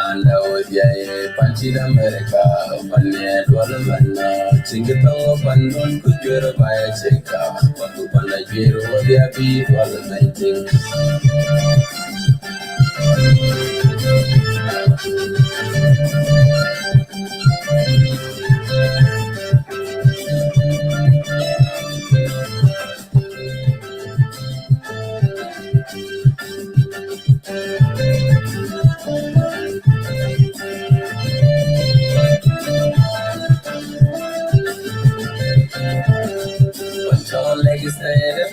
Panda Odia, Panchid America, Pania, Dwalabana, Singapore, Pandon, Kujura, Baya Cheka, Wakupana Jiro, Odia, Be, Dwalamating.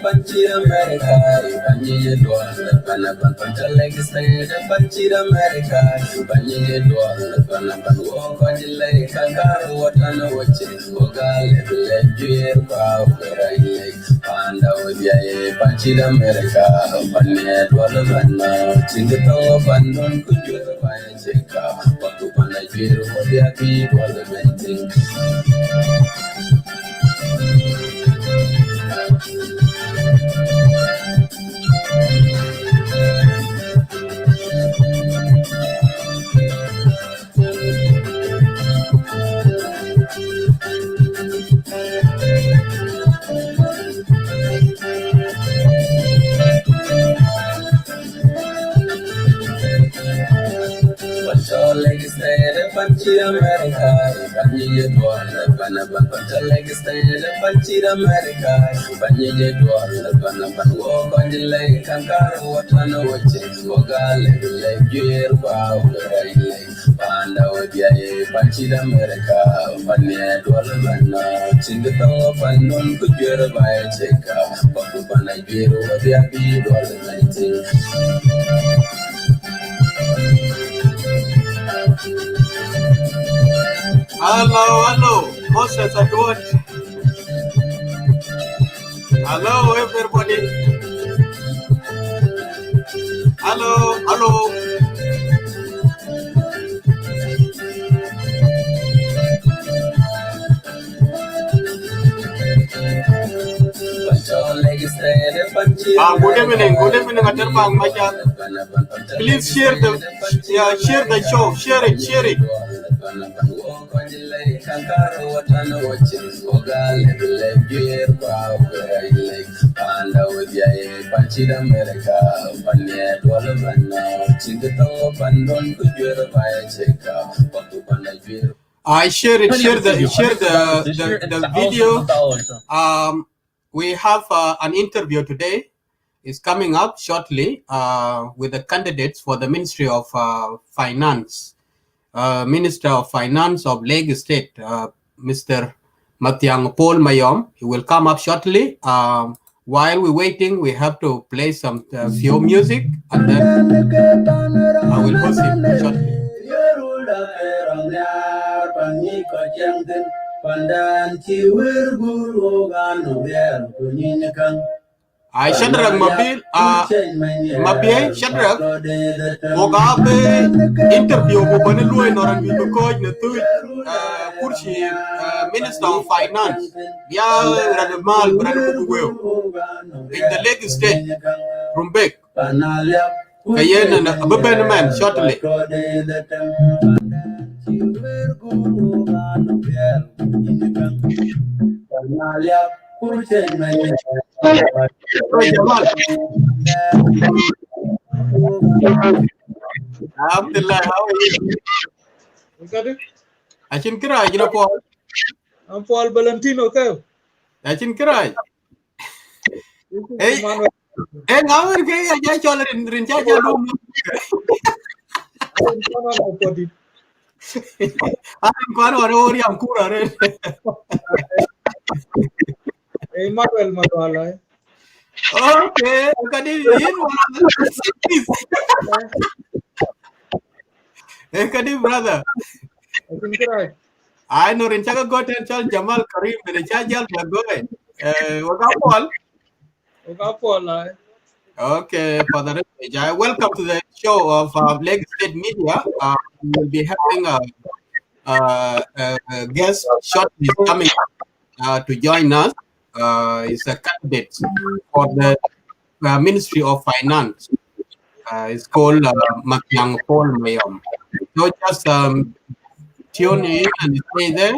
Panchir America, Panchir Dwala, Panapan, Panchalegistate, Panchir America, Panchir Dwala, Panapan, Walk on the lake, Kangaru, what I know what is Mogal, Leguer, Power, Panda, Odia, Panchir America, Panya Dwala, Singapore, Pandon, Kujura, Paya Cheka, Wakupana Jiro, Odia, Dwala, Venting. Panchir America, Panchir Dwala, Panapan, Panchalegistate, Panchir America, Panchir Dwala, Panapan, Walk on the lake, Kangaru, what I know what is Mogal, Leguer, Power, Panda, Odia, Panchir America, Panya Dwalabana, Singapore, Pandon, Kujura, Baya Cheka, Wakupana Jiro, Odia, Be, Dwalamating. Hello, Moses at what? Hello, everybody. Hello. Good evening, Atarpang Mathiang. Please share the show, share it. I share the video. We have an interview today. It's coming up shortly with the candidates for the Ministry of Finance. Minister of Finance of Lagos State, Mr. Mathiang Paul Mayom. He will come up shortly. While we're waiting, we have to play some few music, and then I will host him shortly. I Shadrach Mabie Shadrach Mogabe interview Bobanelu and Oran Bibuko in the Kurshi Minister of Finance. Ya Radamal Branabu in the Lagos State Rumbek Kayen and Ababenaman shortly. Alhamdulillah, how are you? I can cry, you know, Paul. I'm Paul Valentino, okay? I can cry. Hey, now I get all in Rinjaja room. I'm going to Oriam Kura. Hey, Manuel Madwala. Okay, Kadi brother. I know Rinchaga got and Charles Jamal Karim and the Chajal Bagoy. Paul. Okay, for the message. Welcome to the show of Lagos State Media. We will be having a guest shortly coming to join us. Is a candidate for the Ministry of Finance. It's called Mathiang Paul Mayom. So just tune in and stay there.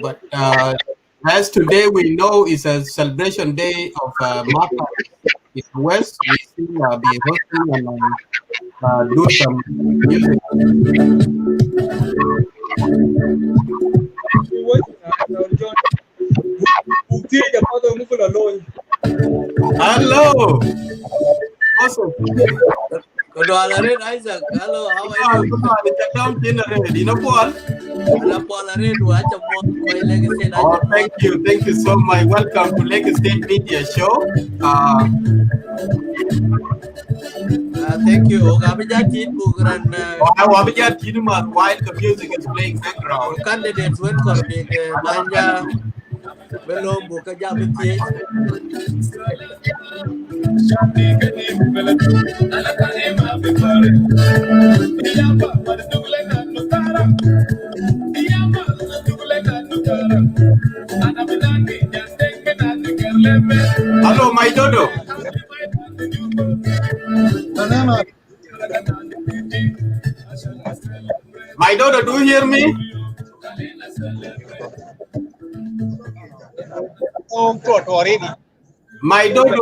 But as today we know is a celebration day of Martha in the West, we still be hosting and do some music. Hello. Awesome. Isaac, hello, how are you? Oh, thank you so much. Welcome to Lake State Media Show. Thank you. While the music is playing background. Candidates went for the Banja Belom Bukaja. Hello, my dodo. My dodo, do you hear me? My dodo.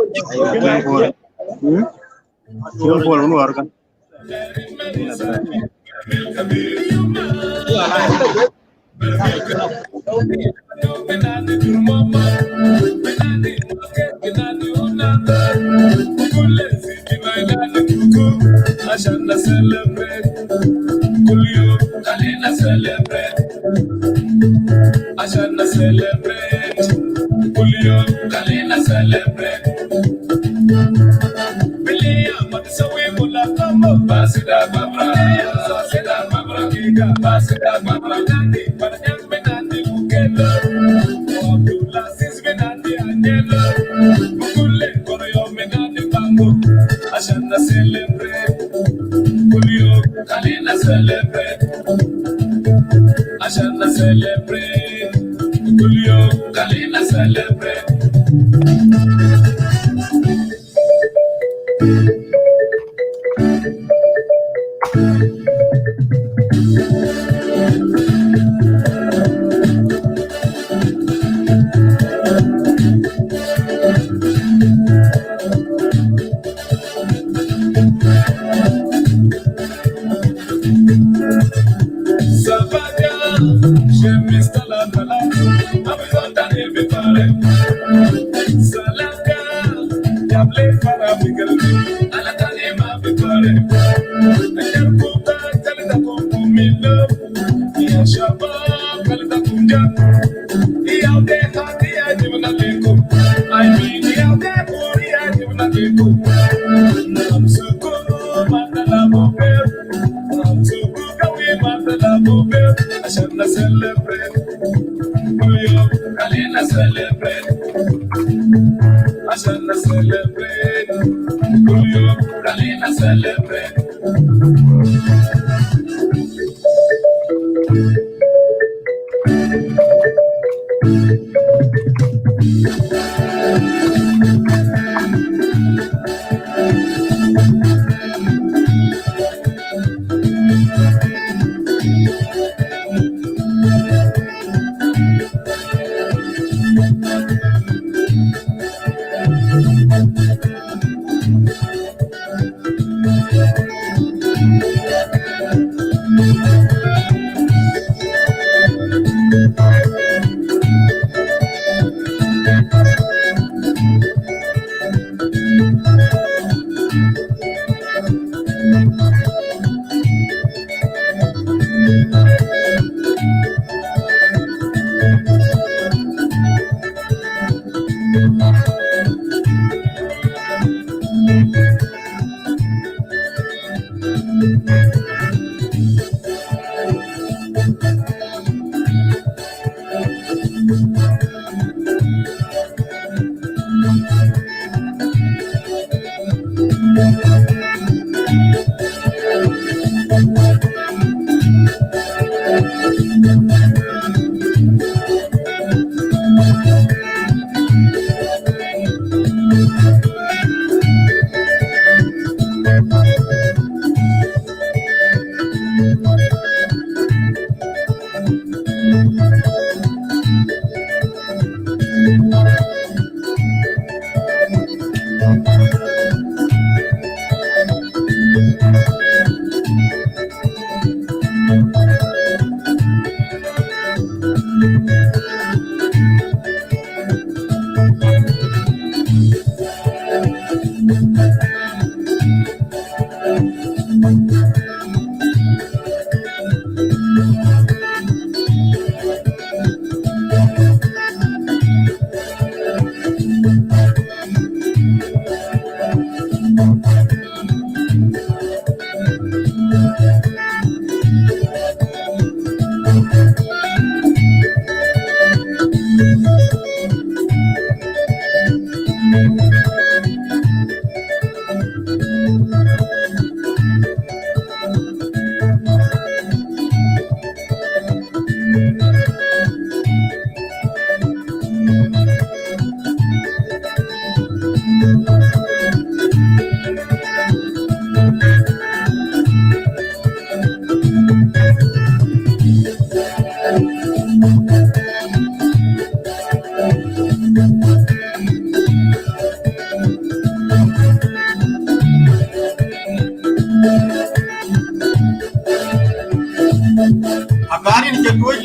Agari ni chatuoj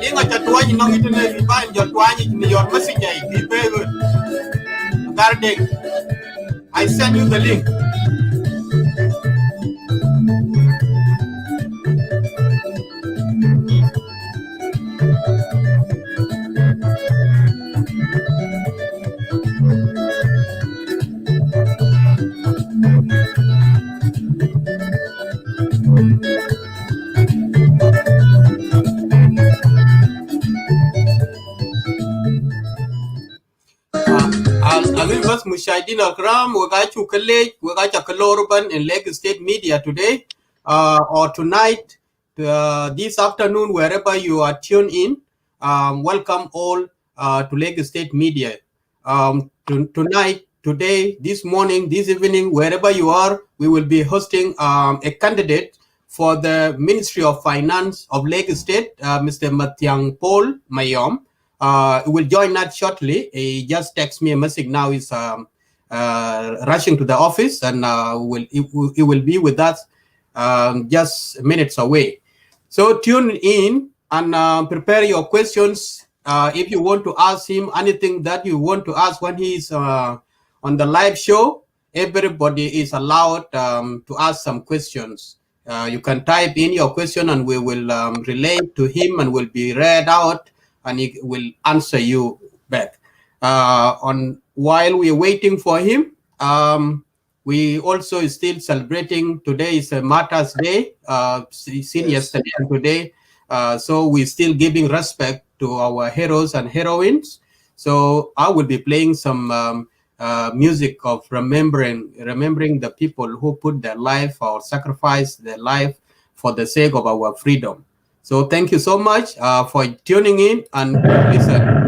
linga chatuoj no itene iban jotwanyi ni your message ai be good. Agardek, I send you the link. Azim bas mushahidin al-kiram, wagachu college, wagacha kalorban in Lagos State media today or tonight, this afternoon, wherever you are tuned in. Welcome all to Lagos State media. Tonight, today, this morning, this evening, wherever you are, we will be hosting a candidate for the Ministry of Finance of Lagos State, Mr. Mathiang Paul Mayom. He will join us shortly. He just texted me a message now. He's rushing to the office, and he will be with us just minutes away. So tune in and prepare your questions. If you want to ask him anything that you want to ask when he's on the live show, everybody is allowed to ask some questions. You can type in your question, and we will relate to him, and will be read out, and he will answer you back. While we are waiting for him, we also still celebrating. Today is a Martyrs' Day, seen yesterday and today. So we're still giving respect to our heroes and heroines. So I will be playing some music of remembering the people who put their life or sacrificed their life for the sake of our freedom. So thank you so much for tuning in and listen.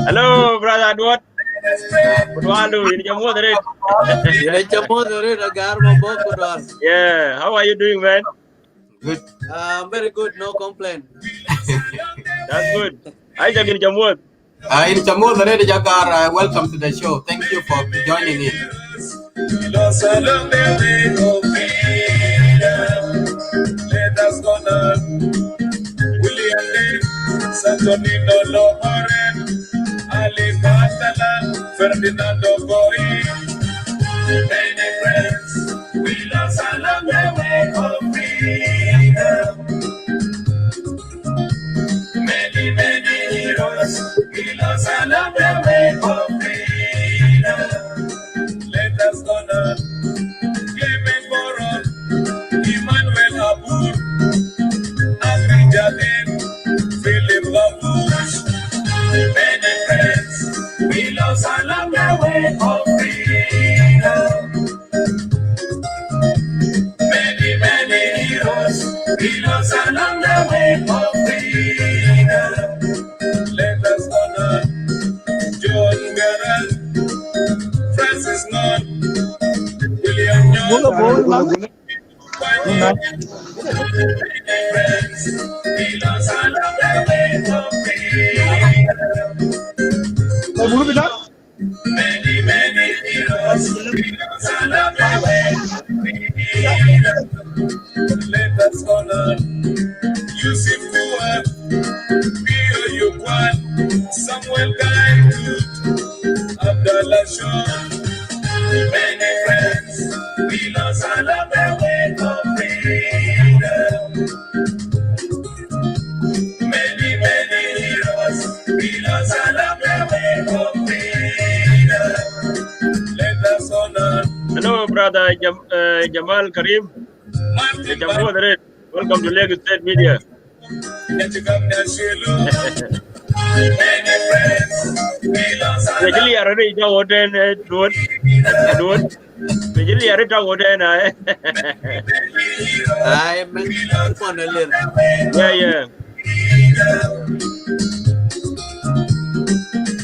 Hello, brother Edward. Yeah, how are you doing, man? Good. Very good, no complaint. That's good. I just in Jammu. In Jammu, welcome to the show. Thank you for joining in. Let us go now. Antonino Loren, Ali Catalan, Ferdinando Gori. Many friends, we lost along the way of freedom. Many heroes, we lost along the way of freedom. Let us honor Clement Moron, Emmanuel Abour, Abri Jadin, Philip Labouche. Many friends, we lost along the way of freedom. Many heroes, we lost along the way of freedom. Let us honor John Garrett, Francis Nord, William Nyon, Many friends, we lost along the way of freedom. Many heroes, we lost along the way of freedom. Let us honor Yusuf Kuat, Pio Yukwan, Samuel Gaitu, Abdallah Shaw. Many friends, we lost along the way of freedom. Many heroes, we lost along the way of freedom. Let us honor. Hello, brother Jamal Karim. Welcome to Lagos State Media. Jadi ada di Jawa dan Duit. Jadi ada Jawa dan I mean, yeah.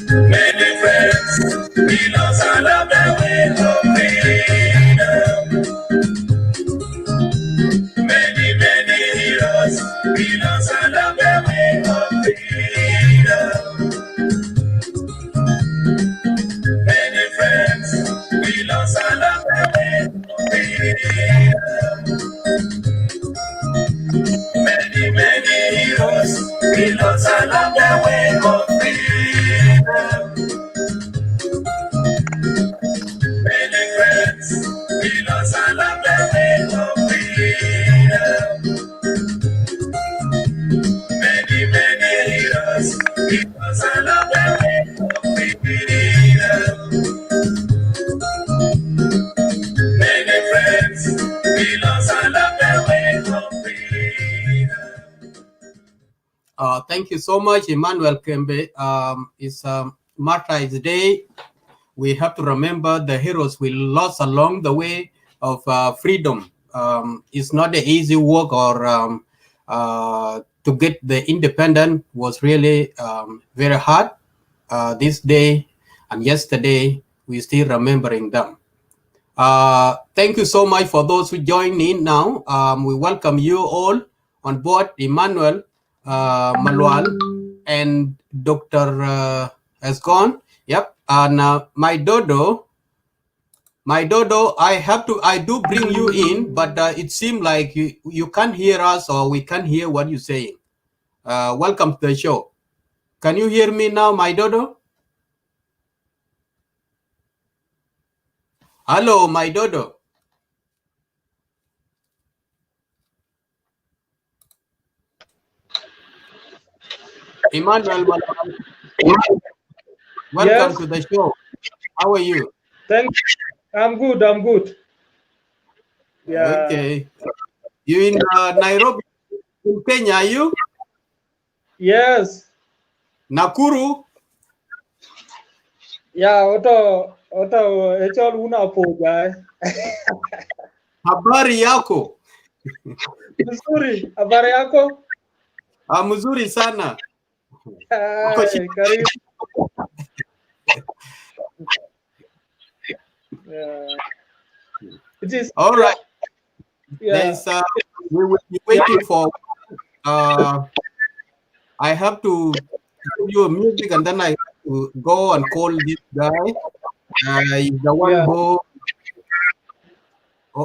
Many friends, we lost along the way of freedom. Many heroes, we lost along the way of freedom. Many friends, we lost along the way of freedom. Many heroes, we lost along the way of freedom. Many friends, we lost along the way of freedom. Many heroes, we lost along the way of freedom. Many friends, we lost along the way of freedom. Thank you so much, Emmanuel Kembe. It's Martyrs Day. We have to remember the heroes we lost along the way of freedom. It's not an easy work, or to get the independent was really very hard. This day and yesterday, we're still remembering them. Thank you so much for those who join in now. We welcome you all on board. Emmanuel Malwal and Dr. has gone. Yep. And my dodo, I do bring you in, but it seems like you can't hear us, or we can't hear what you're saying. Welcome to the show. Can you hear me now, my dodo? Hello, my dodo. Emmanuel, welcome to the show. How are you? Thank you. I'm good. Yeah. Okay. You in Nairobi, in Kenya, are you? Yes. Nakuru? Yeah, oto echol una poja. Habari yako? Mzuri, habari yako? Mzuri sana. Karibu. It is all right. Yeah. We will be waiting for. I have to give you music, and then I have to go and call this guy. He's the one who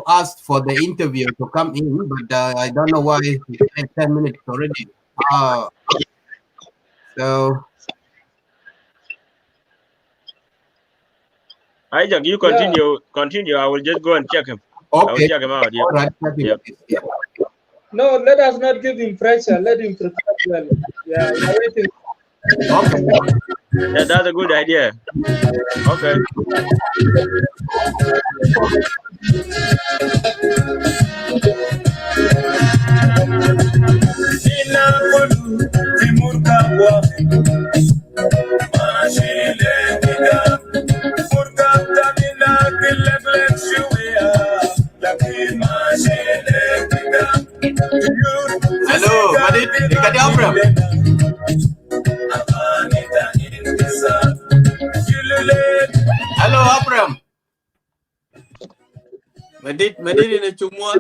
asked for the interview to come in, but I don't know why he spent 10 minutes already. So Isaac, you continue. I will just go and check him. okay. I will check him out. Yeah. All right. Yep. Yeah. No, let us not give him pressure. Let him prepare well. Yeah, we're waiting. Okay. That's a good idea. Okay. Hello, Madit. Ikati Abram. Hello, Abram. Medit in a chumwa.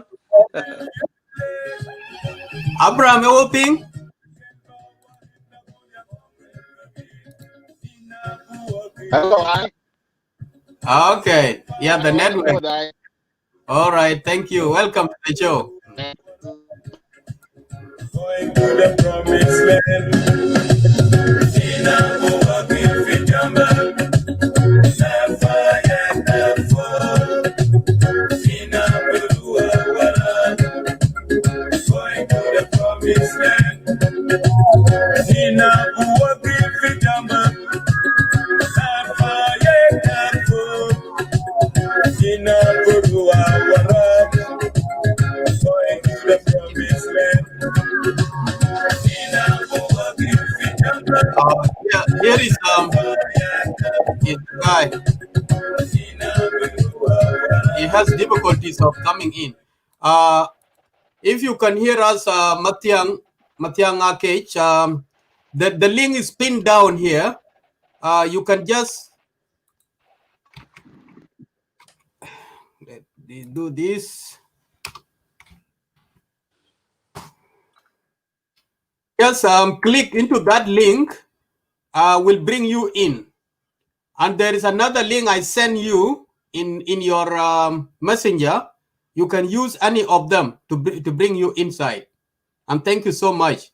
Abram, you open? Hello, Okay. Yeah, the network. All right. Thank you. Welcome to the show. Going to the promised land. Never yet, never. Going to the promised land. Yeah, here is the guy. He has difficulties of coming in. If you can hear us, Mathiang Akech, the link is pinned down here. You can just do this. Just click into that link. Will bring you in. And there is another link I send you in your messenger. You can use any of them to bring you inside. And thank you so much.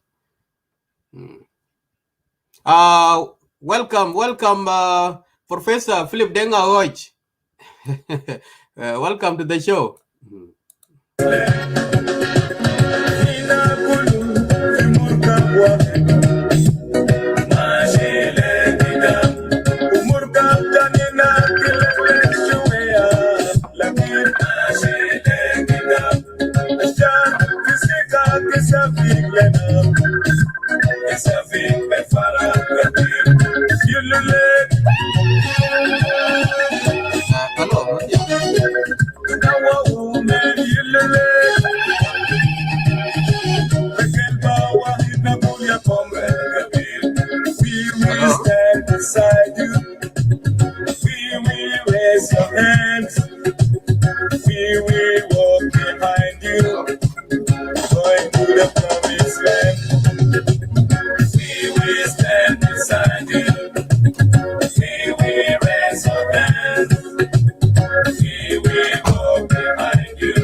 Welcome, Professor Philip Denga Hoch. Welcome to the show. Hello, We will stand beside you. We will raise your hands. We will walk behind you. Going to the promised land. We will stand beside you. We will raise your hands. We will walk behind you.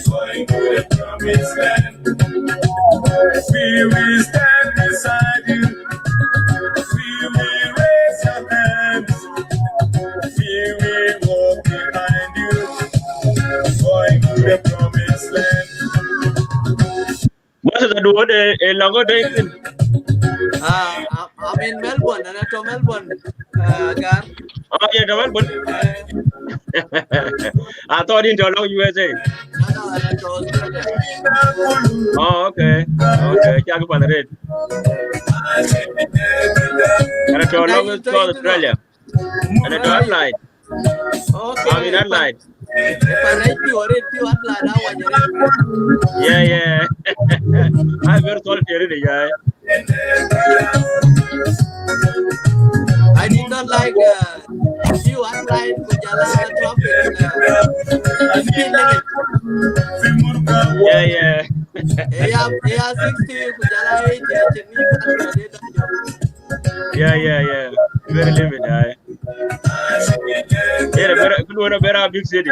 Going to the promised land. We will stand beside you. We will raise your hands. We will walk behind you. Going to the promised land. What is the word? Longer day. I'm in Melbourne, and I'm Melbourne. Gar. Oh, yeah, the one. I thought into long USA. No, I'm in Australia. Oh, okay. Okay. Check up on the red. And I long as Australia. And I don't like. Okay. I mean, unlike. Yeah, yeah. I'm very sorry to hear it, yeah. I did not like you online Kujala traffic. Yeah, yeah. Yeah, 60 Kujala 8. Yeah. Very limited, yeah. Yeah, good one, a big city.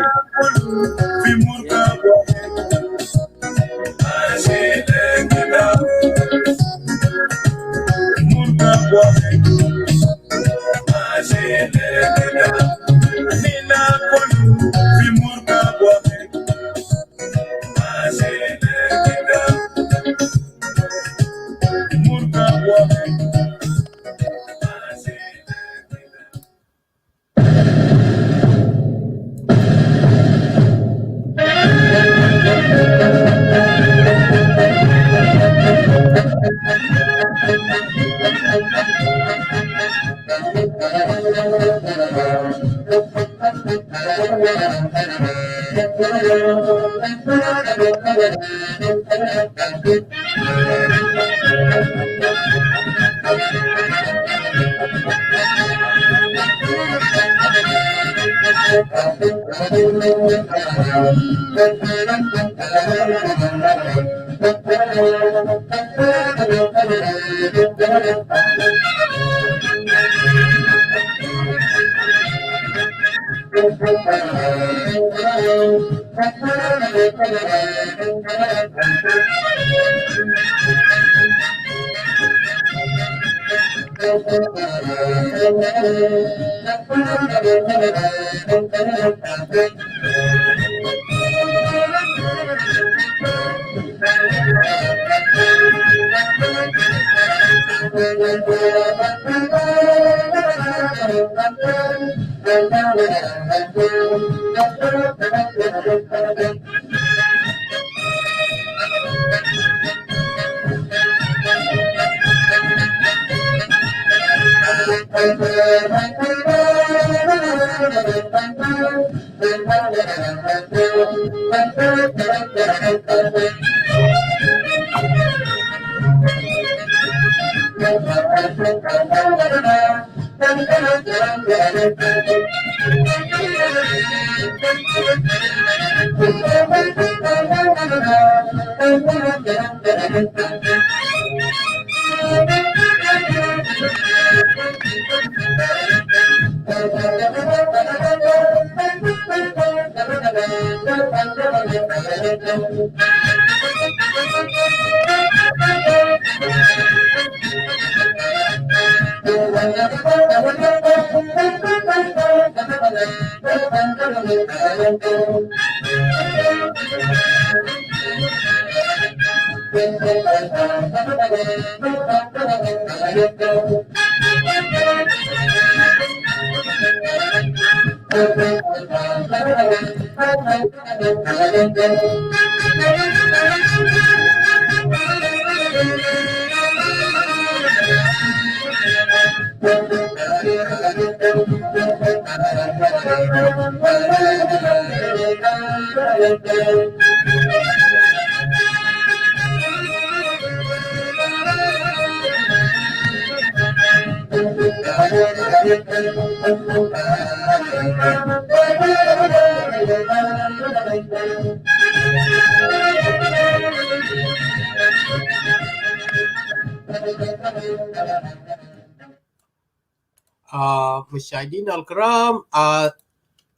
مشاهدينا الكرام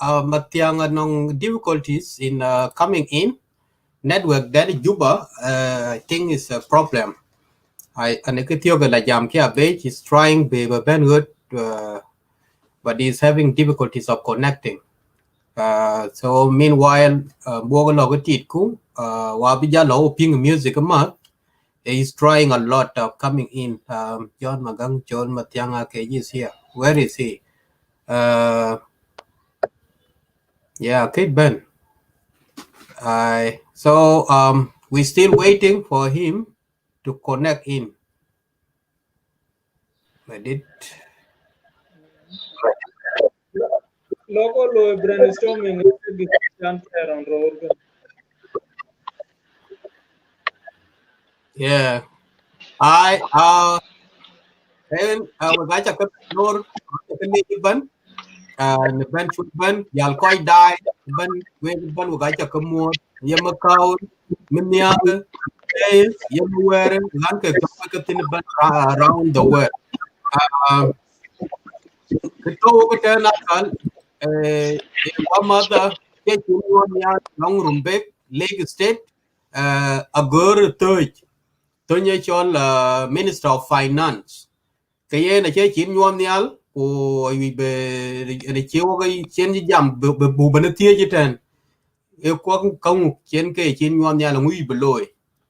Mathiang anong difficulties in coming in network dari Juba I think is a problem. Anekitioga la jam kia page is trying be good but is having difficulties of connecting. So meanwhile boga logo titku wabija lo ping music mat is trying a lot of coming in. John Magang John Mathiang is here. Where is he? Yeah, Kate Ben. So we're still waiting for him to connect in. Local brainstorming around road. Yeah. And we got a couple ban ban ban yal koi die ban we got a come yamakau minya yamware lanka ban around the world. Kito turn up mother long rumbek Lake State Agur Third Tonya Chol Minister of Finance cái này chơi chín nhom nial o wi be ne chewo ga chen ji jam bu ban tie ji ten e ko kan chen ke chín nhom nial ngui be loy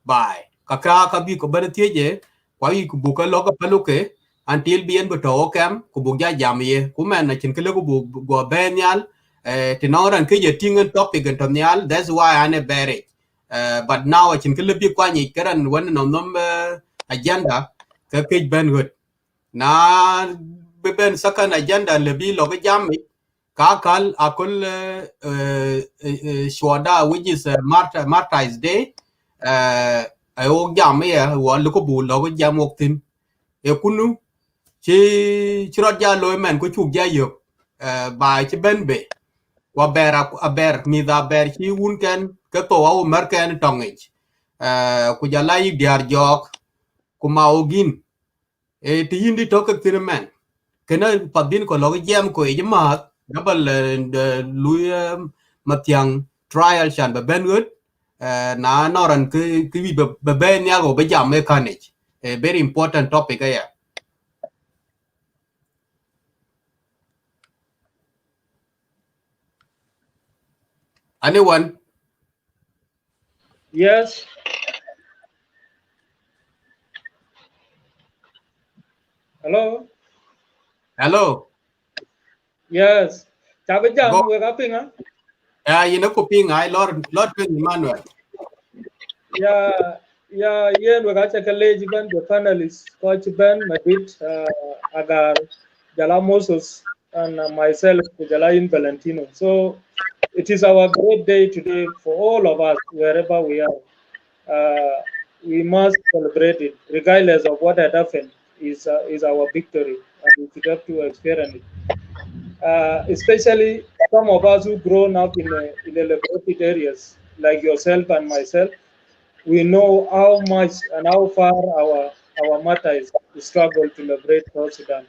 bai ka bi ko ban tie je kwa wi ku bu ka lo ka palo ke until bien bu to kam ku bu ja jam ye ku men na chen ke le ku bu go be nial ti no ran ke je tingen topic and nial that's why ane bere but now I chen ke le bi kwa ni karan wan no agenda ka ke ben good na beben second agenda le bi lo jam ka kal akol shwada which is Martyrs Day ai o jam ya wa lu ko bu lo jam ok tin e kunu chi chro ja lo men ko chu ja yo ba chi ben be wa ber mi da ber chi un ken ke to au mer ken tongich ku ja lai diar jok ku ma ogin e ti yindi to ka tin men kena padin ko log jam ko e jama double lui Mathiang trial chan ba benwood na noran ki be ben ya go be jam mechanic a very important topic ya anyone Yes. Hello. hello Yes. Chabe go jam we kaping ah. you know ko ping ai lord ping Emmanuel Yeah. Yeah. Yeah. We got a college ban the panelists. Coach Ben Madrid, Agar, Jala Moses, and myself, Jalain Valentino. So it is our great day today for all of us, wherever we are. We must celebrate it, regardless of what had happened. Is our victory, and we should have to experience it. Especially some of us who grown up in the liberated areas, like yourself and myself, we know how much and how far our martyrs struggle to liberate South Sudan.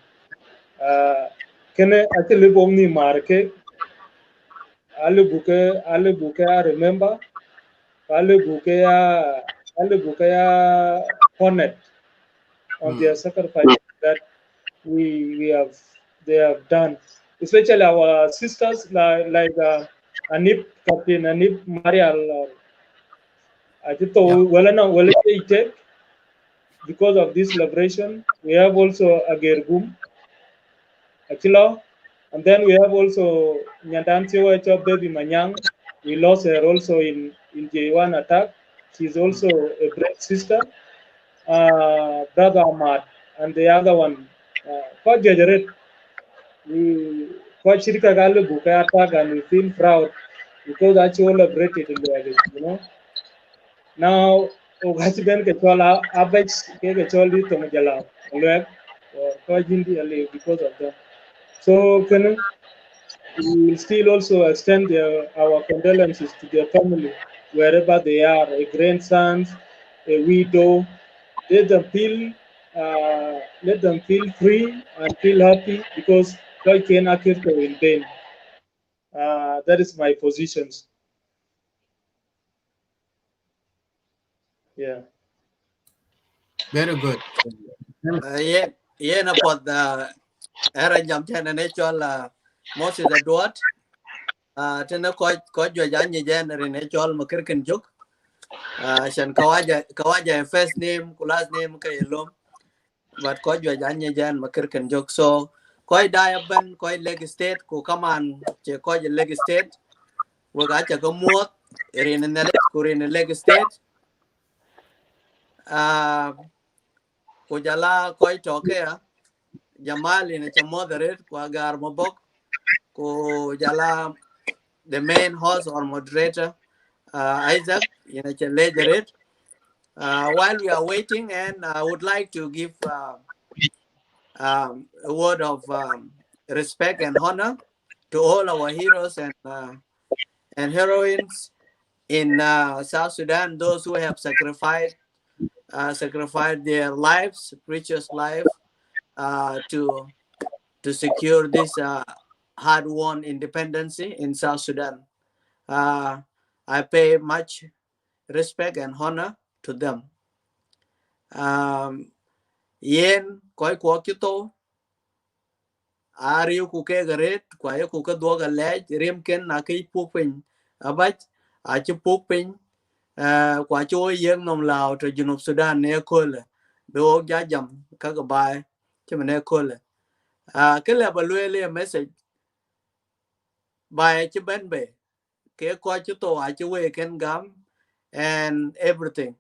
Kene actually bomni marke alle buke I remember alle buke ya honored on their sacrifice that we have they have done, especially our sisters like Anip Captain Anip Marial. I think yeah well take because of this celebration. We have also Agergum, Achilo, and then we have also Nyandantiwa Baby Manyang. We lost her also in J1 attack. She's also a great sister. Brother Ahmad, and the other one, Coach Jajaret. We Coach Shirika Galu Buka attack, and we feel proud because actually liberated in the now, Ogachi Ben Kechola, Abex Kecholi Tomajala, Lwek, or Kajindi Ali because of that. So, can we will still also extend our condolences to their family, wherever they are, a grandson, a widow. Let them feel, let them feel free and feel happy because God can accurate in vain. That is my positions. Yeah. very good ye na pod era jam tena ne chol Moses Edward tena ko jo ja ni jen ne chol makirkin juk shan kawaja first name ku last name ka yelom but ko jo ja ni jen makirkin juk so ko da ban ko leg state ku kaman che ko leg state we ga cha ko muot rin ne ku rin leg state ku jala ko to ke jamali ne cha moderate ku agar mabok ku jala the main host or moderator, Isaac, you know, while we are waiting, and I would like to give a word of respect and honor to all our heroes and heroines in South Sudan, those who have sacrificed their lives, precious life, to secure this hard-won independence in South Sudan. I pay much respect and honor to them. Yen koi ko kito ariu ku ke garet kwa yo ku ka do ga le rem ken na ki pupin abach a chi pupin kwa cho yeng nom lao to junub Sudan ne ko le do ja jam ka ga bai chi ne ko le ke le ba le message bai chi ben be ke ko chi to a chi we ken gam and everything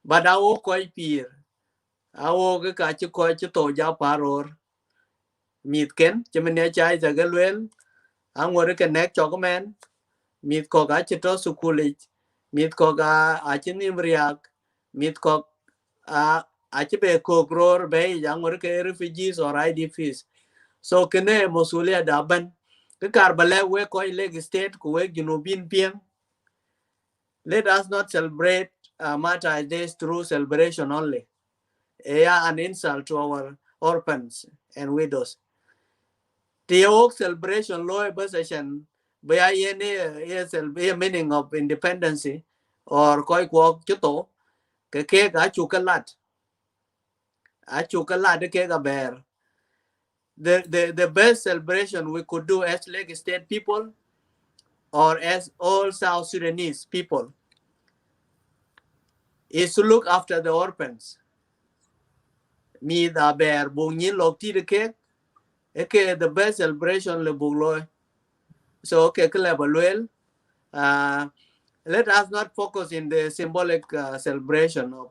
but awo ko pir awo ke ka chi ko chi to ja paror mit ken chi ne chai za ga lwel angore ke nek cho men mit ko ga chi to sukuli mit ko ga a chi nim riak mit ko a chi be ko gror be angore ke refugees or IDPs so kene mosulia daban ke karbale we ko leg state ku we junubin pian. Let us not celebrate Martyrs' Days through celebration only. An insult to our orphans and widows. The oak celebration law possession by a meaning of independence or koi kwok chuto ke ga chukalat. A chukalat ke ga bear. The best celebration we could do as Lake State people or as all South Sudanese people is to look after the orphans. Me the bear bungin lok ti de ke the best celebration le bugloy so ke level let us not focus in the symbolic celebration of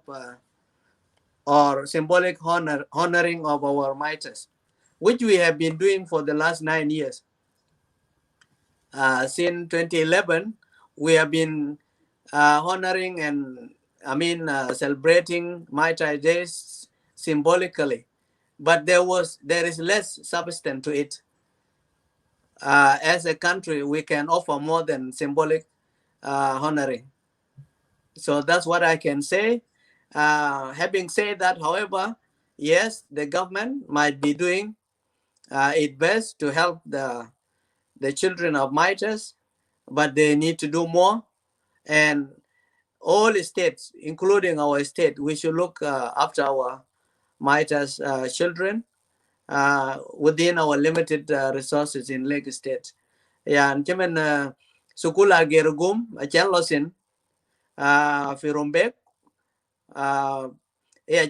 or symbolic honoring of our martyrs, which we have been doing for the last 9 years. Since 2011 we have been honoring and celebrating Martyrs' Days symbolically, but there is less substance to it. As a country, we can offer more than symbolic honoring. So that's what I can say. Having said that, however, yes, the government might be doing its best to help the children of martyrs, but they need to do more. And all states, including our state, we should look after our martyrs' children within our limited resources in Lake State. Yeah, and Jemen Sukula Gerugum, a Chenlosin, Firumbek, a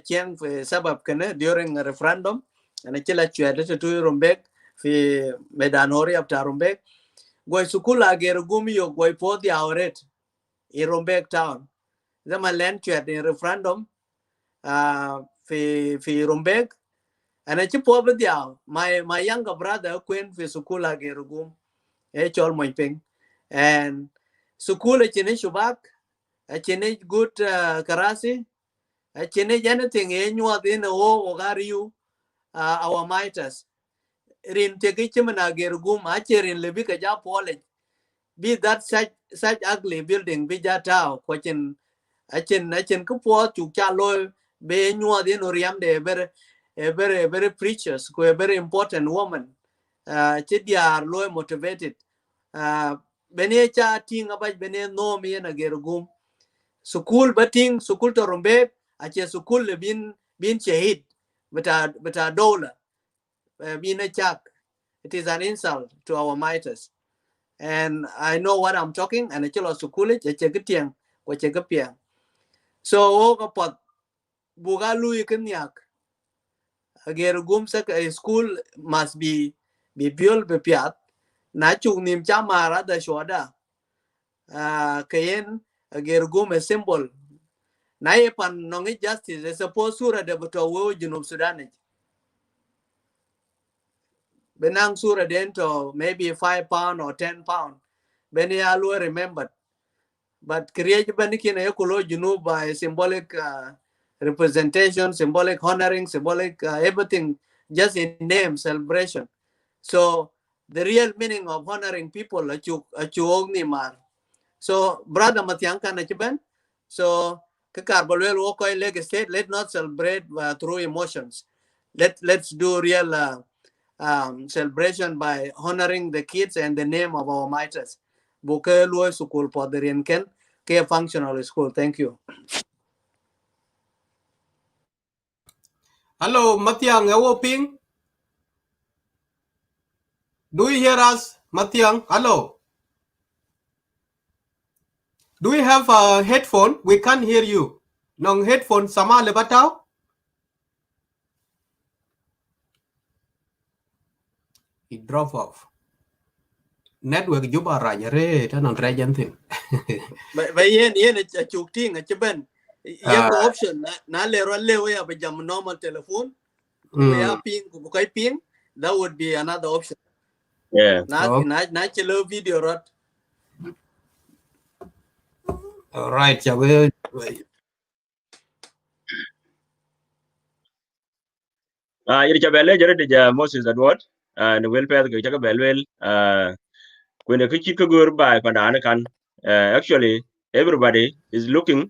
Chen Sabab Kene during a referendum, and a Chila Chuadet to Rumbek, Fi Medanori of Tarumbek. Goy Sukula Gerugum, you go for the outlet in Rumbek town. The land chat in referendum, Fi Rumbek, and a chip over the my younger brother, Queen Fi Sukula Gerugum. Chol moy ping and sukul chene shubak chene good karasi chene anything nyuat in o gariu our miters rin tege chimana gergum acherin lebi ka ja pole be that such ugly building be ja tao kwachin achen ku po chu cha loy be nyuat in oriam de very precious ko a very important woman chidia loy motivated bene cha ting abaj bene no mi na gergum sukul bating sukul to rombe ache sukul le bin shahid beta dola bin a chak. It is an insult to our miters, and I know what I'm talking and achelo sukul che getiang ko che gapiang so o ko pot bugalu iknyak gergum sa school must be built be piat na chung nim chamara da shoda kayen gergum a symbol na pan nongi justice is supposed sura de buto wo junub Sudan benang sura dento maybe 5 pound or 10 pound beni alu remembered but create banikin ekulo junub by symbolic representation, symbolic honoring, symbolic everything just in name celebration. So the real meaning of honoring people achu mar. So brother Mathiang kan achiban. So kakarbal wo koy leg state, let not celebrate through emotions. Let's do real celebration by honoring the kids and the name of our martyrs. Buke luo school poderian ken ke functional school. Thank you. Hello, Mathiang, ping. Do you hear us, Mathiang? Hello. Do we have a headphone? We can't hear you. Nong headphone sama lebatao? He drop off. Network juba rajare tan on rajantin. But yen a chuk ting a chiben. Yak option na le ron le we a jam normal telephone. We have ping ping. That would be another option. Yeah. Na chelo video rot. All right, yeah, we. Yiri chabele jere de Moses Edward and welfare ke chaga belwel when the kichi kugur by pandana kan actually everybody is looking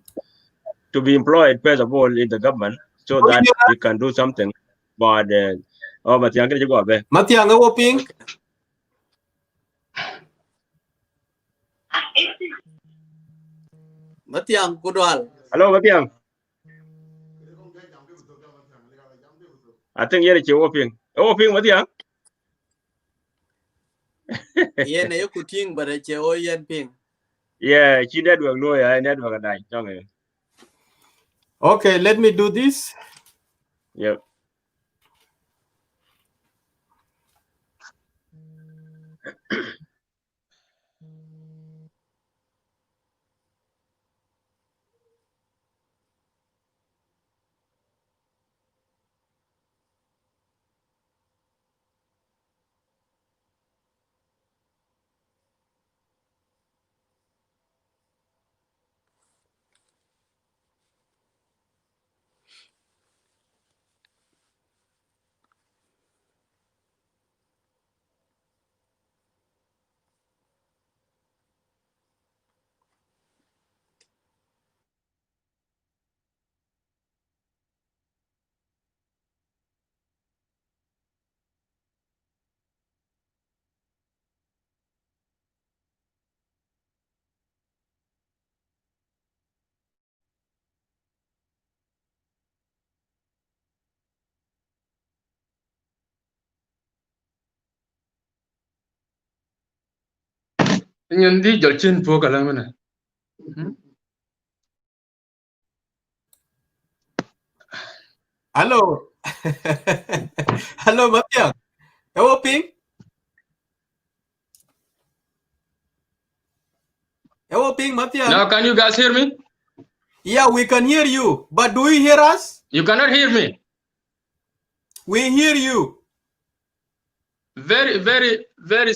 to be employed first of all in the government so that we can do something but Mathiang ke go be Mathiang ping. Mathiang Kudwal. Hello Mathiang. I think yere che woping Mathiang. Yen a kuting but a che yen ping. Yeah, chi network no ya network dai chong. Okay, let me do this. Yep. Nhân đi jol chin po kala mana. Hello. Hello, Mathiang. Ping. Ping, Mathiang. Now can you guys hear me? Yeah, we can hear you. But do you hear us? You cannot hear me. We hear you. Very, very, very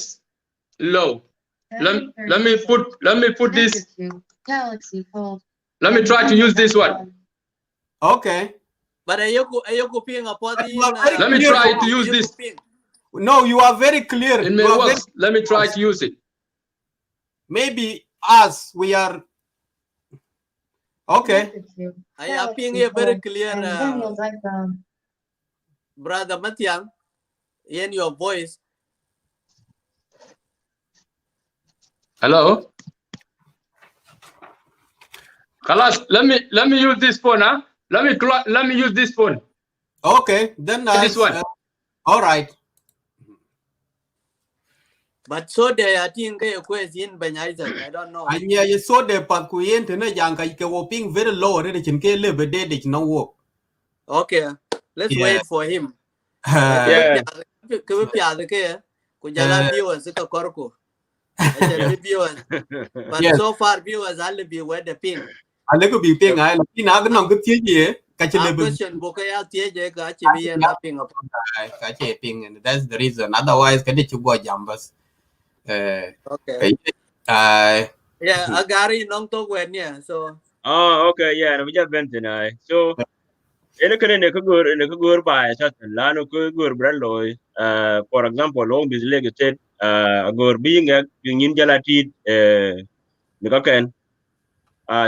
low. Let me put this. Galaxy Fold. Let me try to use this one. Okay. But ayoko ping a party. Let me try to use this. No, you are very clear. It may work. Let me try to use it. Maybe us, we are. Okay. I am ping here very clear. Brother Mathiang, in your voice. Hello. Kalas, let me use this phone, huh? Let me use this phone. Okay, then this one. All right. But so they are think a question by Isaac. I don't know. And yeah, you saw the Pakuyen to na yang kai whopping very low, and it can live a day that no work. Okay, let's wait for him. Yeah. Viewers, but so far viewers only be where the ping. I like to be ping. I like to good thing. Question ping, and that's the reason. Otherwise, can you go jambas? Okay. Yeah, Agari nong to when yeah. So. Oh, okay, yeah. We just went tonight. So, in a good by such a lano good bralloy. For example, long this leg said, good being a in Jalati, Nikakan.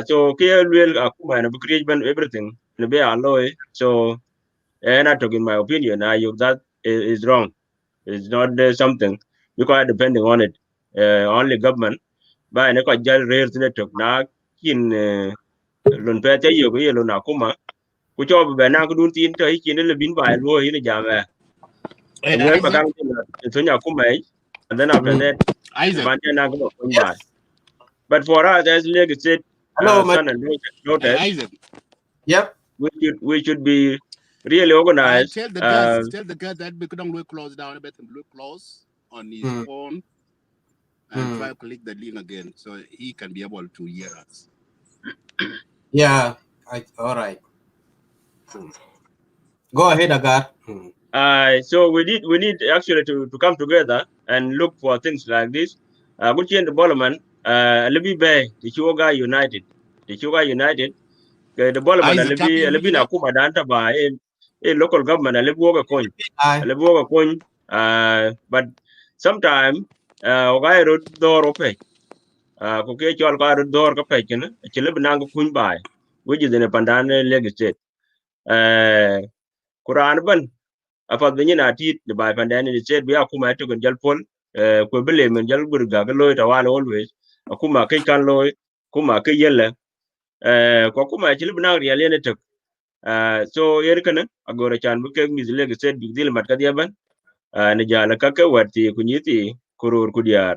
So, Kia will Akuma and create everything. The be alloy. So, and I took in my opinion, that is wrong. It's not something because depending on it. Only government. By a jail rare to na in Lunpeta Yogi Lunakuma. ku cho be na ku dun tin to hi kin le bin bai lo hi ne jam ngel ba Isaac, kang tin to nya ku mai and then after Mm. that Isaac, ban na ko kun bai Yes. but for us as Leg said Hello, son and daughters Isaac. Yep. we should be really I organized tell the guy that we couldn't look close down a bit and look close on his Mm. phone and try to click the link again so he can be able to hear us. Yeah. All right. Mm. Go ahead, Agar. Mm. So we need actually to come together and look for things like this. Good change development. Libi Bay, the Chuga United, development. Isaac, Libi copy libi na that? kuma danta ba a local government. Libi woga coin. Aye. Libi woga coin. But sometime ogai road door ope. Ko ke chol ka road door ka pe kena. Chilibi nang kun bai. Which is in a pandane legislate. Quran ban afat be nyina tit de bai pandani ni said be akuma to gon jalpol ko bele men jal burga ga loy tawala always akuma kai kan loy kuma kai yella ko kuma chili bina real ne tek so yer kana agora chan bu ke mizle ga said big deal mat ka dia ban ne jala ka ka wati ku nyiti kurur ku diar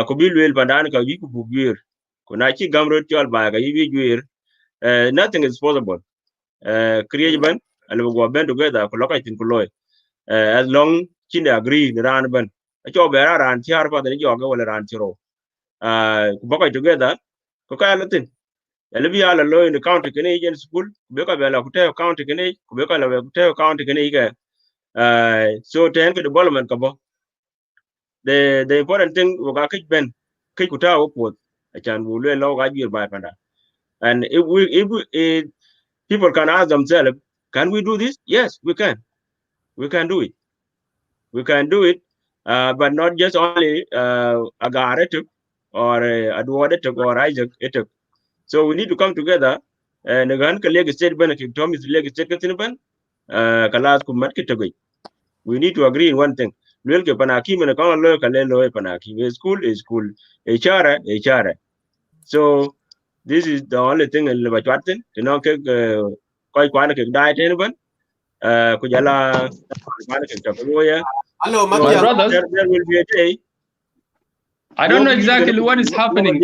ko bilwel pandani ka yi ku bugir ko na chi gamro tol ba ga yi gwir nothing is possible create ban and we go band together ko lokay tin ku loy as long chin agree ni ran ban cho be ran tiar pa ni jo ga wala ran tiro ku boka together ko ka latin ele bi ala lo in the county kene agent school be ka be la ku te county kene ku be ka la ku te county kene ga so ten ke development ka bo the important thing wo ga kich ben kich ku ta wo po chan bu le lo ga jir ba panda and if people can ask themselves, can we do this? Yes, we can. We can do it. We can do it, but not just only Agar Etuk or Adward Etuk or Isaac Etuk. So we need to come together and again, leg state benefit, Tom is leg state Katinaban, Kalas Kumat Kitagui. We need to agree in one thing. Lwelke Panaki and a common low Kalelo Panaki. A school is school, a chara, a chara. So this is the only thing in Levachwatin, you know, quite quite a diet anyone. Kujala Hello, so My Mathiang. brothers, there will be a day I don't know exactly what is happening.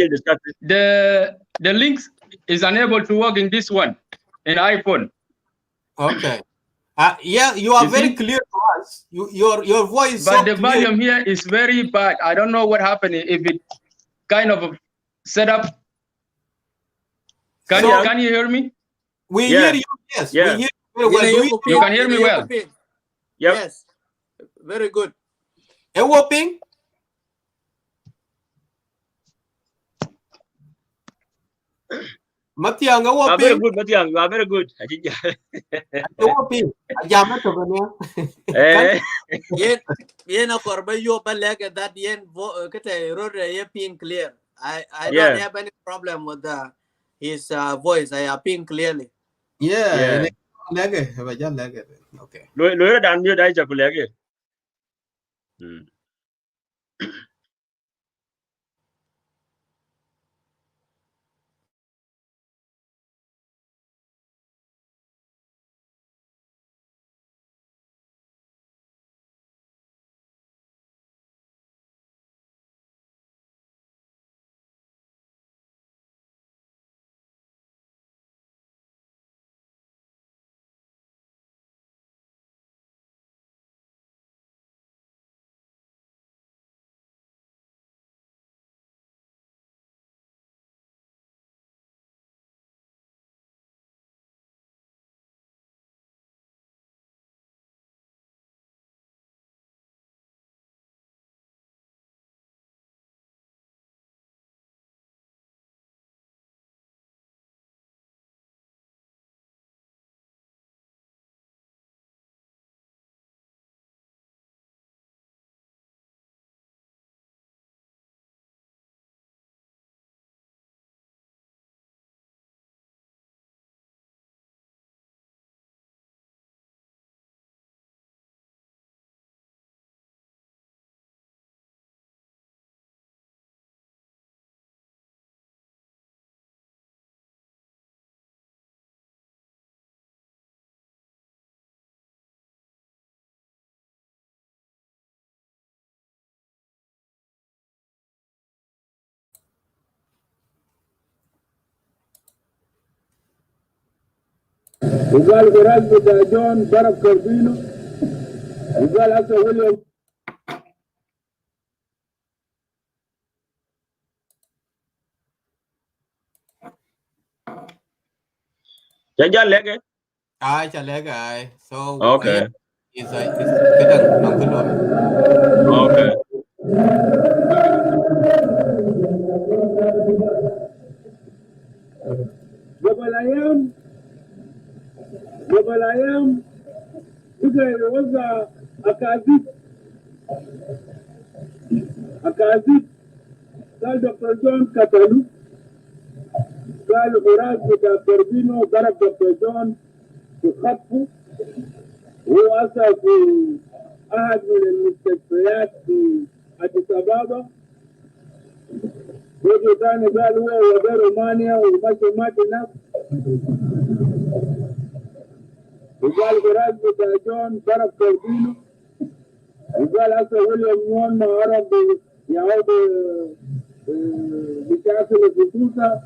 The links is unable to work in this one, in iPhone. Okay. Yeah, you are You very see, clear to us. Your voice is but so the clear. volume here is very bad. I don't know what happened. If it kind of set up. So Can you hear me? we hear yeah, you. Yes, we yeah, hear you very In well. a Do we You hear can Yokoping, hear in a me well. Yokoping. yep. Yes, very good. a whopping? Mathiang, a Very whopping? good, Mathiang. You are very good. I think, A whopping. A jam to Can eh, Yen a korba yo ba leg that yen kete road ye ping clear. I don't yeah, have any problem with his voice. I ping clearly. yeah, yeah. okay. Lawyer dan mute ai chakulege. وقال براس بتاع جون ضرب كربينو وقال هسه ويليام Jaja lege. Ai chalega ai. So Okay. is kadang nongkelo. Okay. قبل ايام بقى يوزع اكاذيب قال دكتور جون قتلوا قال براس بتاع كربينو ضرب دكتور جون وخطفه هو أصلا في أحد من المستشفيات في أديس أبابا وجه ثاني قال هو ودى رومانيا ومشي مات هناك وقال براس بتاع جون ضرب كربينو وقال هسه ويليام نيون ما عرف يعود بشكل خصوصا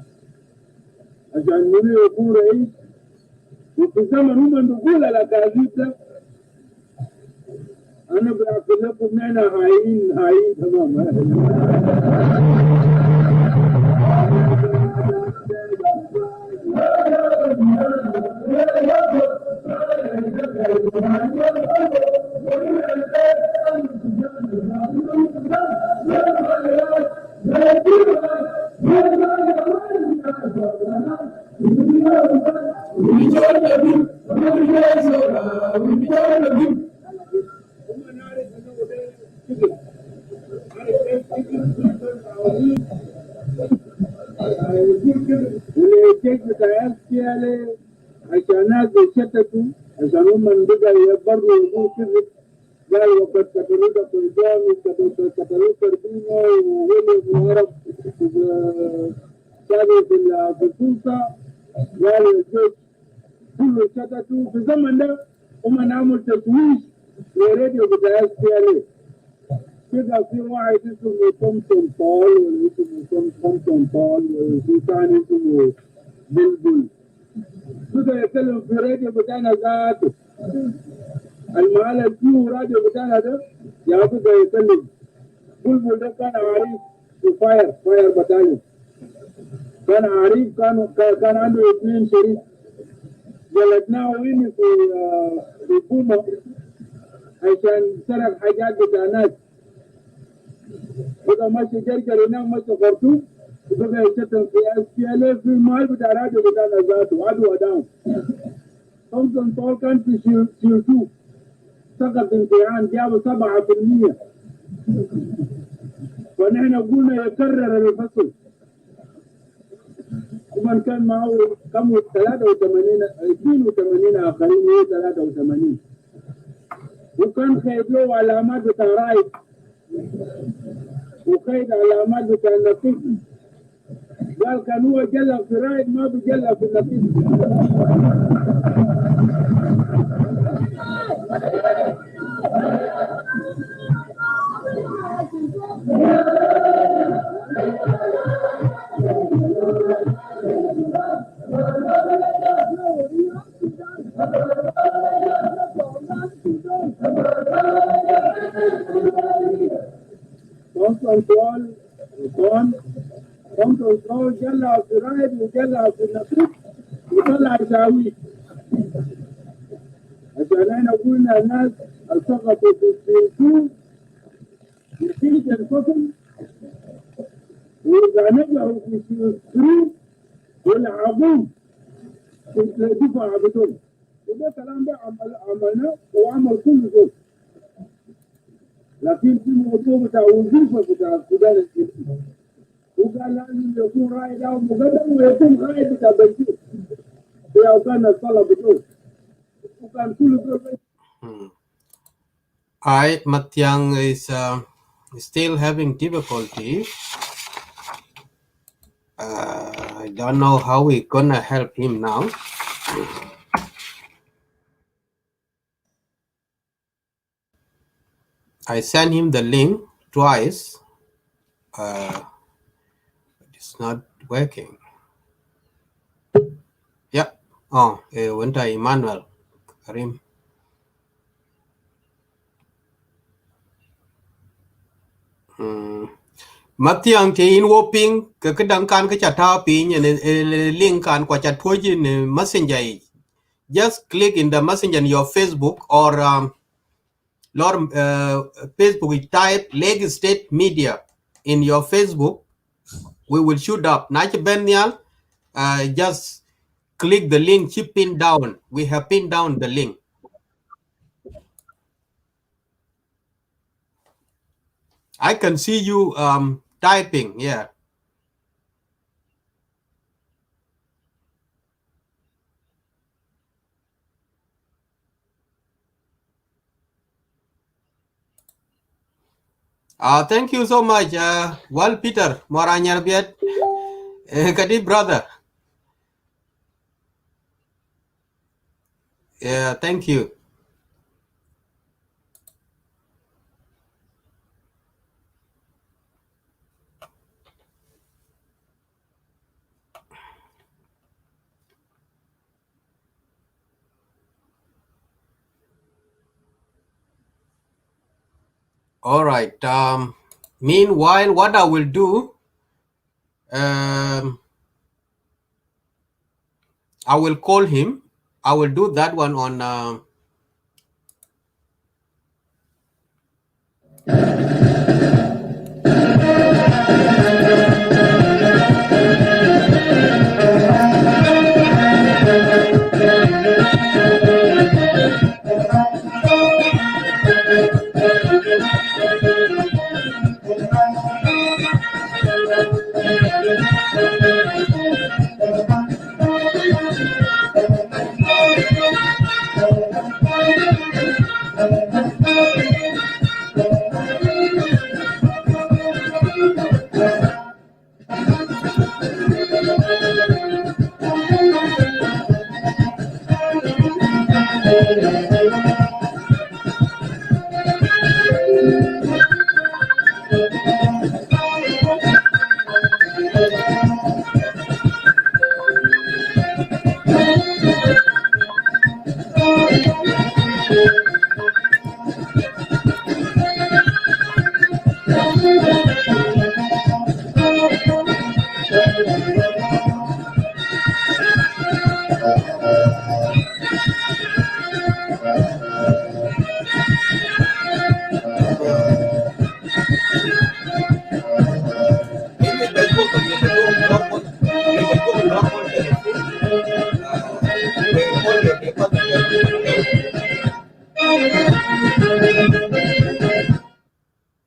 عشان منو يكون رئيس وفي زمن هم نقول الأكاذيب ده أنا بقول لكم نحن هايين تمام والكيك بتاع SPLA عشان ناس يشتتوا عشان هم بقى يبروا يقولوا كذب قال وقد قتلوا بيضان وقتلوا كربينو وولد وهرب كانوا في السلطة قالوا الجيش كله شتتوا في الزمن ده هم نعمل تشويش للراديو بتاع SPLA كده في واحد اسمه تومسون بول واسمه تومسون بول وفي ثاني اسمه بلبل كده يتكلم في الراديو بتاعنا ذاته المعلم فيه راديو بتاعنا ده يا كده يتكلم بلبل ده كان عريف في فاير بتاعنا كان عريف كان عنده 2 شريك جلدناه وين في كوما عشان سرق حاجات بتاع ناس وده ماشي جرجر هناك ماشي خرطوم وبقى يشتم في SPLA في المال بتاع الراديو بتاعنا ذاته عدو وداون تومسون بول كان في شيل 2 سقط امتحان جابوا 7% ونحن قلنا يكرر الفصل ومن كان معه كم 82 اخرين هي 83 وكان خيب له علامات بتاع رايد وقيد علامات بتاع النقيب قال كان هو جلى في رايد ما بيجلى في النقيب كنت جلى في رايد وجلى في النقيب وطلع يساويه عشان احنا قلنا الناس سقطوا في السجون نتيجة الفصل وإذا نجحوا في السجون والعظيم في الدفاع بتوعهم وده كلام ده عملناه وعمل كل زول لكن في موضوع بتاع وظيفة بتاع السودان الجديد وقال لازم يكون رائد أو مقدم ويكون رائد بتاع بنجيب لو كان الصلاة بتوعه وكان كل زول Mathiang is still having difficulty. I don't know how we're gonna help him now. I sent him the link twice. It's not working. Yep. Oh, Winter Emmanuel Karim. Mathiang ti in woping ke kedang kan ke chata pi ne link kan kwa chat poji ne messenger. Just click in the messenger in your Facebook or Facebook type Leg State Media in your Facebook. We will shoot up. Nach Benyal, just click the link. Keep pin down. We have pinned down the link. I can see you typing. Yeah. Thank you so much. Well, Peter, Moranyar Biet, Kadi brother. Yeah, thank you. All right. Meanwhile, what I will do, I will call him. I will do that one on.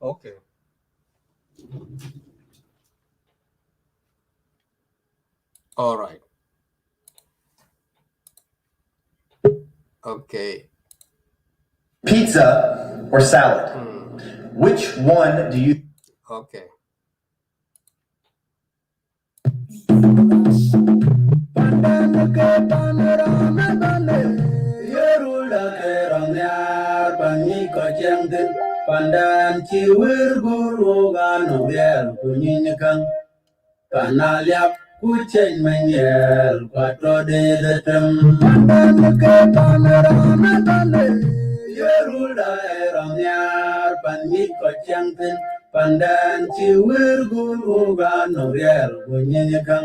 Okay. All right. Okay. Pizza or salad? Which one do you? Okay. Pandan chiwir guru ganu yel kunyinyakang Panaliap kuchen menyel kwatro de letem Pandan ke panorama tale Yerula erang nyar panyi kochangten Pandan chiwir guru ganu yel kunyinyakang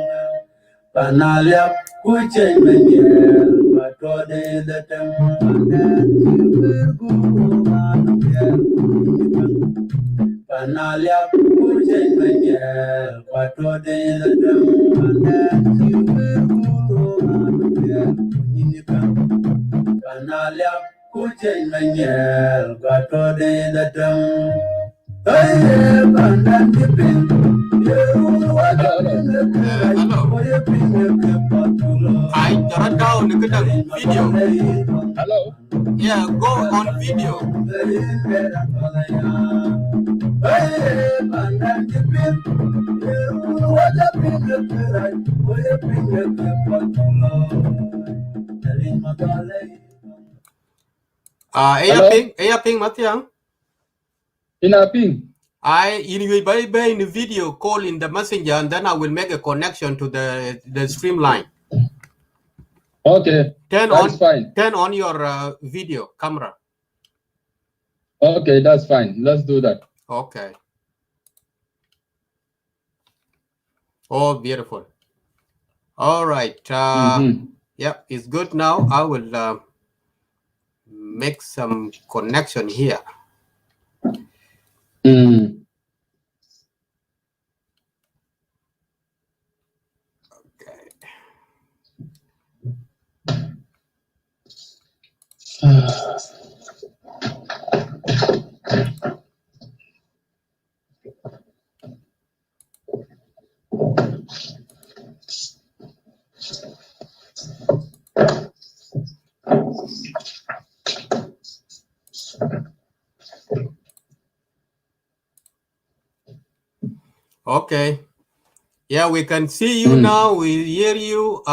Panaliap kuchen menyel kwatro de letem Pandan chiwir guru ganu yel Panaliap kuchen menyel kwatro de letem Pandan chiwir guru ganu yel kunyinyakang Panaliap kuchen menyel kwatro de letem Aye, pandan jipin Hello. I got down the video. Hello. Yeah, go on video. Ping Mathiang. In a ping. In the video call in the messenger, and then I will make a connection to the streamline. Okay, that's fine. Turn on your video camera. Okay, that's fine. Let's do that. Okay. Oh, beautiful. All right. Yeah, it's good now. I will make some connection here. Okay. Yeah, we can see you now. We hear you.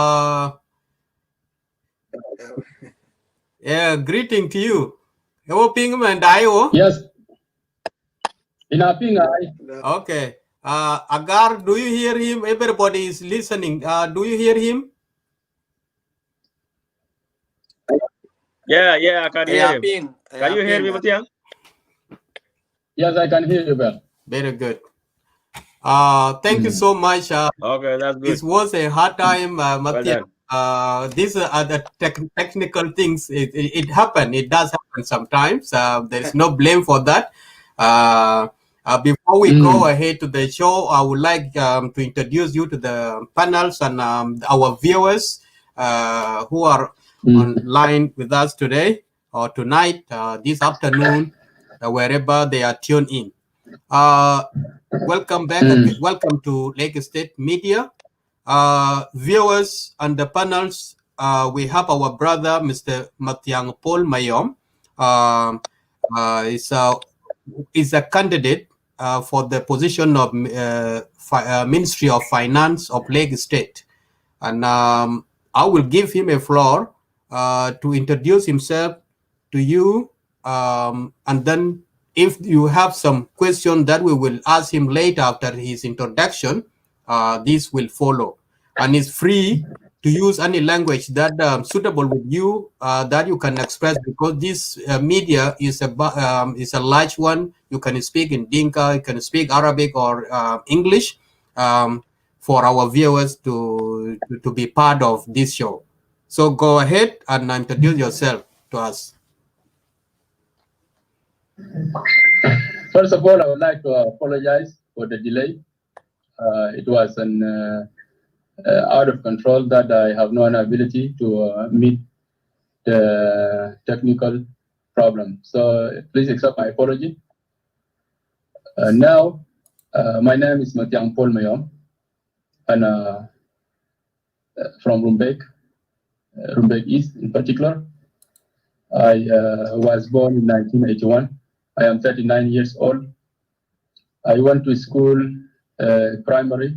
Yeah, greeting to you. Yes. Okay. Agar, do you hear him? Everybody is listening. Do you hear him? Yeah, I can hear him. Can you hear me, Mathiang? Yes, I can hear you well. Very good. Thank you so much. Okay, that's good. It was a hard time, Mathiang. Well done. These are the technical things. It happen. It does happen sometimes. There is no blame for that. Before we go ahead to the show, I would like to introduce you to the panels and our viewers who are online with us today or tonight, this afternoon, wherever they are tuned in. Welcome back. Welcome to Lake State Media. Viewers and the panels, we have our brother, Mr. Mathiang Paul Mayom. Is a candidate for the position of Ministry of Finance of Lake State. And I will give him a floor to introduce himself to you. And then if you have some question that we will ask him later after his introduction, this will follow. And it's free to use any language that suitable with you that you can express, because this media is a large one. You can speak in Dinka, you can speak Arabic or English for our viewers to be part of this show. So go ahead and introduce yourself to us. First of all, I would like to apologize for the delay. It was an out of control that I have no ability to meet the technical problem. So please accept my apology. Now, my name is Mathiang Paul Mayom, and from Rumbek East in particular. I was born in 1981. I am 39 years old. I went to school primary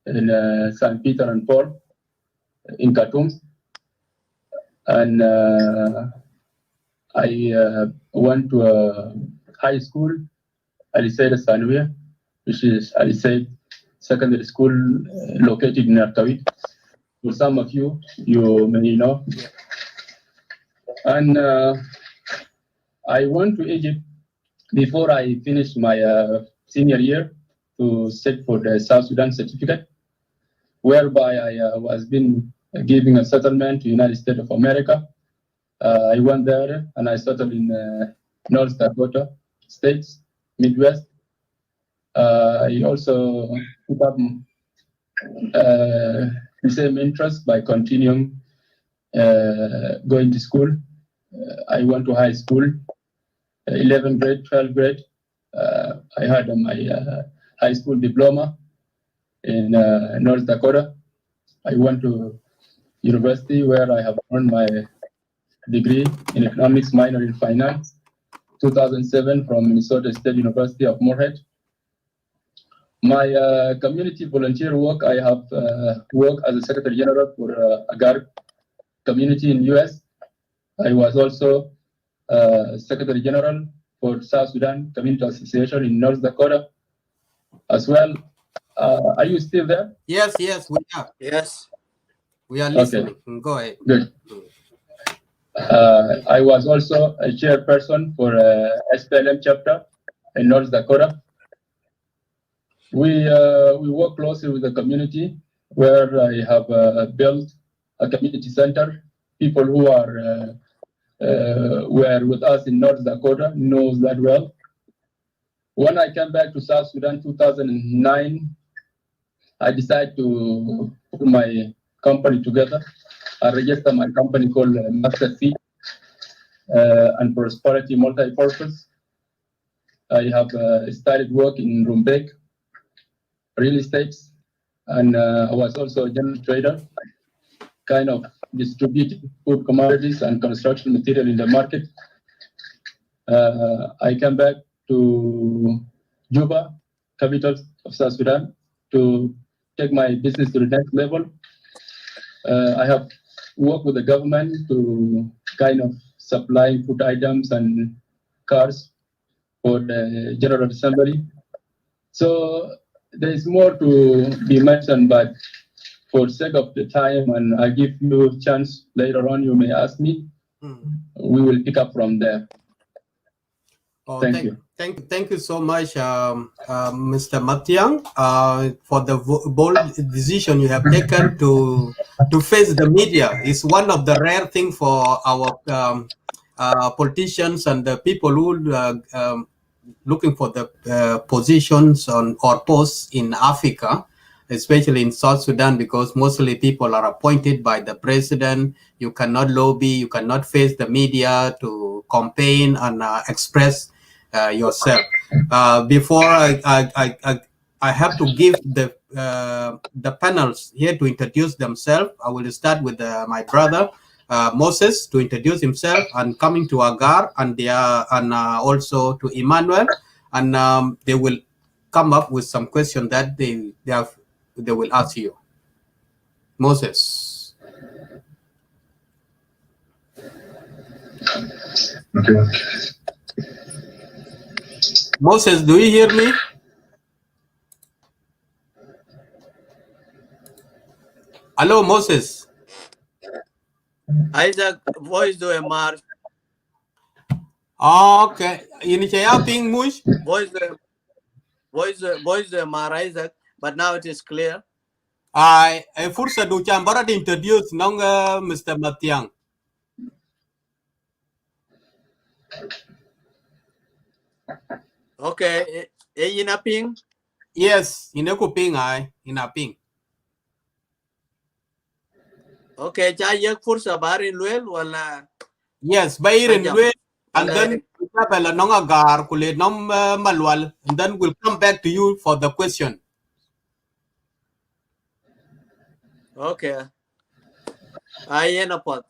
in St. Peter and Paul in Khartoum. And I went to high school, Alisaid Sanwia, which is Alisaid Secondary School located in Artawit. For some of you, you may know. And I went to Egypt before I finished my senior year to sit for the South Sudan certificate, whereby I was being given a settlement to United States of America. I went there and I settled in North Dakota states, Midwest. I also took up the same interest by continuing going to school. I went to high school, 11th grade, 12th grade. I had my high school diploma in North Dakota. I went to university where I have earned my degree in economics, minor in finance, 2007 from Minnesota State University of Moorhead. My community volunteer work, I have worked as a Secretary General for Agar community in US. I was also Secretary General for South Sudan Community Association in North Dakota as well. Are you still there? Yes, we are. Yes. We are listening. Go ahead. Good. I was also a chairperson for SPLM chapter in North Dakota. We work closely with the community, where I have built a community center. People who are were with us in North Dakota knows that well. When I came back to South Sudan 2009, I decided to put my company together. I registered my company called Master Seed and Prosperity Multi-Purpose. I have started work in Rumbek, real estate, and I was also a general trader, kind of distributing food commodities and construction material in the market. I came back to Juba, capital of South Sudan, to take my business to the next level. I have worked with the government to kind of supply food items and cars for the General Assembly. So there is more to be mentioned, but for sake of the time, and I give you a chance later on, you may ask me. We will pick up from there. Oh, thank you. Thank you so much, Mr. Mathiang, for the bold decision you have taken to face the media. It's one of the rare things for our politicians and the people who looking for the positions or posts in Africa, especially in South Sudan, because mostly people are appointed by the president. You cannot lobby, you cannot face the media to campaign and express yourself. Before I have to give the panels here to introduce themselves. I will start with my brother Moses to introduce himself, and coming to Agar and also to Emmanuel, and they will come up with some questions that they will ask you. Moses. Okay. Moses, do you hear me? Hello, Moses. Isaac, voice do a march. Okay. In ping mush? Voice do a mar, Isaac, but now it is clear. I fursa do chambara to introduce nong Mr. Mathiang. Okay, in a ping? Yes, in a ping in a ping. Okay, chayek fursa barin luel wala. Yes, bayin luel, and then Isabella nong Agar kule nom malwal, and then we'll come back to you for the question. Okay. I pot.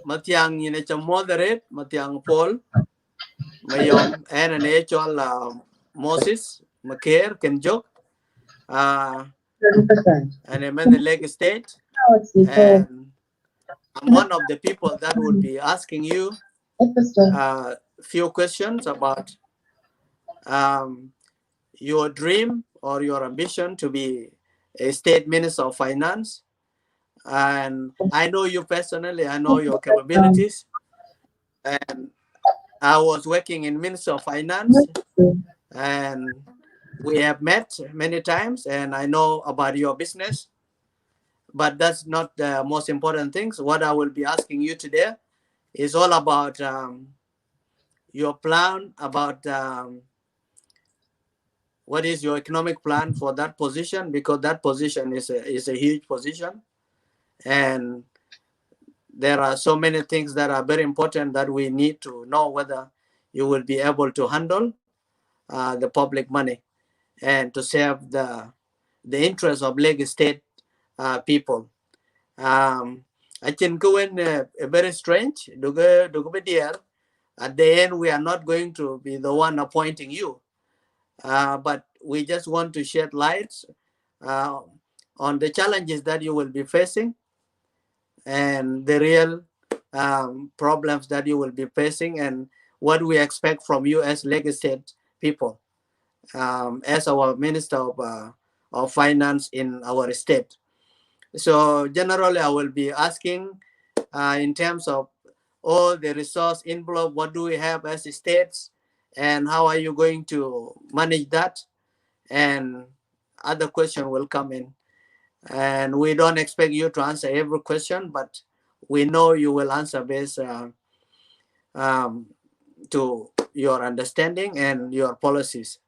Mathiang in a moderate, Mathiang Paul, Mayom, and an actual Moses, Macaire, Kenjok, and I'm in the Lake State. And I'm one of the people that will be asking you a few questions about your dream or your ambition to be a state minister of finance. And I know you personally, I know your capabilities. And I was working in Ministry of Finance, and we have met many times, and I know about your business. But that's not the most important things. What I will be asking you today is all about your plan, about what is your economic plan for that position, because that position is a huge position. And there are so many things that are very important that we need to know whether you will be able to handle the public money and to serve the interests of Lake State people. I can go in very strange. At the end, we are not going to be the one appointing you, but we just want to shed light on the challenges that you will be facing and the real problems that you will be facing, and what we expect from you as Lake State people, as our Minister of finance in our state. So generally, I will be asking in terms of all the resource envelope, what do we have as states, and how are you going to manage that? And other question will come in. And we don't expect you to answer every question, but we know you will answer based to your understanding and your policies.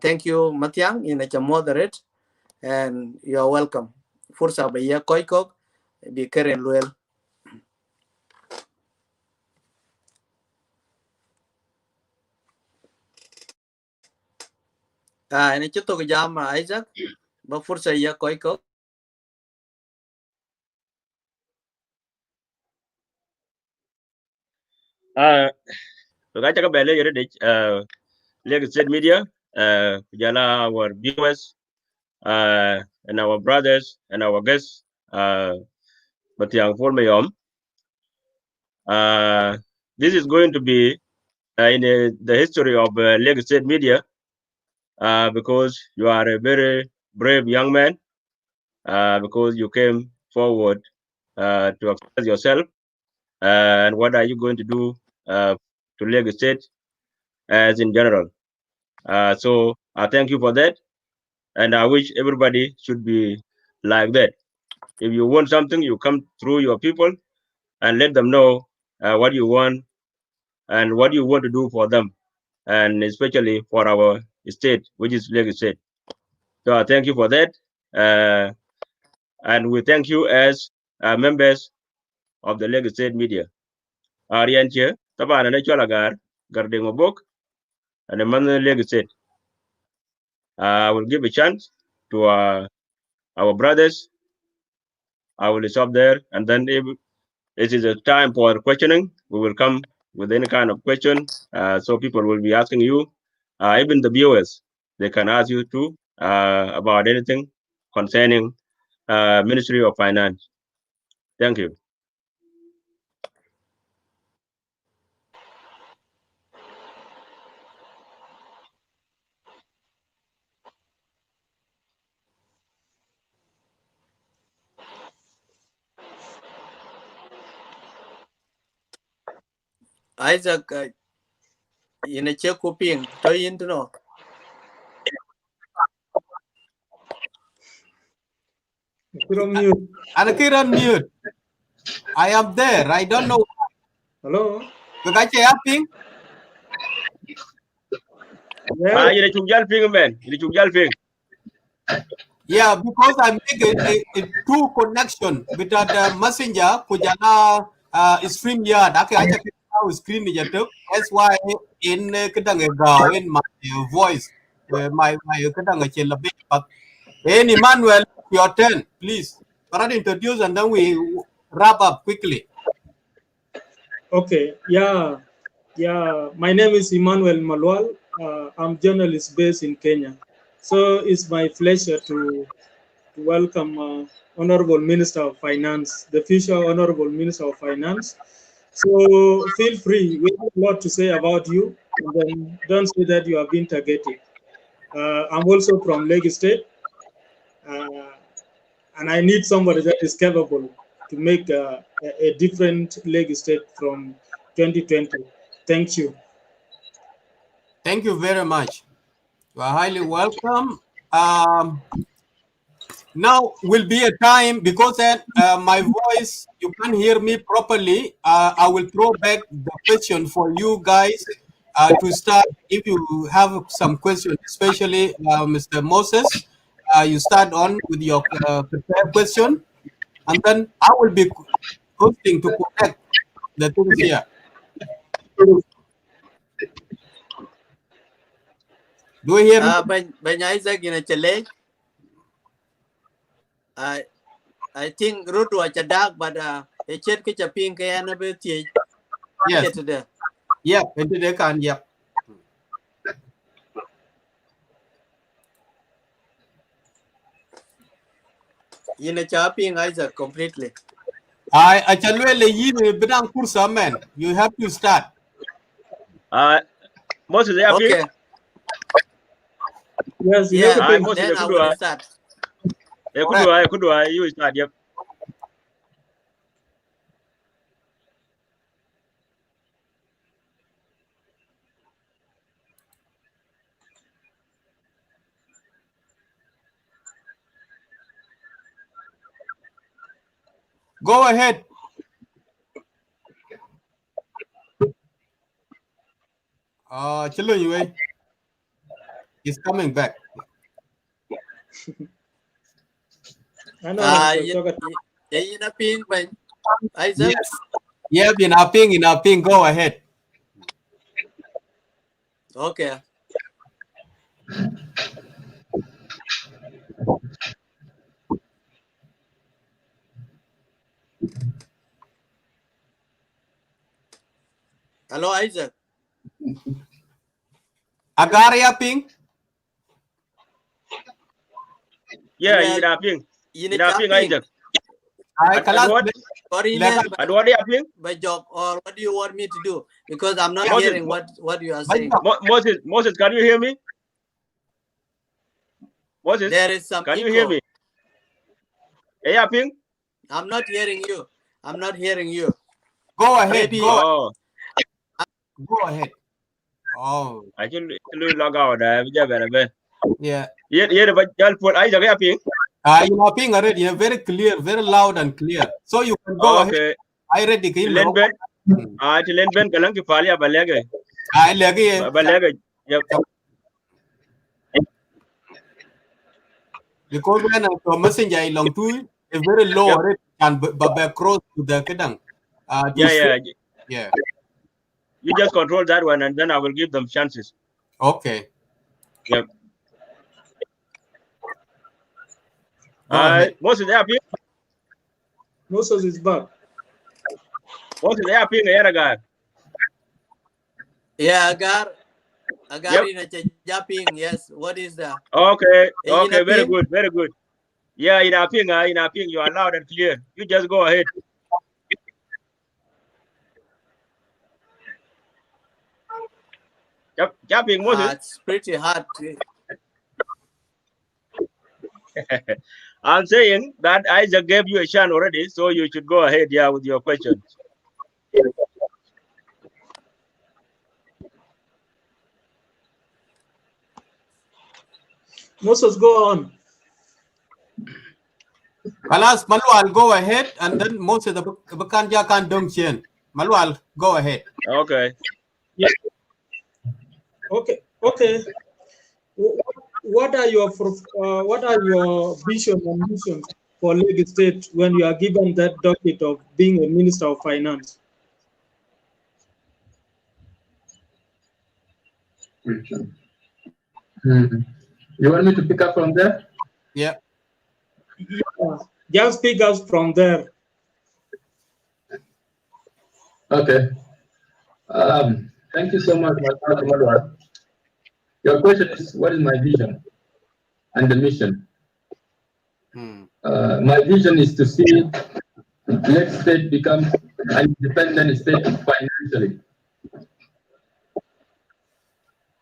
Thank you, Mathiang, in a moderate, and you're welcome. Fursa baya koikok bi keren luel. Ini cuto ke jama Isaac, ba fursa ya koikok. Gacha bele yere de Lagos State Media, jala our viewers, and our brothers and our guests, Mathiang for Mayom. This is going to be in the history of Lagos State Media, because you are a very brave young man, because you came forward to express yourself. And what are you going to do to Lagos State as in general? So I thank you for that, and I wish everybody should be like that. If you want something, you come through your people and let them know what you want and what you want to do for them, and especially for our state, which is Lagos State. So I thank you for that, and we thank you as members of the Lagos State Media. Arianche, Tabana Cholagar, Gardengobok, and the man Lagos State. I will give a chance to our brothers. I will stop there, and then if it is a time for questioning, we will come with any kind of question. So people will be asking you, even the viewers, they can ask you too about anything concerning Ministry of Finance. Thank you. Isaac, in a check copying, to you know. Mute. I am there. I don't know. Hello. Yeah, because I make a two connection with the messenger kujana StreamYard. I can screen that's why in in my voice my but Emmanuel, your turn, please. Introduce and then we wrap up quickly. Okay, yeah. My name is Emmanuel Malwal. I'm journalist based in Kenya. So it's my pleasure to welcome Honorable Minister of Finance, the future Honorable Minister of Finance. So feel free. We have a lot to say about you, and then don't say that you have been targeted. I'm also from Lagos State, and I need somebody that is capable to make a different Lagos State from 2020. Thank you. Thank you very much. You are highly welcome. Now will be a time because then my voice, you can't hear me properly. I will throw back the question for you guys to start. If you have some questions, especially Mr. Moses, you start on with your prepared question, and then I will be hosting to connect the things here. Do you hear me? Ben Isaac in a challenge. I think root was a dark, but a chet kitch a pink and a bit. Yes. Yep, into the can, yep. In a chopping Isaac completely. I tell you, man. You have to start. Moses, okay. Yes, you Yeah, have a and ping. then I will start. Could you start? Yep. Go ahead. Chilo he's coming back. I know. In a ping, but Isaac. Yes. Yeah, in our ping. Go ahead. Okay. Hello, Isaac. Agaria ping. Yeah, in a ping. In a ping, Isaac. At what ping? By job, or what do you want me to do? Because I'm not hearing what you are saying. Moses, can you hear me? Moses, there is some can echo. You hear me? Hey, ping? I'm not hearing you. I'm not hearing you. Go ahead. Maybe. Go ahead. Oh. I can log out. Yeah. Yeah, but y'all put Isaac ping. You are ping already. Very clear, very loud and clear. So you can go ahead. I ready. Len Ben. To Len Ben kalang ki pali abalege. Balege. Yep. Because when a messenger long too is very low already and but cross to the kedang. Yeah. You just control that one, and then I will give them chances. Okay. Yep. Moses is happy. Moses is back. Moses is happy. Agar. Yeah, Agar in a jumping. Yes. What is that? Okay. Okay. Very good. Very good. Yeah, in a ping, you are loud and clear. You just go ahead. Jumping, Moses. It's pretty hard. I'm saying that Isaac gave you a chance already, so you should go ahead, with your questions. Moses, go on. Alas, Malual, go ahead, and then Moses the Bakanja can don't chain. Malual, go ahead. Okay. Yeah. Okay. What are your vision and mission for Lagos State when you are given that docket of being a Minister of Finance? You want me to pick up from there? Yeah. Just pick us from there. Okay. Thank you so much, Madhwar. Your question is, what is my vision and the mission? My vision is to see Lagos State become an independent state financially.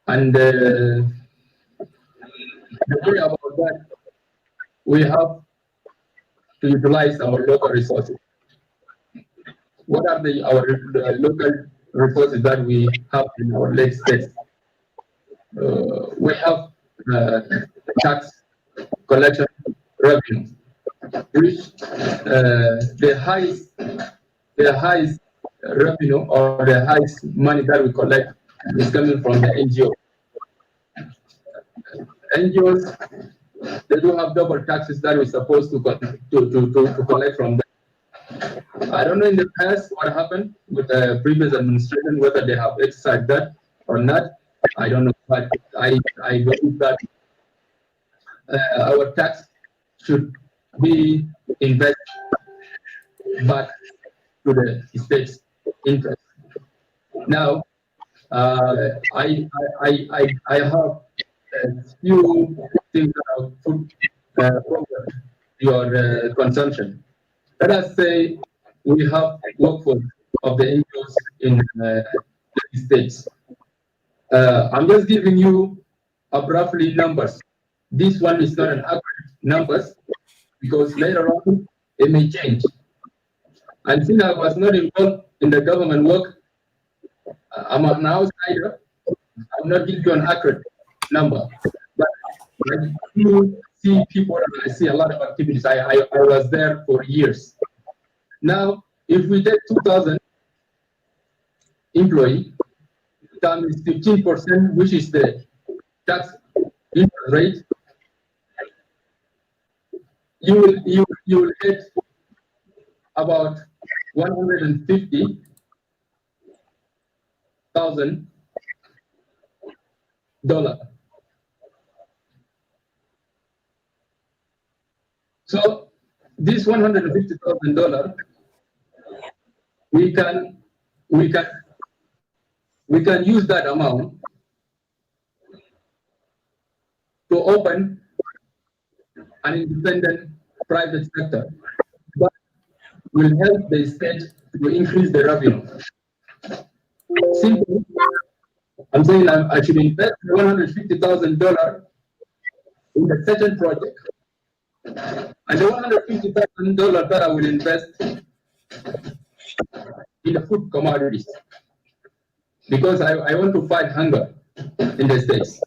And the way about that, we have to utilize our local resources. What are our local resources that we have in our Lagos State? We have tax collection revenue, which the highest revenue or the highest money that we collect is coming from the NGO. NGOs, they do have double taxes that we're supposed to collect from them. I don't know in the past what happened with the previous administration, whether they have exercised that or not. I don't know, but I believe that our tax should be invested back to the state's interest. Now, I have a few things that I'll put forward your consumption. Let us say we have workforce of the NGOs in the states. I'm just giving you roughly numbers this one is not an accurate numbers because later on it may change. And since I was not involved in the government work, I'm an outsider. I will not give you an accurate number, but I do see people and I see a lot of activities. I was there for years. Now, if we take 2,000 employee times 15%, which is the tax interest rate, you will get about $150,000. So this $150,000, we can use that amount to open an independent private sector that will help the state to increase the revenue. Simply, I'm saying I should invest $150,000 in the certain project. And the $150,000 that I will invest in the food commodities, because I want to fight hunger in the States.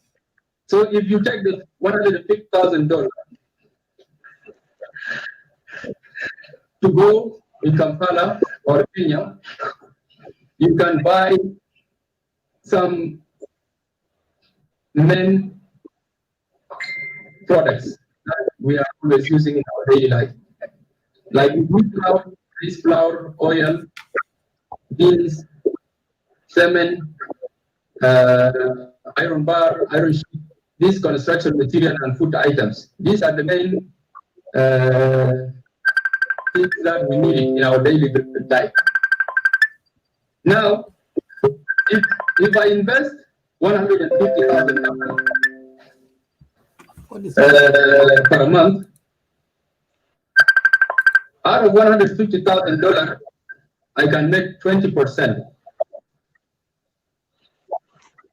So if you take the $150,000 to go in Kampala or Kenya, you can buy some main products that we are always using in our daily life, like wheat flour, rice flour, oil, beans, cement, iron bar, iron sheet, these construction material and food items. These are the main things that we need in our daily life. Now, if I invest $150,000 per month, out of $150,000, I can make 20%.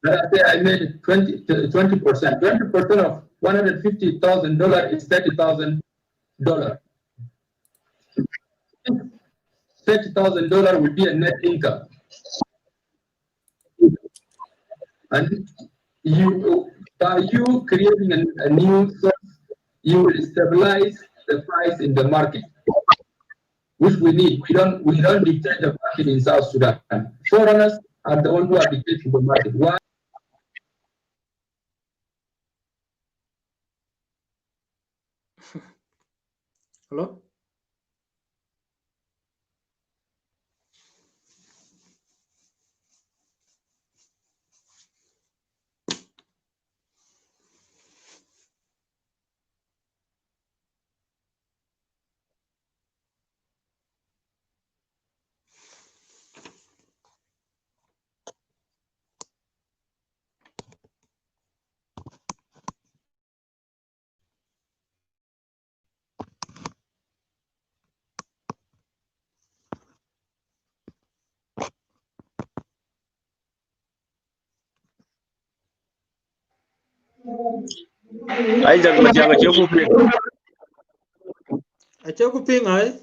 I made 20%. 20% of $150,000 is $30,000. $30,000 would be a net income. And by you creating a new source, you will stabilize the price in the market, which we need. We don't dictate the market in South Sudan. Foreigners are the ones who are dictating the market. Why? Hello? Isaac Mathiang ache ku ping. Ache ku ping ai.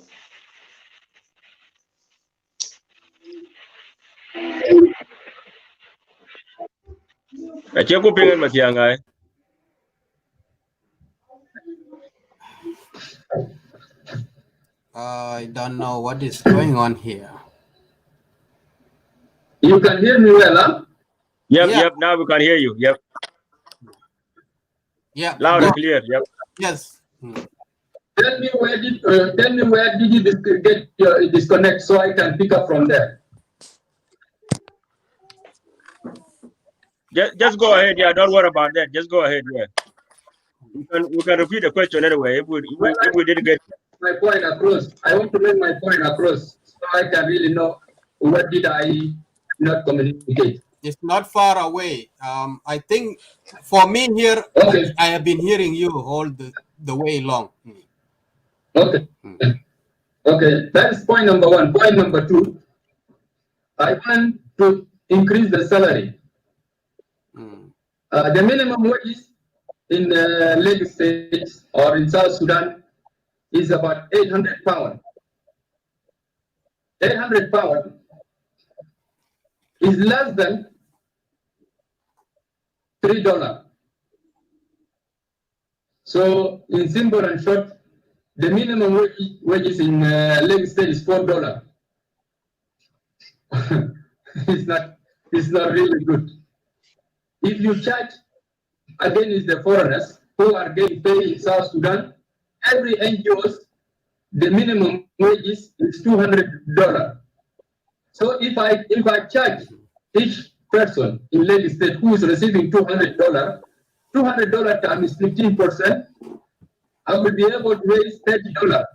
Ache ku ping Mathiang ai. I don't know what is going on here. You can hear me well, huh? Yep, now we can hear you. Yep. Yeah. Loud and clear. Yep. Yes. Tell me where did you get disconnect so I can pick up from there. Just go ahead. Yeah, don't worry about that. Just go ahead. Yeah. We can repeat the question anyway if we didn't get my point across. I want to make my point across so I can really know what did I not communicate. It's not far away. I think for me here, okay. I have been hearing you all the way long. Okay. Okay, that is point number one. Point number two, I want to increase the salary. The minimum wage in Lagos State or in South Sudan is about 800 pounds. 800 pounds is less than $3. So in simple and short, the minimum wages in Lagos State is $4. it's not really good. If you charge against the foreigners who are getting paid in South Sudan, every NGOs, the minimum wages is $200. So if I charge each person in Lagos State who is receiving $200, $200 times 15%, I will be able to raise $30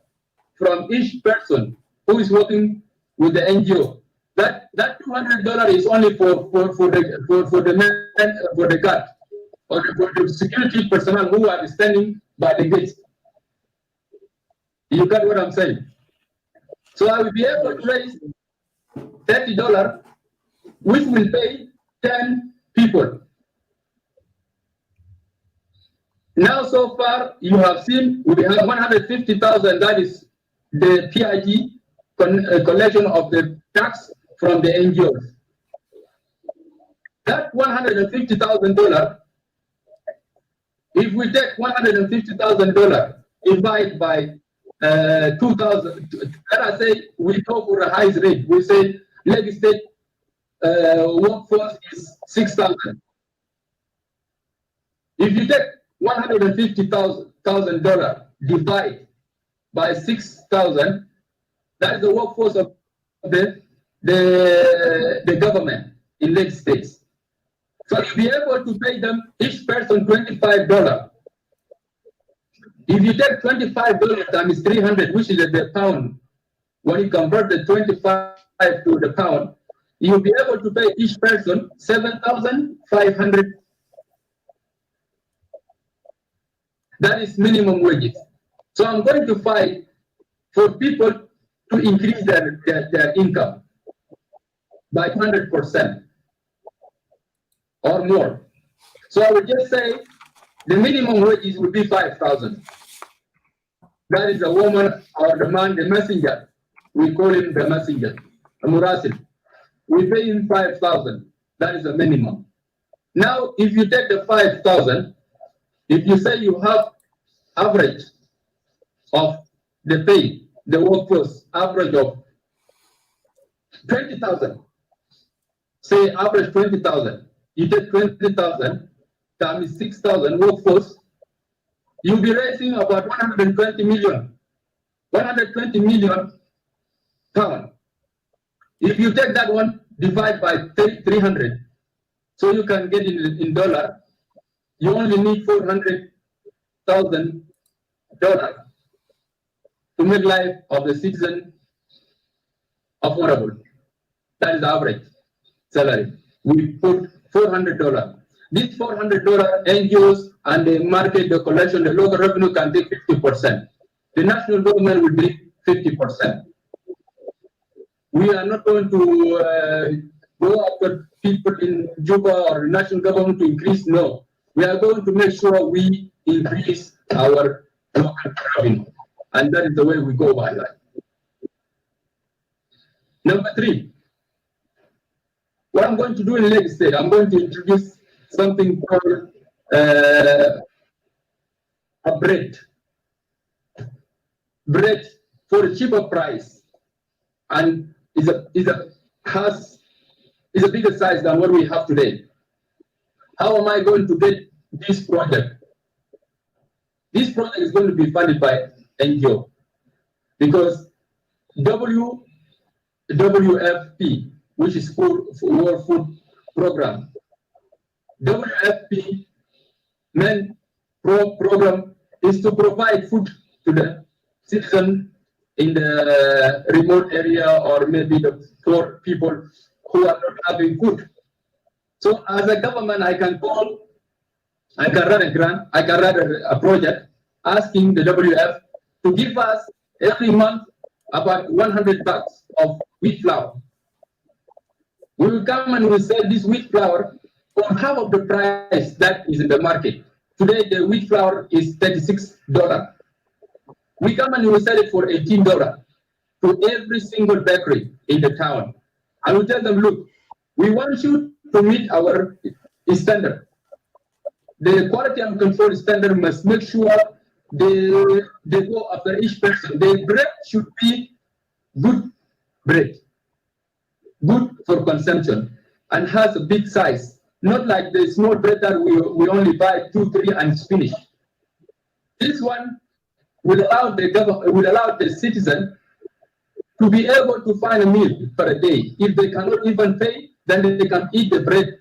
from each person who is working with the NGO. That $200 is only for the guard or for the security personnel who are standing by the gates. You got what I'm saying? So I will be able to raise $30, which will pay 10 people. Now, so far, you have seen we have 150,000. That is the PIG collection of the tax from the NGOs. That $150,000, if we take $150,000 divided by 2,000, let us say we go for a highest rate. We say Lagos State workforce is 6,000. If you take $150,000 divided by 6,000, that is the workforce of the government in Lagos State. So you'll be able to pay them each person $25. If you take $25 times 300, which is the pound, when you convert the 25 to the pound, you'll be able to pay each person 7,500. That is minimum wages. So I'm going to fight for people to increase their income by 100% or more. So I would just say the minimum wages would be 5,000. That is the woman or the man, the messenger. We call him the messenger, a murasil. We pay him 5,000. That is the minimum. Now, if you take the 5,000, if you say you have average of the pay, the workforce average of 20,000, say average 20,000, you take 20,000 times 6,000 workforce, you'll be raising about 120 million pounds. If you take that one, divide by 300, so you can get in dollar, you only need $400,000 to make life of the citizen affordable. That is the average salary. We put $400. This $400 NGOs and the market, the collection, the local revenue can take 50%. The national government will take 50%. We are not going to go after people in Juba or national government to increase. No, we are going to make sure we increase our local revenue, and that is the way we go by that. Number 3, what I'm going to do in Lagos State, I'm going to introduce something called a bread for a cheaper price, and is a bigger size than what we have today. How am I going to get this project? This project is going to be funded by NGO because WFP, which is World Food Program. WFP main program is to provide food to the citizen in the remote area or maybe the poor people who are not having food. So as a government, I can run a grant, I can run a project asking the WF to give us every month about 100 bags of wheat flour. We will come and we sell this wheat flour for half of the price that is in the market Today, the wheat flour is $36. We come and we sell it for $18 to every single bakery in the town. And we tell them, look, we want you to meet our standard. The quality and control standard must make sure they go after each person. The bread should be good bread, good for consumption, and has a big size. Not like the small bread that we only buy 2, 3 and it's finished. This one will allow the government, will allow the citizen to be able to find a meal for a day. If they cannot even pay, then they can eat the bread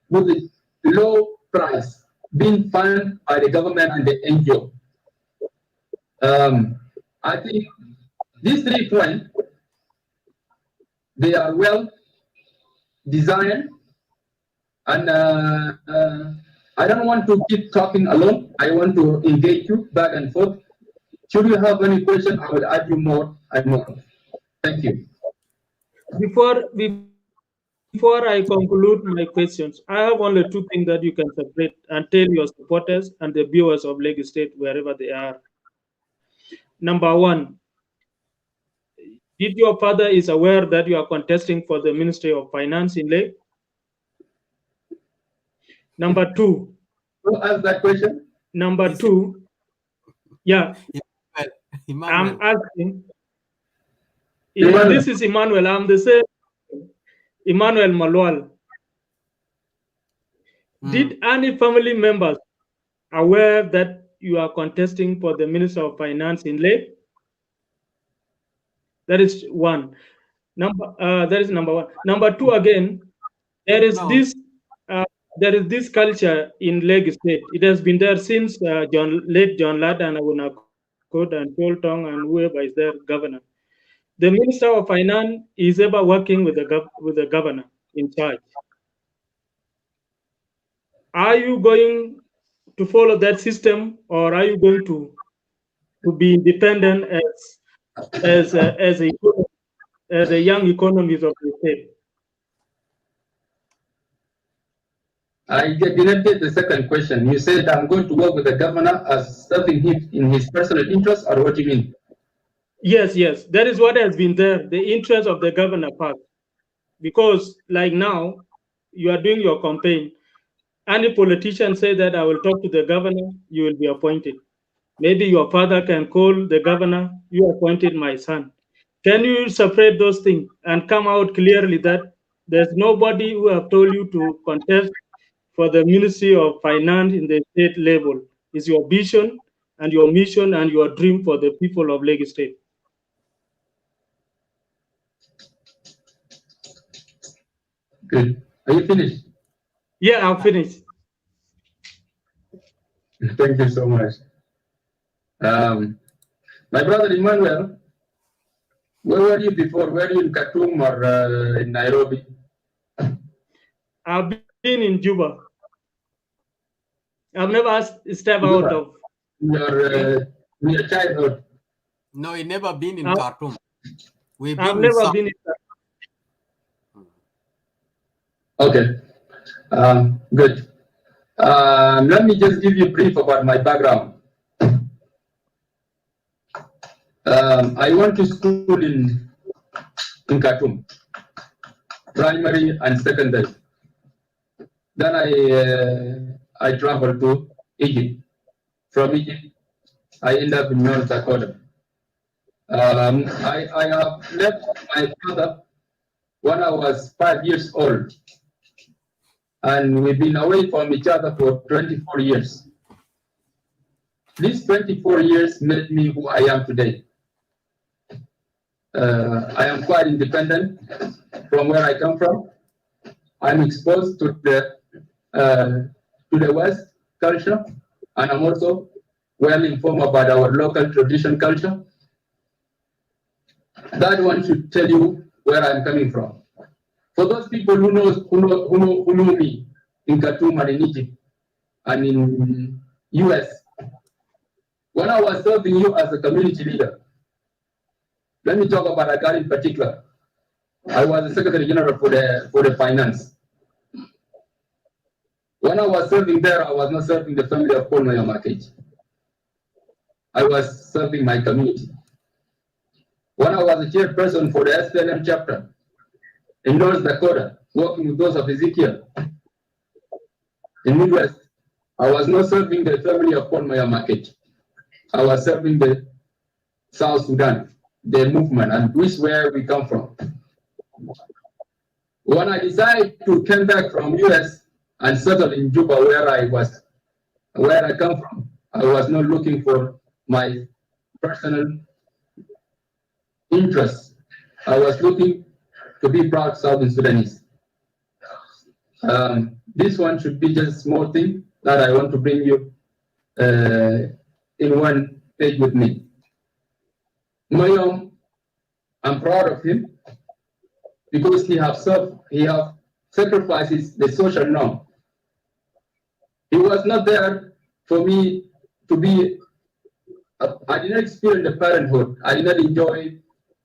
with a low price being funded by the government and the NGO. I think these 3 points, they are well designed, and I don't want to keep talking alone. I want to engage you back and forth. Should you have any question, I will add you more and more. Thank you. Before I conclude my questions, I have only 2 things that you can separate and tell your supporters and the viewers of Lagos State wherever they are. Number 1, did your father is aware that you are contesting for the Ministry of Finance in Lagos? Number 2. Who asked that question? Number 2. Yeah. Emmanuel. I'm asking. This is Emmanuel. I'm the same. Emmanuel Malwal. Did any family members aware that you are contesting for the Minister of Finance in Lagos? That is 1. That is number 1. Number 2, again, there is this culture in Lagos State. It has been there since late John Ladd and Awunakot and Joel Tong and whoever is their governor. The Minister of Finance is ever working with the governor in charge. Are you going to follow that system, or are you going to be independent as a young economist of the state? I did not get the second question. You said I'm going to work with the governor as serving him in his personal interest, or what do you mean? Yes. That is what has been there, the interest of the governor part. Because like now, you are doing your campaign. Any politician say that I will talk to the governor, you will be appointed. Maybe your father can call the governor, you appointed my son. Can you separate those things and come out clearly that there's nobody who have told you to contest for the Ministry of Finance in the state level? It's your vision and your mission and your dream for the people of Lagos State. Good. Are you finished? Yeah, I'm finished. Thank you so much. My brother Emmanuel, where were you before? Were you in Khartoum or in Nairobi? I've been in Juba. I've never stepped out of your childhood. No, he never been in Khartoum. I've never been in Khartoum. Okay, good. Let me just give you a brief about my background. I went to school in Khartoum, primary and secondary. Then I traveled to Egypt. From Egypt, I ended up in North Dakota. I have left my father when I was 5 years old, and we've been away from each other for 24 years. These 24 years made me who I am today. I am quite independent from where I come from. I'm exposed to the West culture, and I'm also well informed about our local tradition culture. That one should tell you where I'm coming from. For those people who know me in Khartoum and in Egypt and in US, when I was serving you as a community leader, let me talk about Agar in particular. I was the Secretary General for the finance. When I was serving there, I was not serving the family of Paul Mayom. I was serving my community. When I was a chairperson for the SPLM chapter in North Dakota, working with those of Ezekiel in Midwest, I was not serving the family of Paul Mayom. I was serving the South Sudan, the movement, and which is where we come from. When I decided to come back from US and settle in Juba, where I come from, I was not looking for my personal interests. I was looking to be proud Southern Sudanese. This one should be just a small thing that I want to bring you in one page with me. Mayom, I'm proud of him because he have sacrificed the social norm. He was not there for me to be. I did not experience the parenthood. I did not enjoy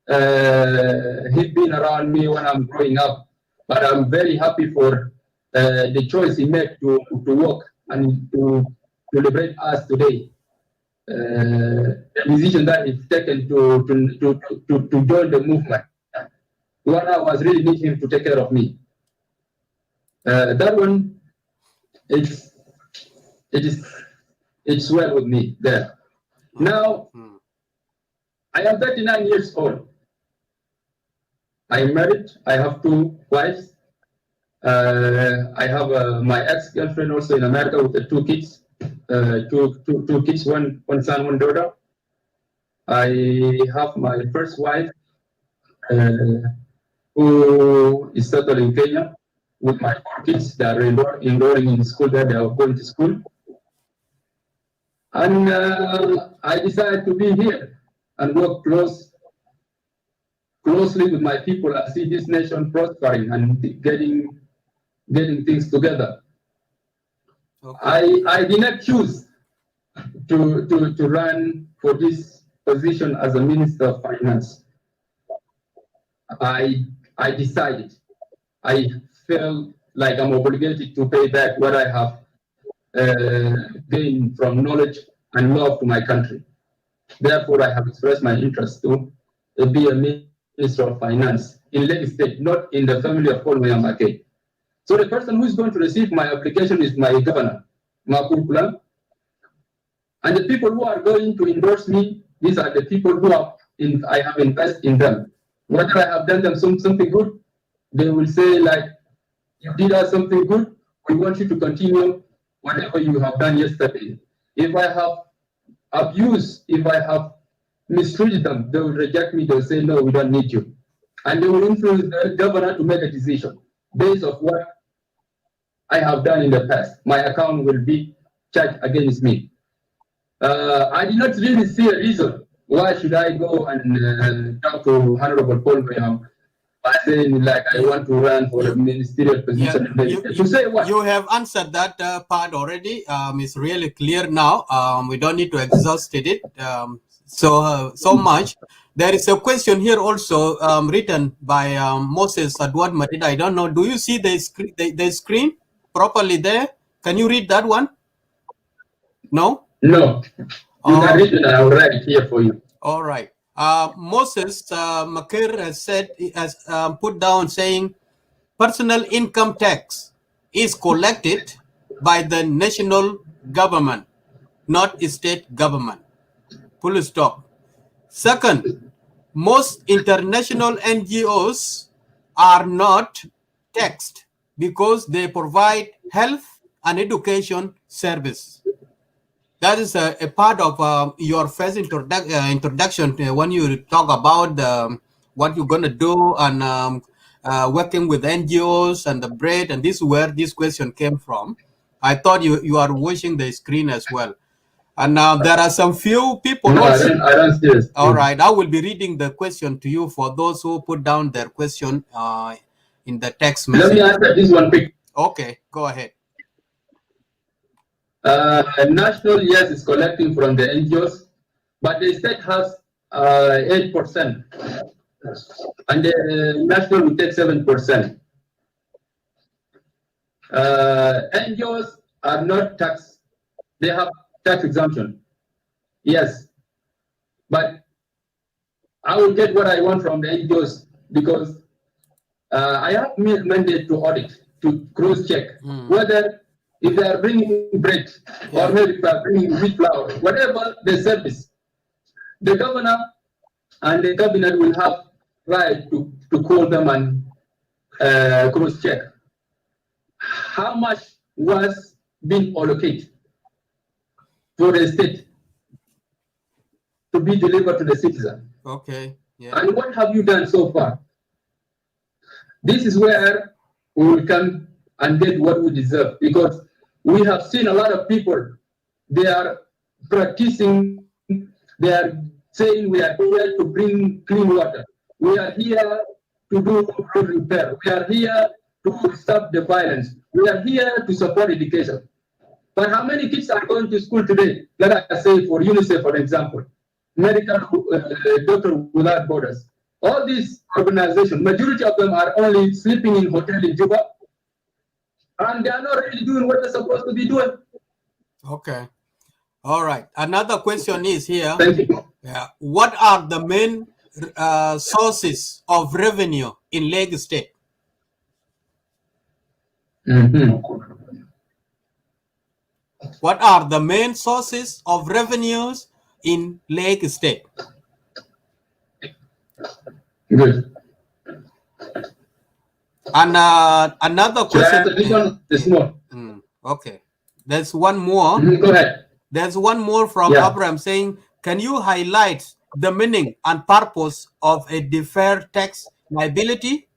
him being around me when I'm growing up. But I'm very happy for the choice he made to work and to liberate us today. The decision that he's taken to join the movement. When I was really needing him to take care of me. That one, it's well with me there. Now, I am 39 years old. I am married. I have 2 wives. I have my ex-girlfriend also in America with the 2 kids. Two kids, one son, one daughter. I have my first wife who is settled in Kenya with my 4 kids. They are enrolling in school there. They are going to school. And I decided to be here and work closely with my people and see this nation prospering and getting things together. Okay. I did not choose to run for this position as a Minister of Finance. I decided. I felt like I'm obligated to pay back what I have gained from knowledge and love to my country. Therefore, I have expressed my interest to be a Minister of Finance in Lagos State, not in the family of Paul Mayom. So the person who is going to receive my application is my governor, Makupula. And the people who are going to endorse me, these are the people who I have invested in them. Whether I have done them something good, they will say like, you did us something good, we want you to continue whatever you have done yesterday. If I have abused, if I have mistreated them, they will reject me, they will say, no, we don't need you. And they will influence the governor to make a decision based on what I have done in the past. My account will be charged against me. I did not really see a reason why should I go and talk to Honorable Paul Mayom by saying like I want to run for a ministerial position. To say what? You have answered that part already. It's really clear now. We don't need to exhaust it so much. There is a question here also written by Moses Adwad Madid. I don't know. Do you see the screen properly there? Can you read that one? No? No. You can read it and I'll write it here for you. All right. Moses Makir has put down saying personal income tax is collected by the national government, not state government. Full stop. Second, most international NGOs are not taxed because they provide health and education service. That is a part of your first introduction when you talk about what you're going to do and working with NGOs and the bread, and this is where this question came from. I thought you are watching the screen as well. And now there are some few people. No, I don't see it. All right, I will be reading the question to you for those who put down their question in the text message. Let me answer this one quick. Okay, go ahead. National, yes, is collecting from the NGOs, but the state has 8%, and the national will take 7%. NGOs are not tax. They have tax exemption. Yes, but I will get what I want from the NGOs because I have mandate to audit, to cross-check whether if they are bringing bread or maybe if they are bringing wheat flour, whatever the service, the governor and the cabinet will have right to call them and cross-check how much was being allocated for the state to be delivered to the citizen. Okay. Yeah. And what have you done so far? This is where we will come and get what we deserve, because we have seen a lot of people, they are practicing, they are saying we are here to bring clean water. We are here to do road repair. We are here to stop the violence. We are here to support education. But how many kids are going to school today? Let us say for UNICEF, for example, Medical Doctor Without Borders. All these organizations, majority of them are only sleeping in hotel in Juba, and they are not really doing what they're supposed to be doing. Okay. All right. Another question is here. Thank you. Yeah. What are the main sources of revenue in Lagos State? What are the main sources of revenues in Lagos State? Good. And another question. This more. Okay. There's one more. Go ahead. There's one more from Abraham saying, can you highlight the meaning and purpose of a deferred tax liability?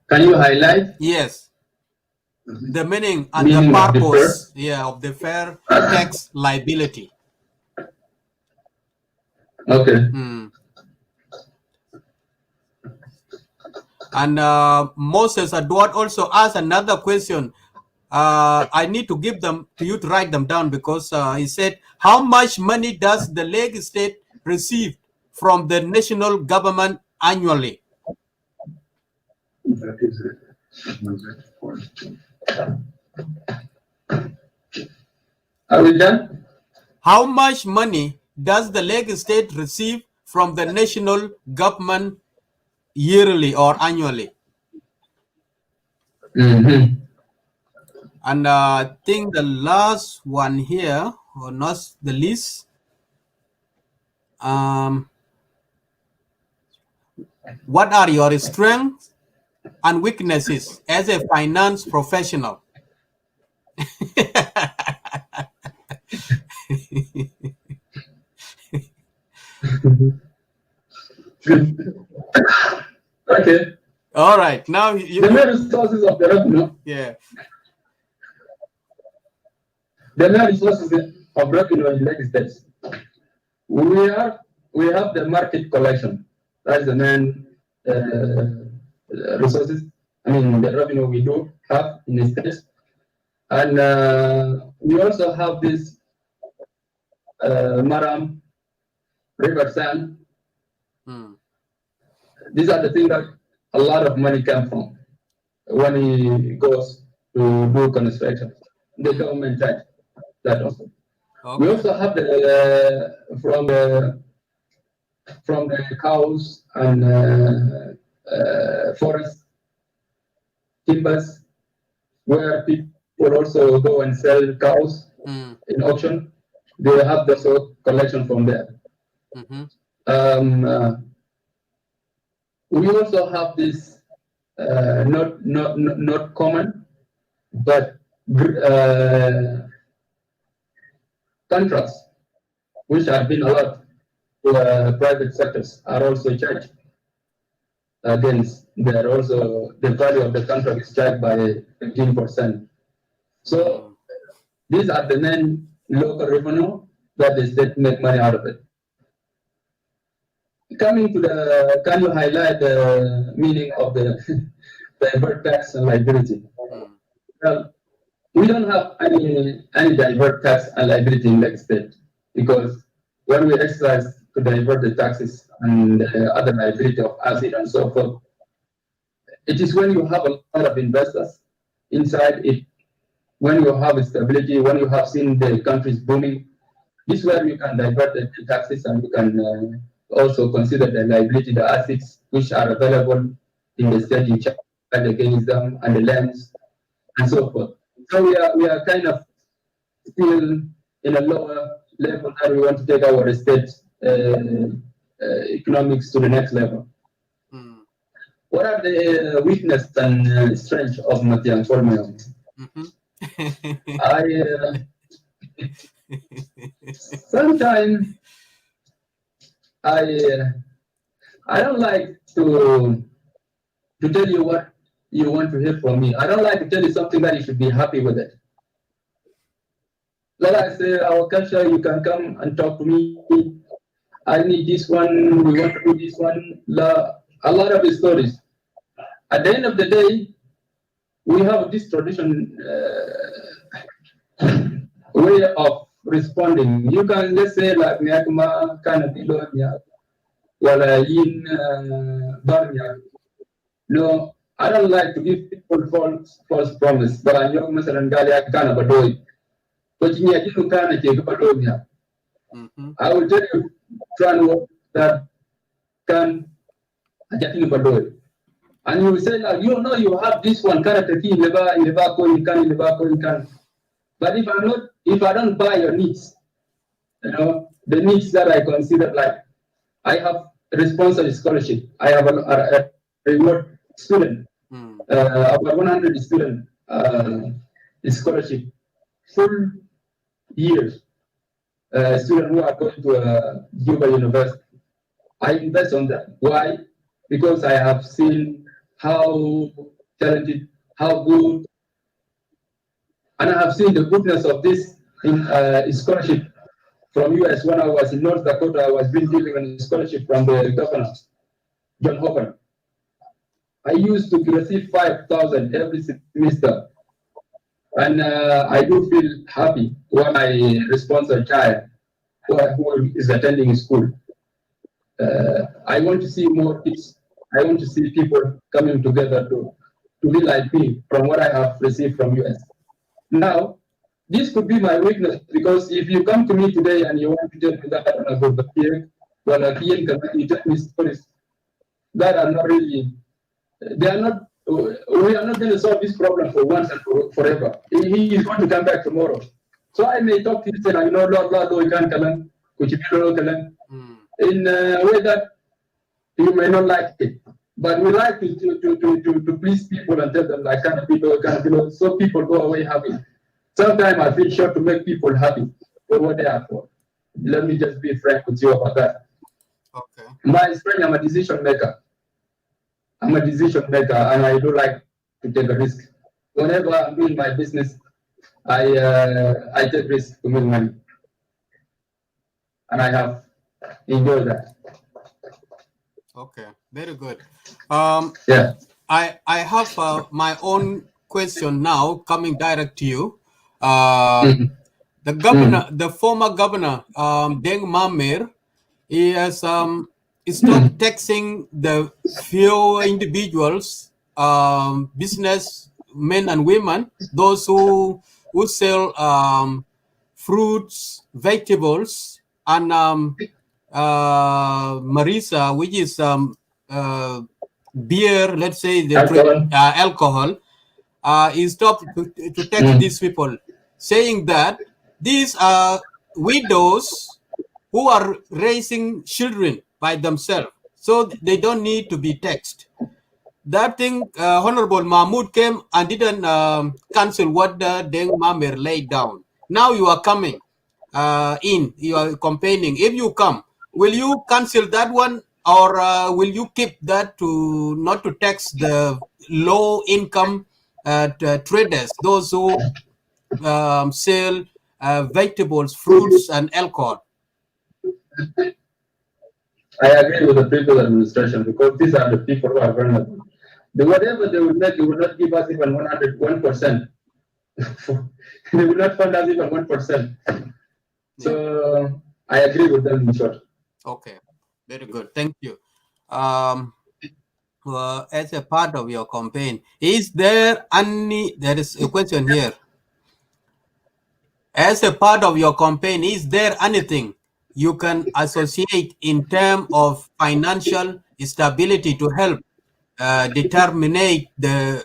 Can you highlight? Yes. The meaning and the purpose of deferred tax liability. Okay. And Moses Edward also asked another question. I need to give them to you to write them down, because he said, how much money does the Lagos State receive from the national government annually? Are we done? How much money does the Lagos State receive from the national government yearly or annually? And I think the last one here, or not the least, what are your strengths and weaknesses as a finance professional? Okay. All right. Now the main resources of the revenue. Yeah. The main resources of revenue in Lagos State. We have the market collection. That's the main resources. I mean, the revenue we do have in the state. And we also have this Maram, River Sand. These are the things that a lot of money comes from when it goes to do construction. The government tax that also. Okay. We also have the from the cows and forest timbers, where people also go and sell cows in auction. They have the collection from there. We also have this not common, but contracts, which have been a lot to private sectors, are also charged against. They are also, the value of the contract is charged by 15%. So these are the main local revenue that the state make money out of it. Coming to the, can you highlight the meaning of the divert tax and liability? Well, we don't have any divert tax and liability in Lagos State, because when we exercise to divert the taxes and other liability of acid and so forth. It is when you have a lot of investors inside it, when you have stability, when you have seen the countries booming, this is where you can divert the taxes and you can also consider the liability, the assets which are available in the state you charge against them and the lands and so forth. So we are kind of still in a lower level that we want to take our state economics to the next level. What are the weakness and strength of Mathiang for Mayom? Sometimes I don't like to tell you what you want to hear from me. I don't like to tell you something that you should be happy with it. Like I say, our culture, you can come and talk to me. I need this one, we want to do this one. A lot of the stories. At the end of the day, we have this tradition way of responding. You can, let's say, like Myanmar, kind of no, I don't like to give people false promise, but I know Mr. Ngalia kind of a doy. But you can't take a I will tell you, try and work that can get in a doy. And you will say, like, you know, you have this one character key in the back, you can. But if I don't buy your needs, you know, the needs that I consider, like, I have a responsible scholarship. I have a reward student, about 100 student scholarship, full years, students who are going to Juba University. I invest on that. Why? Because I have seen how talented, how good, and I have seen the goodness of this scholarship from US. When I was in North Dakota, I was being given a scholarship from the governor, John Hopper. I used to receive 5,000 every semester, and I do feel happy when I sponsor a child who is attending school. I want to see more kids. I want to see people coming together to be like me from what I have received from US. Now, this could be my weakness, because if you come to me today and you want to tell me that about the PN, well, you tell me stories that are not really, we are not going to solve this problem for once and forever. He is going to come back tomorrow. So I may talk to you, say, you know, Lord, we can't tell him, in a way that you may not like it. But we like to please people and tell them, like, kind of people, so people go away happy. Sometimes I feel sure to make people happy for what they are for. Let me just be frank with you about that. Okay. My strength, I'm a decision maker. I'm a decision maker, and I do like to take a risk. Whenever I'm doing my business, I take risk to make money, and I have enjoyed that. Okay, very good. Yeah. I have my own question now coming direct to you. The governor, the former governor, Deng Mamer, he has stopped taxing the few individuals, business men and women, those who sell fruits, vegetables, and Marisa, which is beer, let's say the alcohol, is stopped to tax these people, saying that these are widows who are raising children by themselves, so they don't need to be taxed. That thing, Honorable Mahmoud came and didn't cancel what Deng Mamer laid down. Now you are coming you are campaigning. If you come, will you cancel that one, or will you keep that to not to tax the low income traders, those who sell vegetables, fruits, and alcohol? I agree with the people administration, because these are the people who are vulnerable. Whatever they will make, they will not give us even 101%. They will not fund us even 1%. So I agree with them in short. Okay, very good. Thank you. As a part of your campaign, is there any? There is a question here. As a part of your campaign, is there anything you can associate in terms of financial stability to help determine the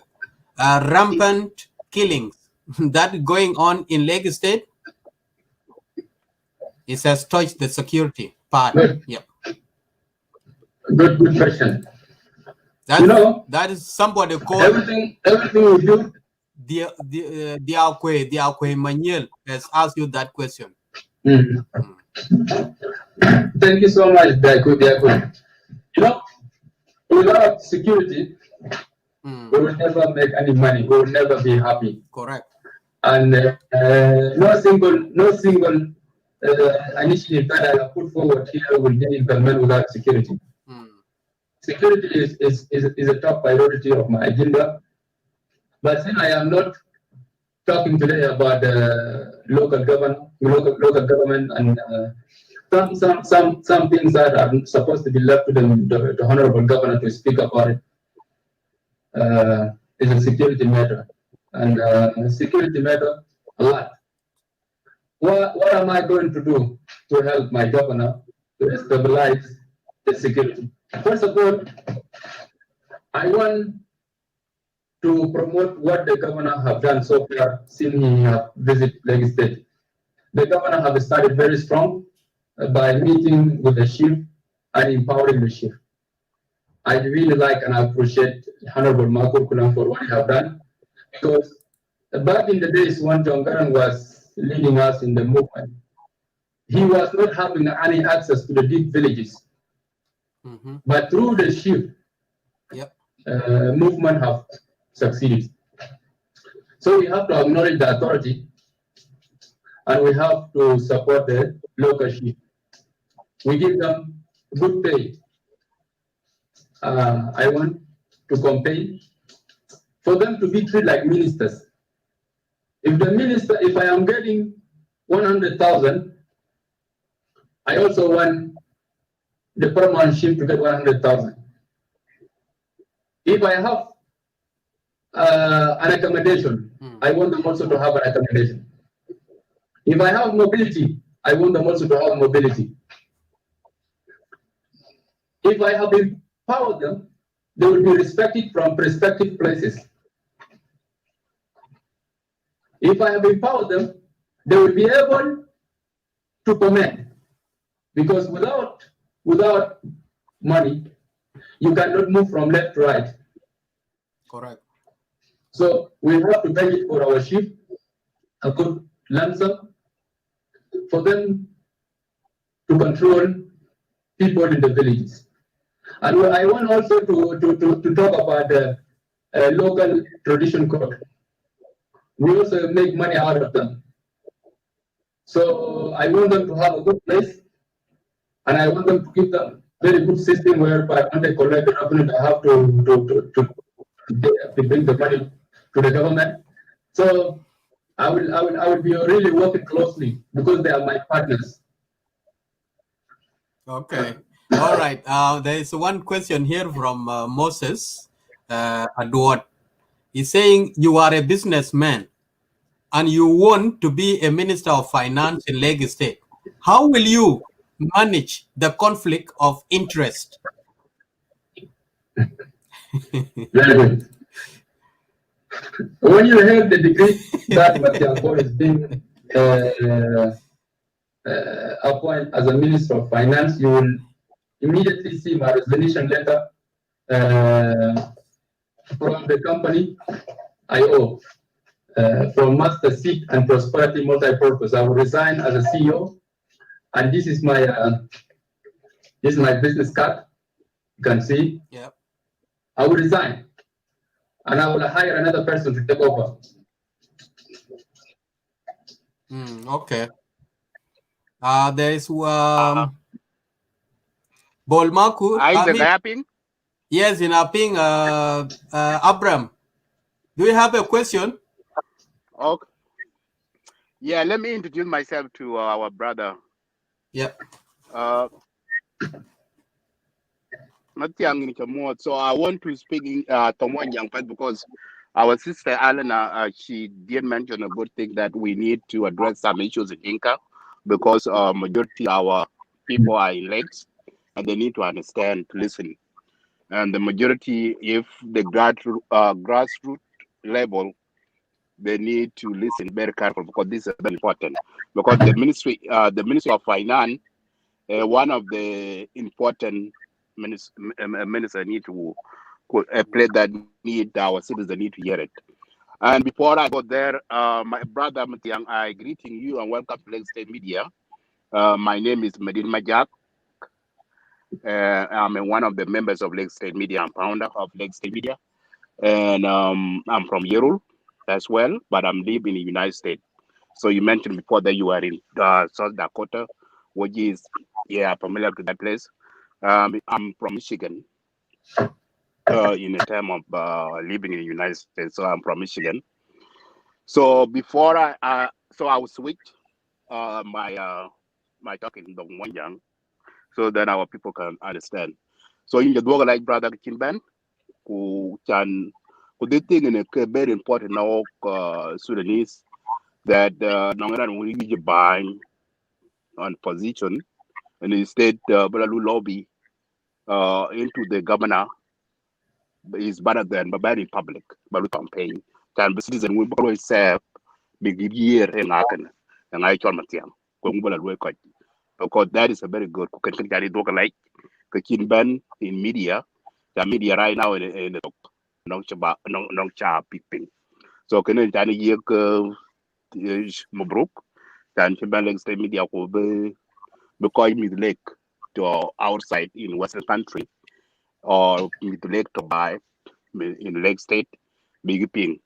rampant killings that going on in Lagos State? It has touched the security part. Good, Yeah, good question. that is somebody called everything we do. the Manuel has asked you that question. Mm. Thank you so much, Diaku. Without security, we will never make any money. We will never be happy. Correct. And no single initiative that I put forward here will be implemented without security. Security is a top priority of my agenda. But since I am not talking today about local government, and some things that are supposed to be left to the honorable governor to speak about it, is a security matter, and security matter a lot. What am I going to do to help my governor to stabilize the security? First of all, I want to promote what the governor have done so far since he have visited Lagos State. The governor have started very strong by meeting with the chief and empowering the chief. I really like and I appreciate Honorable Marco Kulam for what he have done, because back in the days when John Garang was leading us in the movement, he was not having any access to the deep villages. But through the chief, movement have succeeded. So we have to acknowledge the authority, and we have to support the local chief. We give them good pay. I want to campaign for them to be treated like ministers. If I am getting 100,000, I also want the permanent chief to get 100,000. If I have an accommodation, I want them also to have an accommodation. If I have mobility, I want them also to have mobility. If I have empowered them, they will be respected from prospective places. If I have empowered them, they will be able to comment, because without money, you cannot move from left to right. Correct. So we have to budget for our chief a good lump sum for them to control people in the villages. And I want also to talk about the local tradition code. We also make money out of them. So I want them to have a good place, and I want them to give them very good system whereby when they collect the revenue, they have to bring the money to the government. So I will be really working closely, because they are my partners. Okay. All right. There is one question here from Moses Adward. He's saying you are a businessman and you want to be a minister of finance in Lagos State. How will you manage the conflict of interest? Very good. When you heard the degree that Mathiang is being appointed as a minister of finance, you will immediately see my resignation letter from the company IO, from Master Seed and Prosperity Multipurpose. I will resign as a CEO, and this is my business card. You can see. Yeah. I will resign, and I will hire another person to take over. Okay. There is Bolmaku. Isaac Apping? Yes, in Apping. Abram, do you have a question? Okay. Yeah, let me introduce myself to our brother. Yep. Mathiang in Chamot. So I want to speak in Tomon Young because our sister Alana, she did mention a good thing that we need to address some issues in Inca because majority of our people are in lakes and they need to understand, to listen. And the majority, if the grassroots level, they need to listen very careful because this is very important. Because the Ministry of Finance, one of the important minister need to play that need our citizens need to hear it. And before I go there, my brother Mathiang, I greeting you and welcome to Lake State Media. My name is Medin Majak. I'm one of the members of Lake State Media. I'm founder of Lake State Media, and I'm from Yerul as well, but I'm living in the United States. So you mentioned before that you are in South Dakota, which is familiar to that place. I'm from Michigan. In the term of living in the United States, so I'm from Michigan. So before I will switch my talking the one young, so that our people can understand. So in the work like brother Kinban, who they think in a very important now Sudanese that Nongan will be buying on position and instead lobby into the governor is better than very public, but we campaign. Can the citizen will always say big year in Akan and I told Mathiang, because that is a very good can carry dog like Kakin ban in media, the media right now in the non cha piping. So can it any year Mabruk, can Chiban State media will be because me lake to outside in Western country or with lake to buy in Lake State, big ping.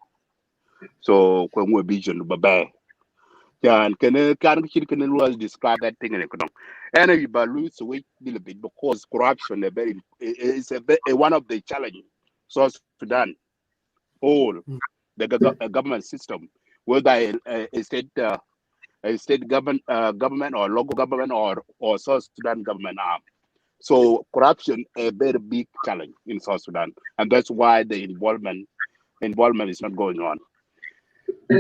So when we vision baby. Can describe that thing in economic. And if you switch a little bit because corruption is one of the challenges. So Sudan, all the government system, whether a state government or local government or South Sudan government arm. So corruption a very big challenge in South Sudan, and that's why the involvement is not going on.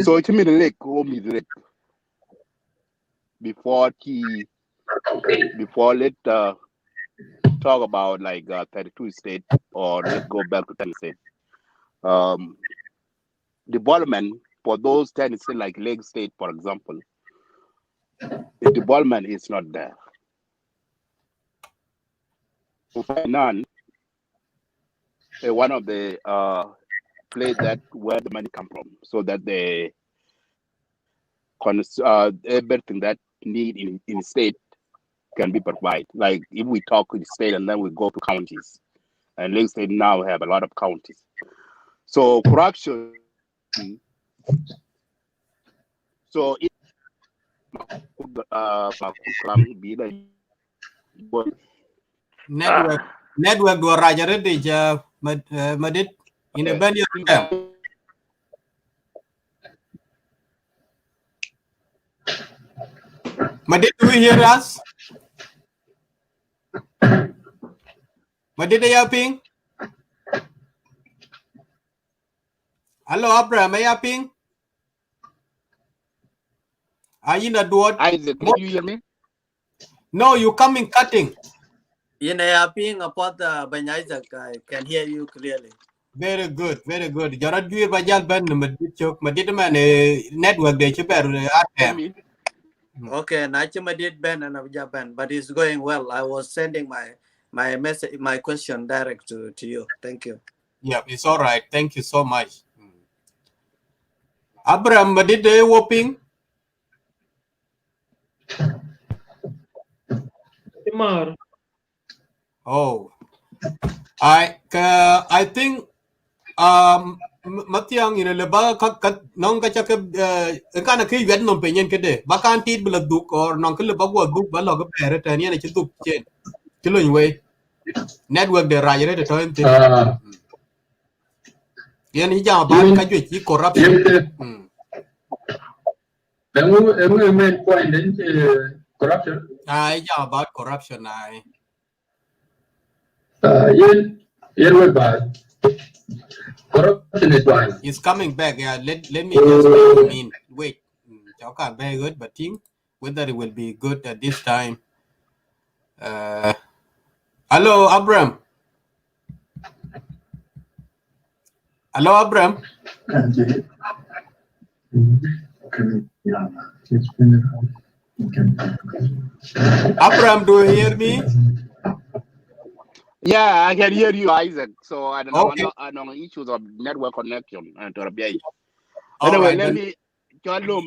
So it's before let's talk about like 32 states or let's go back to 10 states. Development for those 10 states like Lake State, for example, the development is not there. None. One of the place that where the money come from, so that they everything that need in state can be provided. Like if we talk in state and then we go to counties, and Lake State now have a lot of counties. So corruption. So it network do raja ready ja madit in a band Madid, do you hear us? Madid, are you ping? Hello, Abraham, are you ping? Are you not doing? Isaac, can you hear me? No, you coming cutting. You know, being about Ben Isaac, I can hear you clearly. Very good, very good. Jarad Guir Bajal Ben Madid man network they better. Okay, Nachima did Ben and Abja Ben, but it's going well. I was sending my message, my question direct to you. Thank you. Yeah, it's all right. Thank you so much. Abraham, Madid they whopping? Oh, I think Mathiang in a leba non kachaka kana ki wet non penyen kede bakan tit bla duk or non kele bagwa duk ba log bere tan yana chi duk chen chilo we network de rajere de toin tin yan hi jama ba ka jwe chi corruption the main point then corruption I jama about corruption I Corruption is why. It's coming back. Yeah, let me just make a mean. Wait, very good, but think whether it will be good at this time. Hello, Abram. Hello, Abram. Abram, do you hear me? Yeah, I can hear you, Isaac. So I don't know. Okay. I know issues of network connection and to be. All Anyway, right, let then me do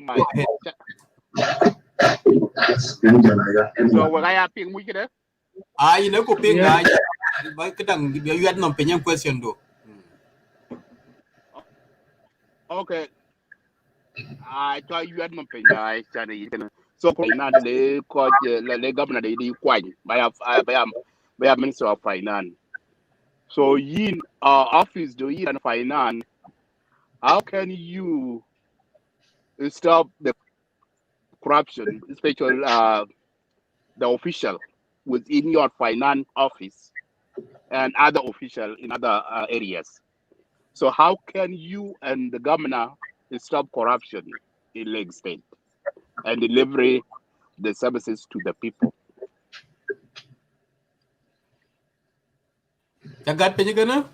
my. So what I have ping weekend. you know, coping. Yeah. You had no opinion question, though. Okay. I try you had no opinion. I said so finance le coach le governor they quite by a minister of finance. So in office do you and finance, how can you stop the corruption, especially the official within your finance office and other official in other areas? So how can you and the governor stop corruption in Lake State and deliver the services to the people? Jagat Pejagana?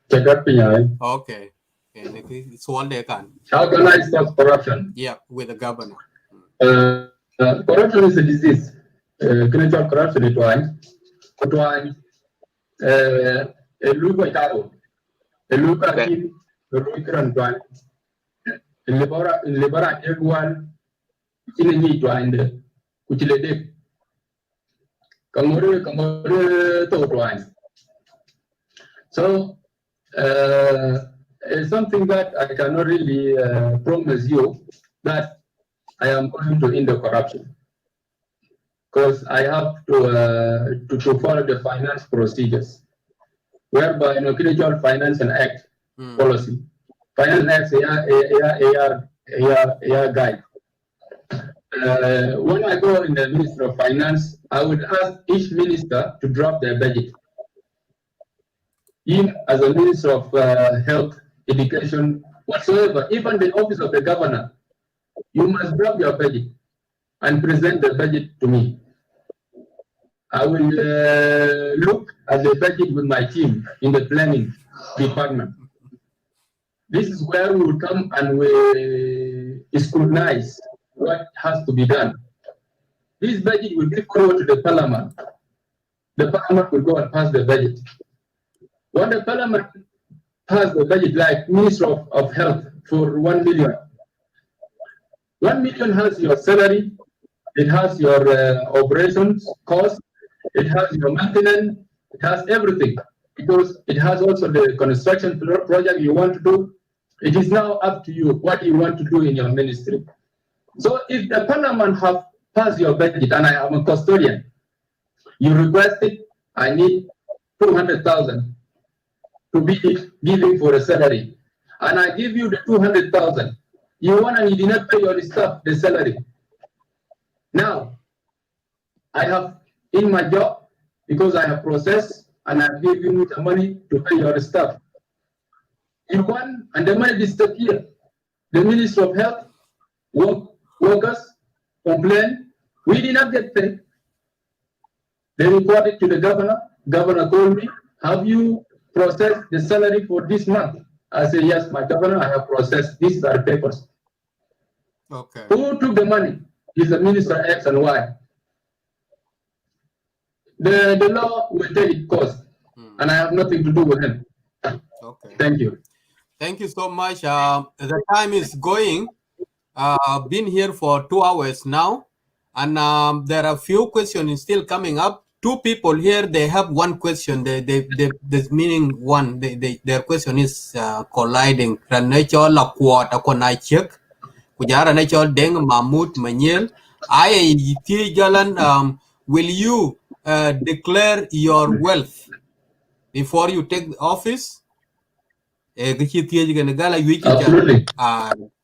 Jagat Pinyai. Okay. It's all they can. How can I stop corruption? Yeah, with the governor. Corruption is a disease. Can I talk corruption at one? At one, a look at Taro, a look at him, a look at one. In Libera, everyone in a need to end, which is a Kamuru to one. So, it's something that I cannot really promise you that I am going to end the corruption, because I have to follow the finance procedures, whereby in Individual Finance and Act policy, Finance Act guide. When I go in the Ministry of Finance, I would ask each minister to drop their budget. Even as a Minister of Health, Education, whatsoever, even the office of the governor, you must drop your budget and present the budget to me. I will look at the budget with my team in the planning department. This is where we will come and we scrutinize what has to be done. This budget will be forward to the parliament. The parliament will go and pass the budget. When the parliament pass the budget, like Minister of Health for 1 million, 1 million has your salary, it has your operations cost, it has your maintenance, it has everything, because it has also the construction project you want to do. It is now up to you what you want to do in your ministry. So if the parliament have passed your budget, and I am a custodian, you requested, I need 200,000 to be giving for a salary, and I give you the 200,000. You want and you did not pay your staff the salary. Now, I have in my job, because I have processed and I give you the money to pay your staff. You want, and the money disappear. The Ministry of Health, workers complain, we did not get paid. They reported to the governor. Governor called me, have you processed the salary for this month? I said, yes, my governor, I have processed. These are papers. Okay. Who took the money? Is the Minister X and Y. The law will take its course, and I have nothing to do with him. Okay. Thank you. Thank you so much. The time is going. I've been here for 2 hours now, and there are a few questions still coming up. Two people here, they have one question. They meaning one. Their question is colliding. Kujara natural deng Mahmoud Manyel. Will you declare your wealth before you take the office? Absolutely.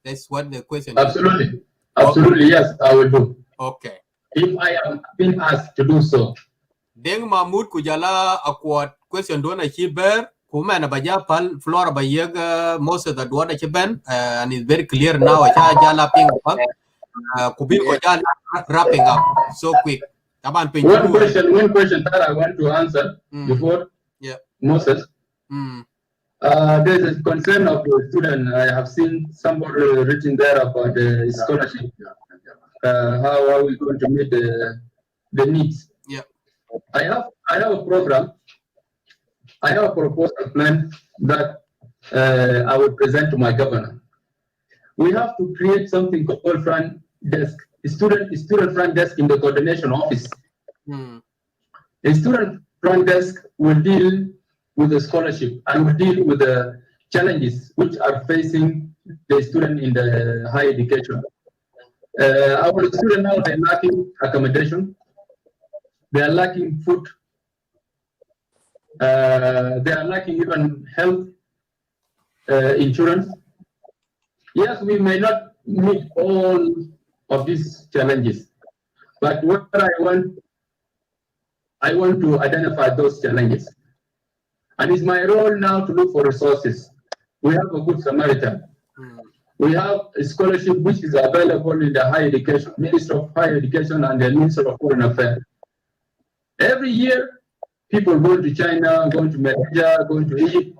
That's what the question is. Absolutely. Yes, I will do. Okay. if I am being asked to do so. Deng Mahmud kujala akwat question do na chiber kuma na baja pal flora bayega most of the do na chiben and it's very clear now cha jala ping up kubil ko jala wrapping up so quick. Taban pin One question that I want to answer before Moses. There's a concern of the student. I have seen somebody written there about the scholarship. How are we going to meet the needs? Yeah. I have a program. I have a proposal plan that I will present to my governor. We have to create something called front desk, student front desk in the coordination office. The student front desk will deal with the scholarship and will deal with the challenges which are facing the student in the higher education. Our students now, they're lacking accommodation, they are lacking food, they are lacking even health insurance. Yes, we may not meet all of these challenges, but what I want to identify those challenges. And it's my role now to look for resources. We have a good Samaritan. We have a scholarship which is available in the higher education, Minister of Higher Education and the Minister of Foreign Affairs. Every year, people go to China, going to Malaysia, going to Egypt.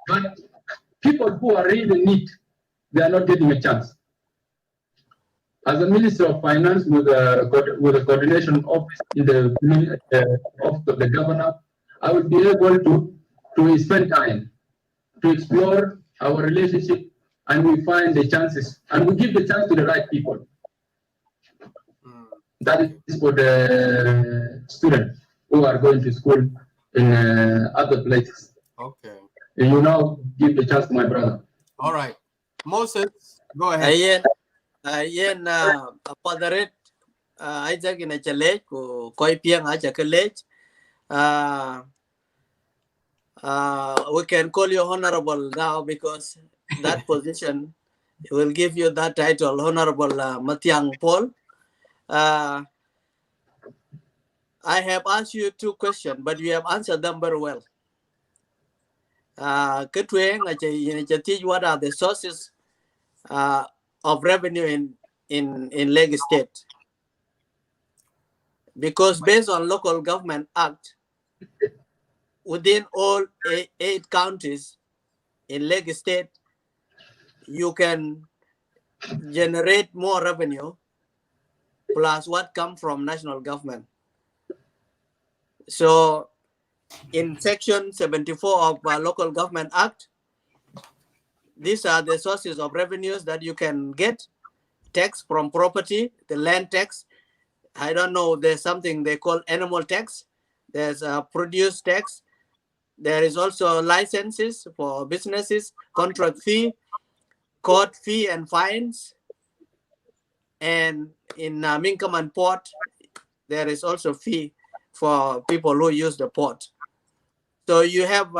But people who are really in need, they are not getting a chance. As a Minister of Finance with a coordination office in the office of the governor, I will be able to spend time to explore our relationship, and we find the chances and we give the chance to the right people. That is for the students who are going to school in other places. Okay. And you now give the chance to my brother. All right. Moses, go ahead. Ayen padaret Isaac in a challenge ko koi piang aja college. We can call you honorable now because that position will give you that title, Honorable Mathiang Paul. I have asked you 2 questions, but you have answered them very well. What are the sources of revenue in Lagos State? Because based on Local Government Act, within all 8 counties in Lagos State, you can generate more revenue plus what comes from national government. So in section 74 of Local Government Act, these are the sources of revenues that you can get. Tax from property, the land tax. I don't know, there's something they call animal tax. There's a produce tax. There is also licenses for businesses, contract fee, court fee and fines. And in Minkum and Port, there is also fee for people who use the port. So you have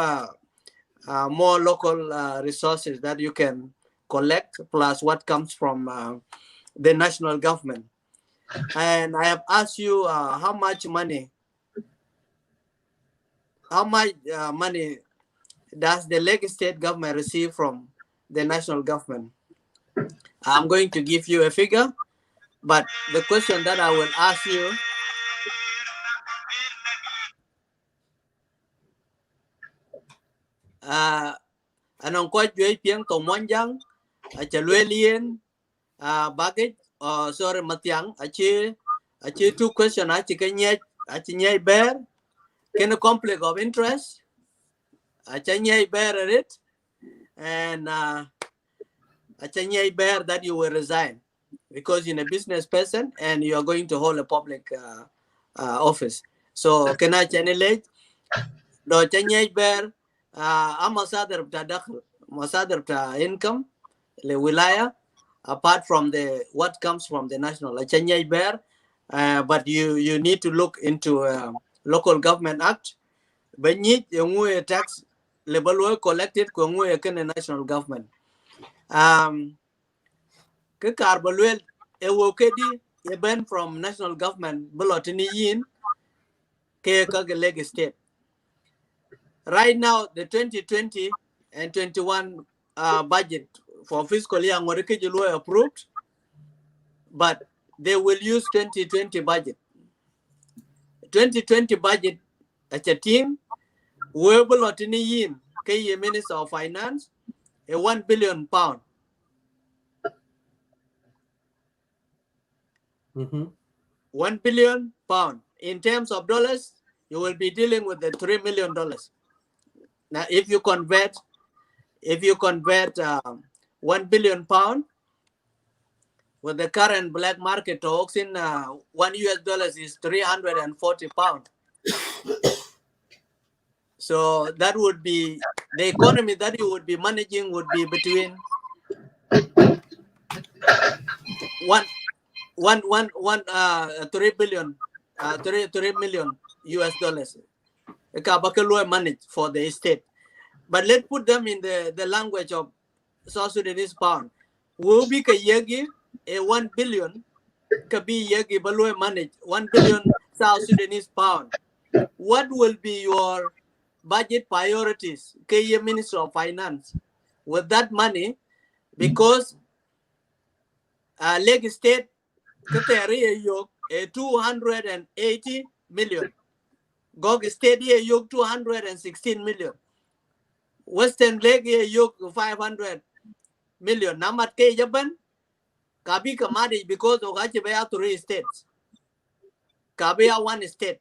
more local resources that you can collect, plus what comes from the national government. And I have asked you how much money does the Lagos State government receive from the national government? I'm going to give you a figure, but the question that I will ask you, anong ko jwe piang to monjang a chalwelien baggage sorry Mathiang achi 2 question achi kanye bear can a conflict of interest achi bear it and achi bear that you will resign because you're a business person and you are going to hold a public office. So can I channelate do achi bear masader bta dakhl masader bta income le wilaya apart from the what comes from the national achanyai bear, but you need to look into Local Government Act when you tax level collected ko ngwe national government ke karbalwel e wokedi ban from national government bulletin yin ke Leg State. Right now, the 2020 and 21 budget for fiscal year were approved, but they will use 2020 budget. 2020 budget at a team we bulletin yin ke Minister of Finance a £1 billion. £1 billion. In terms of dollars, you will be dealing with the $3 million. Now, if you convert £1 billion with the current black market talks in $1 US is 340 pounds. So that would be the economy that you would be managing would be between 3 billion, 3 million US dollars. Manage for the state. But let's put them in the language of South Sudanese pound. Will be a 1 billion kabi yagi balue manage 1 billion South Sudanese pound. What will be your budget priorities? Key Minister of Finance with that money, because Leg State Kateri yok 280 million. Gog State yok 216 million. Western Leg yok 500 million. Namat ke Japan Kabi Kamadi because of Achibaya 3 states. Kabia 1 state.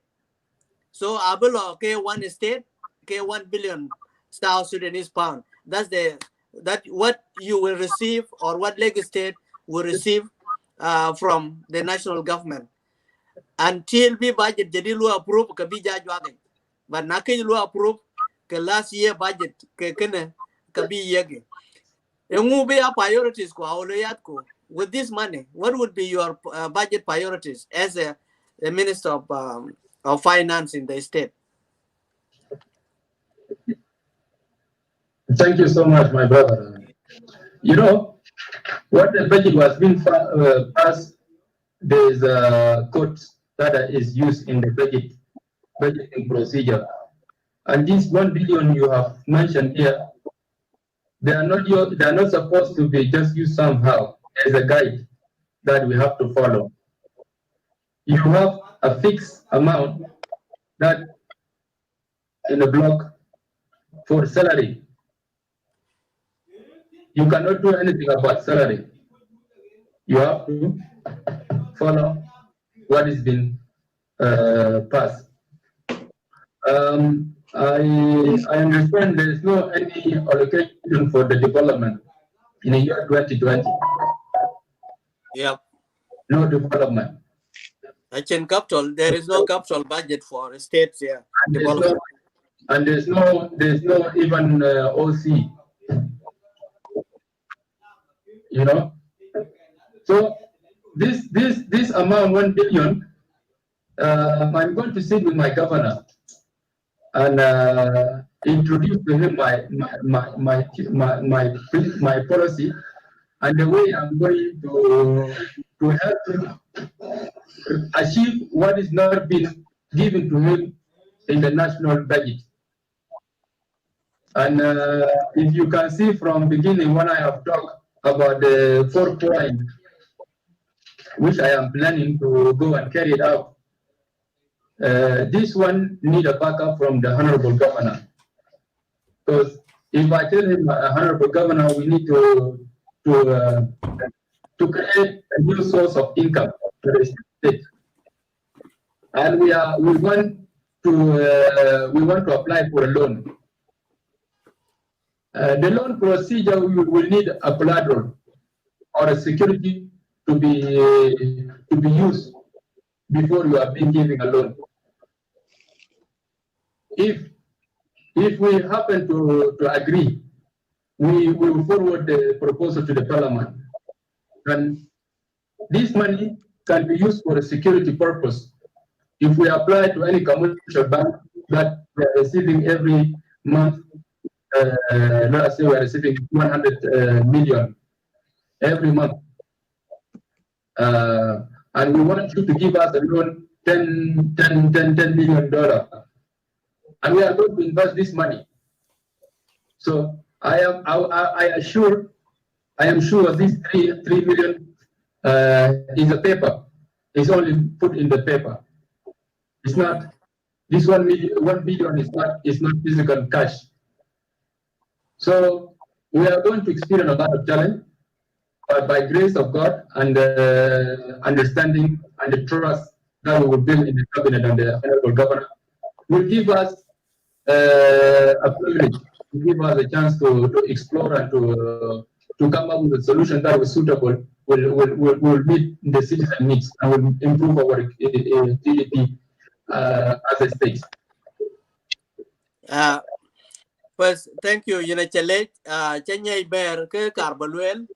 So Abulo K 1 state, K 1 billion South Sudanese pound. That's what you will receive, or what Leg State will receive from the national government. Until we budget Jadilu approve Kabija Jwagin. But Naki approve the last year budget Kabi Yagi. And will be our priorities with this money. What would be your budget priorities as a Minister of Finance in the state? Thank you so much, my brother. You know, what the budget was being passed, there is a code that is used in the budgeting procedure. And this 1 billion you have mentioned here, they are not supposed to be just used somehow as a guide that we have to follow. You have a fixed amount that in a block for salary. You cannot do anything about salary. You have to follow what has been passed. I understand there is no any allocation for the development in the year 2020. Yep. No development. In capital, there is no capital budget for states here. Development. And there's no even OC. You know, so this amount 1 billion, I'm going to sit with my governor and introduce to him my policy and the way I'm going to help him achieve what is not being given to him in the national budget. And if you can see from beginning when I have talked about the 4 points, which I am planning to go and carry it out. This one need a backup from the Honorable Governor. Because if I tell him, Honorable Governor, we need to create a new source of income for the state, and we want to apply for a loan. The loan procedure, we will need a collateral or a security to be used before you are being given a loan. If we happen to agree, we will forward the proposal to the Parliament, and this money can be used for a security purpose. If we apply to any commercial bank that we are receiving every month, let us say we are receiving 100 million every month, and and we want you to give us a loan, $10 million, and we are going to invest this money. So I am sure this 3 million is a paper. It's only put in the paper. It's not. This 1 billion is not physical cash. So we are going to experience a lot of challenge, but by grace of God and understanding and the trust that we will build in the cabinet and the honorable governor will give us a privilege, will give us a chance to explore and to come up with a solution that is suitable, will meet the citizen needs and will improve our GDP as a state. First, thank you. Chanye Bear Carbalwell.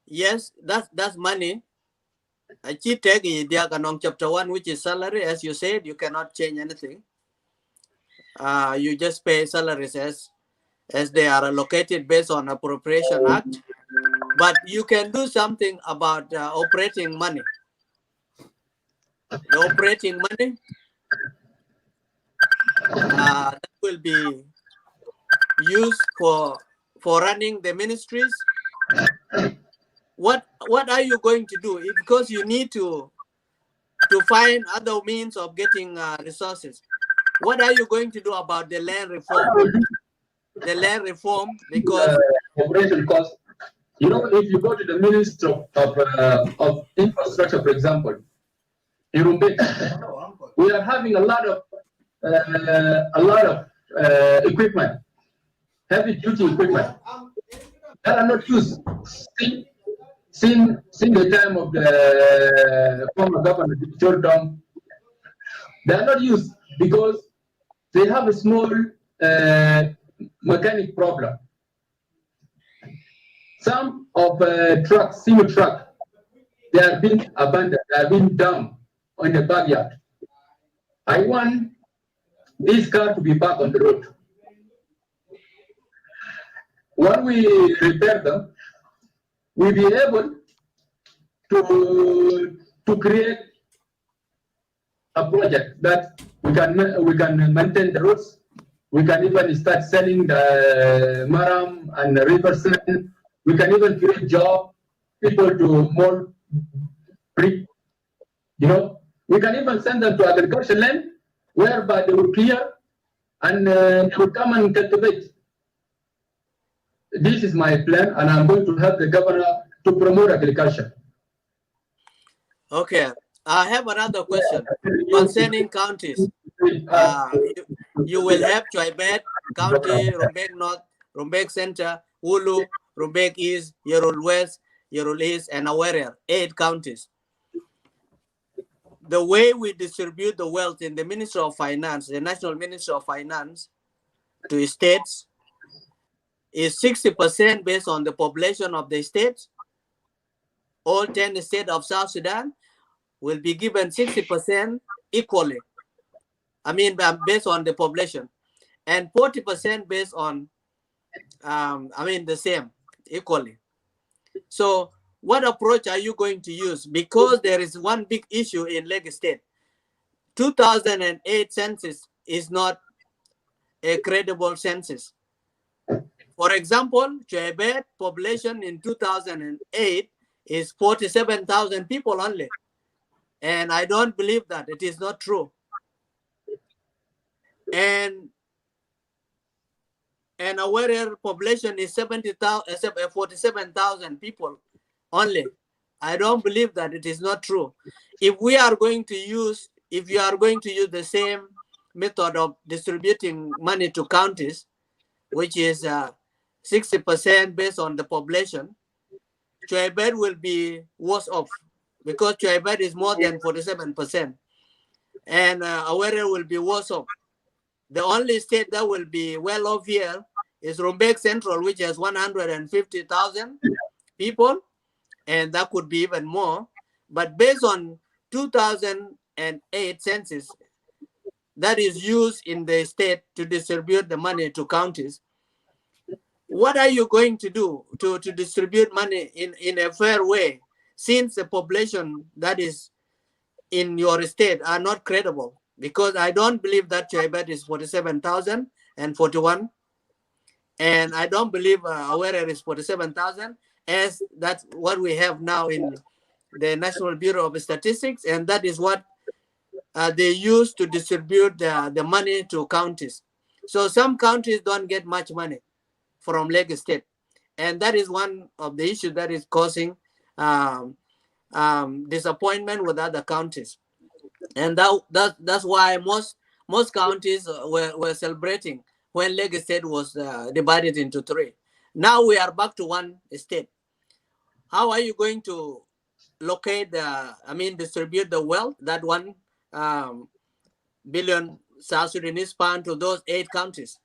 Yes, that's money. I keep taking Diagonong chapter 1, which is salary. As you said, you cannot change anything. You just pay salaries as they are allocated based on Appropriation Act. But you can do something about operating money. The operating money that will be used for running the ministries. What are you going to do? Because you need to find other means of getting resources. What are you going to do about the land reform? The land reform, because operation cost. You know, if you go to the Ministry of Infrastructure, for example, in Rumbek, we are having a lot of equipment, heavy duty equipment that are not used since the time of the former governor, Jordan. They are not used because they have a small mechanic problem. Some of trucks, semi truck, they are being abandoned, they are being dumped on the backyard. I want this car to be back on the road. When we repair them, we'll be able to create a project that we can maintain the roads. We can even start selling the maram and the river sand. We can even create job, people to mold brick. You know, we can even send them to agriculture land whereby they will clear and they will come and cultivate. This is my plan, and I'm going to help the governor to promote agriculture. Okay, I have another question concerning counties. You will have Choibet County, Rumbek North, Rumbek Center, Ulu, Rumbek East, Yerul West, Yerul East, and Awaria, 8 counties. The way we distribute the wealth in the Ministry of Finance, the National Ministry of Finance, to states is 60% based on the population of the states. All 10 states of South Sudan will be given 60% equally. I mean, based on the population, and 40% based on, the same, equally. So what approach are you going to use? Because there is one big issue in Lagos State. 2008 census is not a credible census. For example, Choibet population in 2008 is 47,000 people only. And I don't believe that. It is not true. And our population is 47,000 people only. I don't believe that. It is not true. If you are going to use the same method of distributing money to counties, which is 60% based on the population, Choibet will be worse off because Choibet is more than 47%, and Awareness will be worse off. The only state that will be well off here is Rumbek Central, which has 150,000 people, and that could be even more. But based on 2008 census that is used in the state to distribute the money to counties, what are you going to do to distribute money in a fair way since the population that is in your state are not credible, because I don't believe that Chaibet is 47,041, and I don't believe Aware is 47,000, as that's what we have now in the National Bureau of Statistics, and that is what they use to distribute the money to counties. So some counties don't get much money from Lagos State, and that is one of the issues that is causing disappointment with other counties, and that's why most counties were celebrating when Lagos State was divided into 3. Now we are back to one state. How are you going to locate distribute the wealth, that 1 billion South Sudanese pound, to those 8 counties?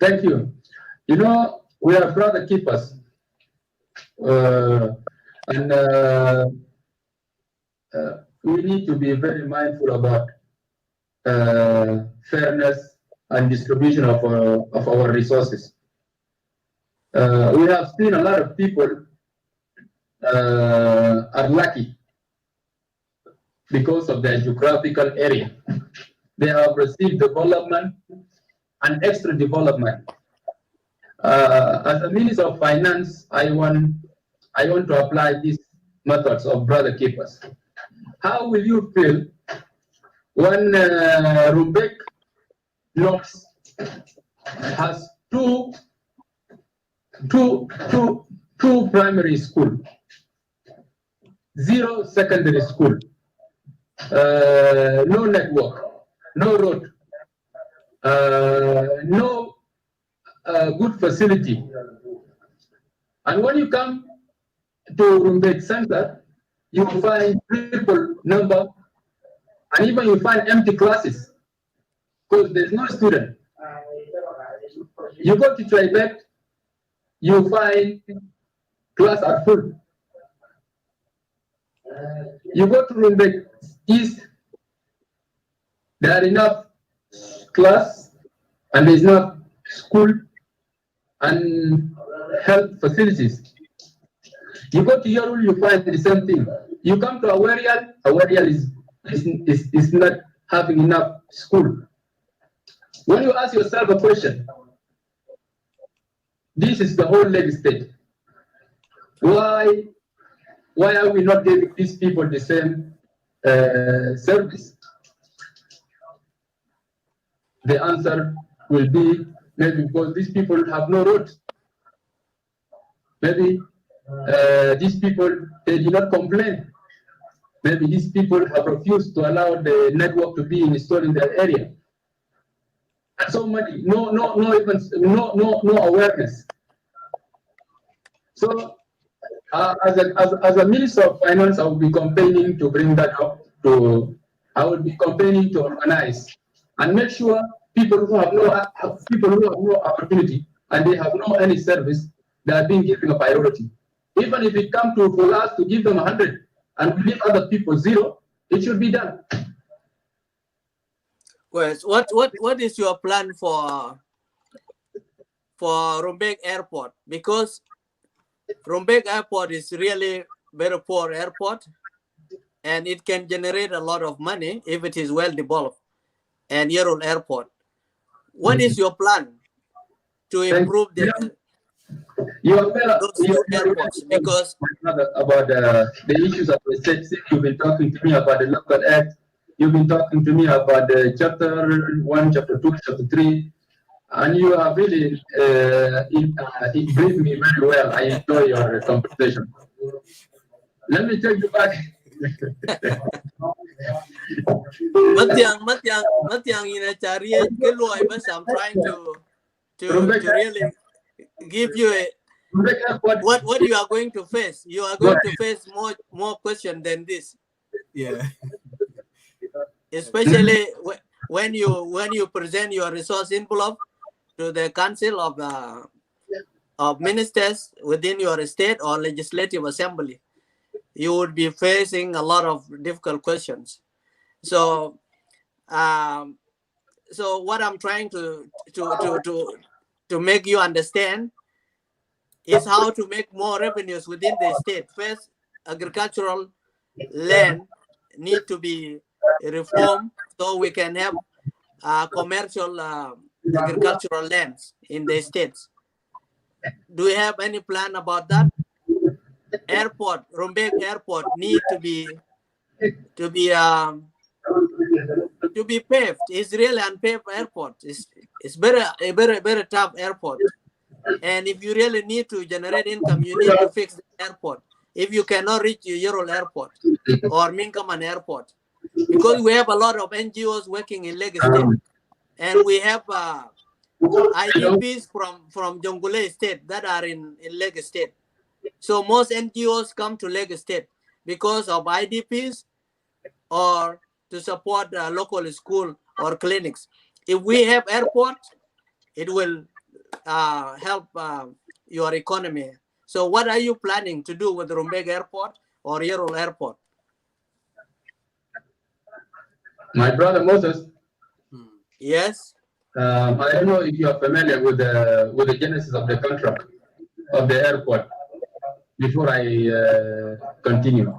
Thank you. You know, we are brother keepers. We need to be very mindful about fairness and distribution of our resources. We have seen a lot of people are lucky because of their geographical area. They have received development and extra development. As a Minister of Finance, I want to apply these methods of brother keepers. How will you feel when Rumbek North has two primary school, 0 secondary school, no network, no road, no good facility. And when you come to Rumbek Center, you will find triple number, and even you find empty classes because there's no student. You go to Tribet, you find class are full. You go to Rumbek East, there are enough class and there's enough school and health facilities. You go to Yorul, you find the same thing. You come to Awarial is not having enough school. When you ask yourself a question, this is the whole Lagos State. Why are we not giving these people the same service? The answer will be maybe because these people have no roads. Maybe these people, they did not complain. Maybe these people have refused to allow the network to be installed in their area. And so much, no awareness. So, as a Minister of Finance, I will be campaigning to bring that up. I will be campaigning to organize and make sure people who have no opportunity and they have no any service, they are being given a priority. Even if it comes for us to give them 100 and we leave other people 0, it should be done. Well, what is your plan for Rumbek Airport? Because Rumbek Airport is really very poor airport, and it can generate a lot of money if it is well developed. And Yerul Airport, what is your plan to improve those two airports? Because about the issues of the state, you've been talking to me about the local act. You've been talking to me about the chapter 1, chapter 2, chapter 3, and you have really briefed me very well. I enjoy your conversation. Let me take you back. Mathiang in a chariot, I'm trying to really give you what you are going to face. You are going to face more questions than this. Yeah. Especially when you present your resource envelope to the Council of Ministers within your state or legislative assembly, you would be facing a lot of difficult questions. So, what I'm trying to make you understand, is how to make more revenues within the state. First, agricultural land need to be reformed so we can have commercial agricultural lands in the states. Do you have any plan about that? Airport, Rumbek Airport need to be paved. It's really unpaved airport. It's very tough airport. And if you really need to generate income, you need to fix the airport. If you cannot reach Yorol Airport or Minkaman Airport, because we have a lot of NGOs working in Lagos State, and we have IDPs from Jonglei State that are in Lagos State. So most NGOs come to Lagos State because of IDPs or to support local school or clinics. If we have airport, it will help your economy. So what are you planning to do with Rumbek Airport or Yorol Airport? My brother Moses. Yes. I don't know if you are familiar with the genesis of the contract of the airport. Before I continue.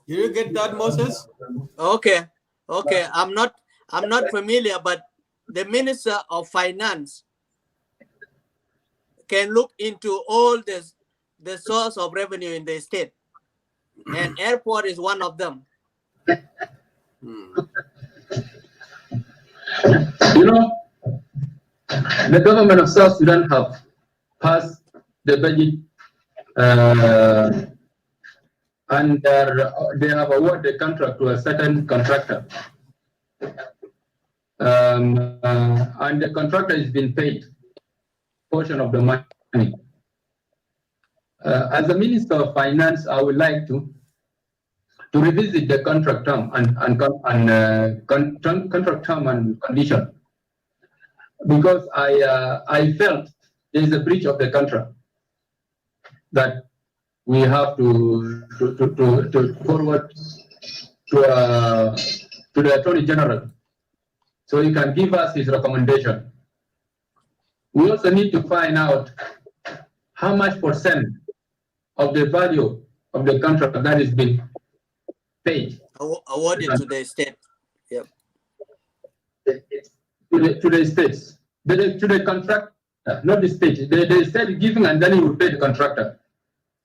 Did you get that, Moses? Okay. I'm not familiar, but the Minister of Finance can look into all the source of revenue in the state, and airport is one of them. You know, the government of South Sudan have passed the budget and they have awarded the contract to a certain contractor. And the contractor has been paid portion of the money. As a Minister of Finance, I would like to revisit the contract term and contract term and condition, because I felt there is a breach of the contract that we have to forward to the Attorney General, so he can give us his recommendation. We also need to find out how much percent of the value of the contract that is being paid. Awarded to the state. Yep. To the states. To the contract, not the state. The state is giving and then he will pay the contractor.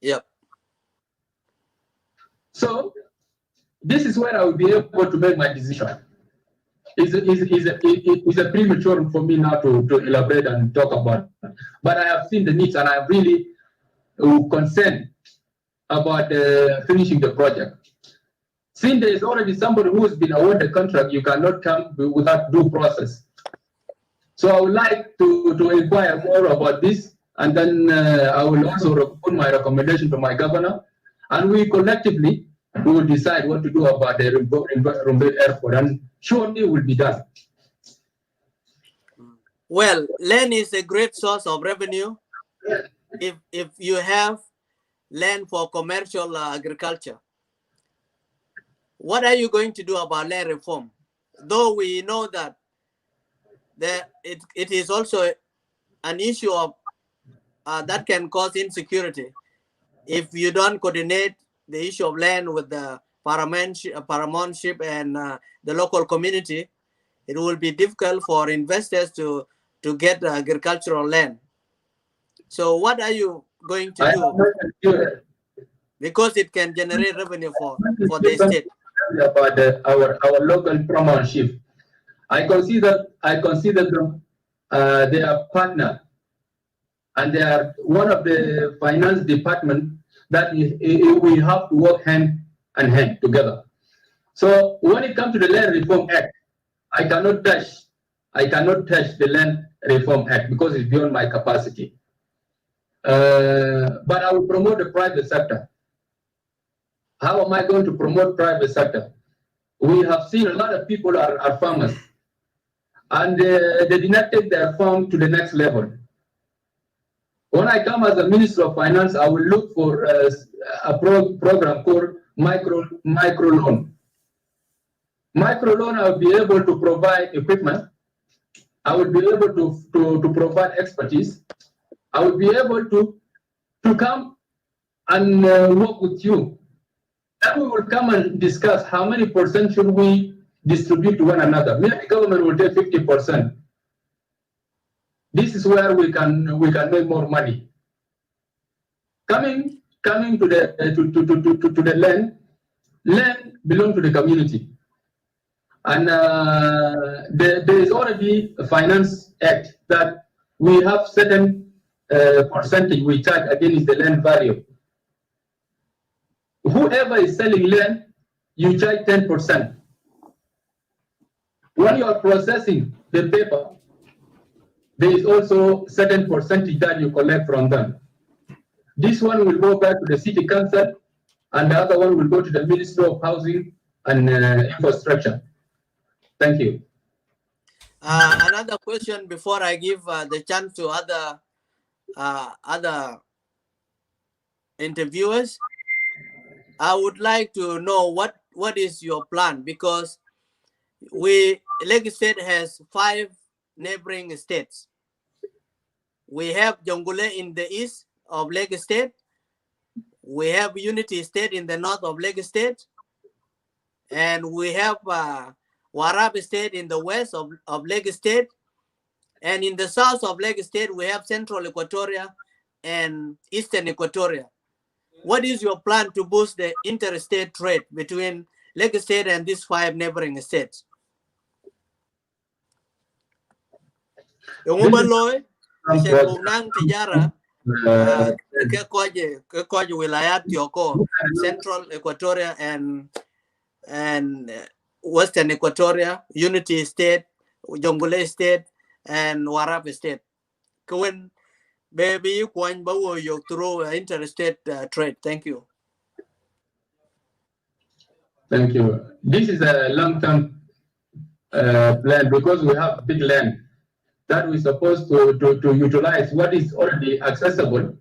Yep. So this is where I will be able to make my decision. It's a premature for me now to elaborate and talk about it. But I have seen the needs and I'm really concerned about finishing the project. Since there is already somebody who has been awarded the contract, you cannot come without due process. So I would like to inquire more about this, and then I will also put my recommendation to my governor, and we collectively will decide what to do about the Rumbek Airport, and surely it will be done. Well, land is a great source of revenue. If you have land for commercial agriculture, what are you going to do about land reform? Though we know that it is also an issue of that can cause insecurity. If you don't coordinate the issue of land with the paramountship and the local community, it will be difficult for investors to get agricultural land. So what are you going to do? Because it can generate revenue for the state. About our local paramountship, I consider them they are partner, and they are one of the finance department that we have to work hand in hand together. So when it comes to the Land Reform Act, I cannot touch the Land Reform Act because it's beyond my capacity. But I will promote the private sector. How am I going to promote private sector? We have seen a lot of people are farmers, and they did not take their farm to the next level. When I come as a Minister of Finance, I will look for a program called micro loan. Micro loan, I will be able to provide equipment I will be able to provide expertise. I will be able to come and work with you. Then we will come and discuss how many percent should we distribute to one another. Maybe the government will take 50%. This is where we can make more money. Coming to the land belongs to the community, and there is already a finance act that we have certain percentage we charge against the land value. Whoever is selling land, you charge 10%. When you are processing the paper, there is also certain percentage that you collect from them. This one will go back to the city council, and the other one will go to the Ministry of Housing and Infrastructure. Thank you. Another question before I give the chance to other interviewers. I would like to know what is your plan, because Lagos State has 5 neighboring states. We have Jongule in the east of Lagos State. We have Unity State in the north of Lagos State. And we have Warab State in the west of Lagos State. And in the south of Lagos State, we have Central Equatoria and Eastern Equatoria. What is your plan to boost the interstate trade between Lagos State and these 5 neighboring states? Wilayat Yoko, Central Equatoria and Western Equatoria, Unity State, Jongule State, and Warab State. When baby you through interstate trade. Thank you. Thank you. This is a long-term plan, because we have big land that we're supposed to utilize what is already accessible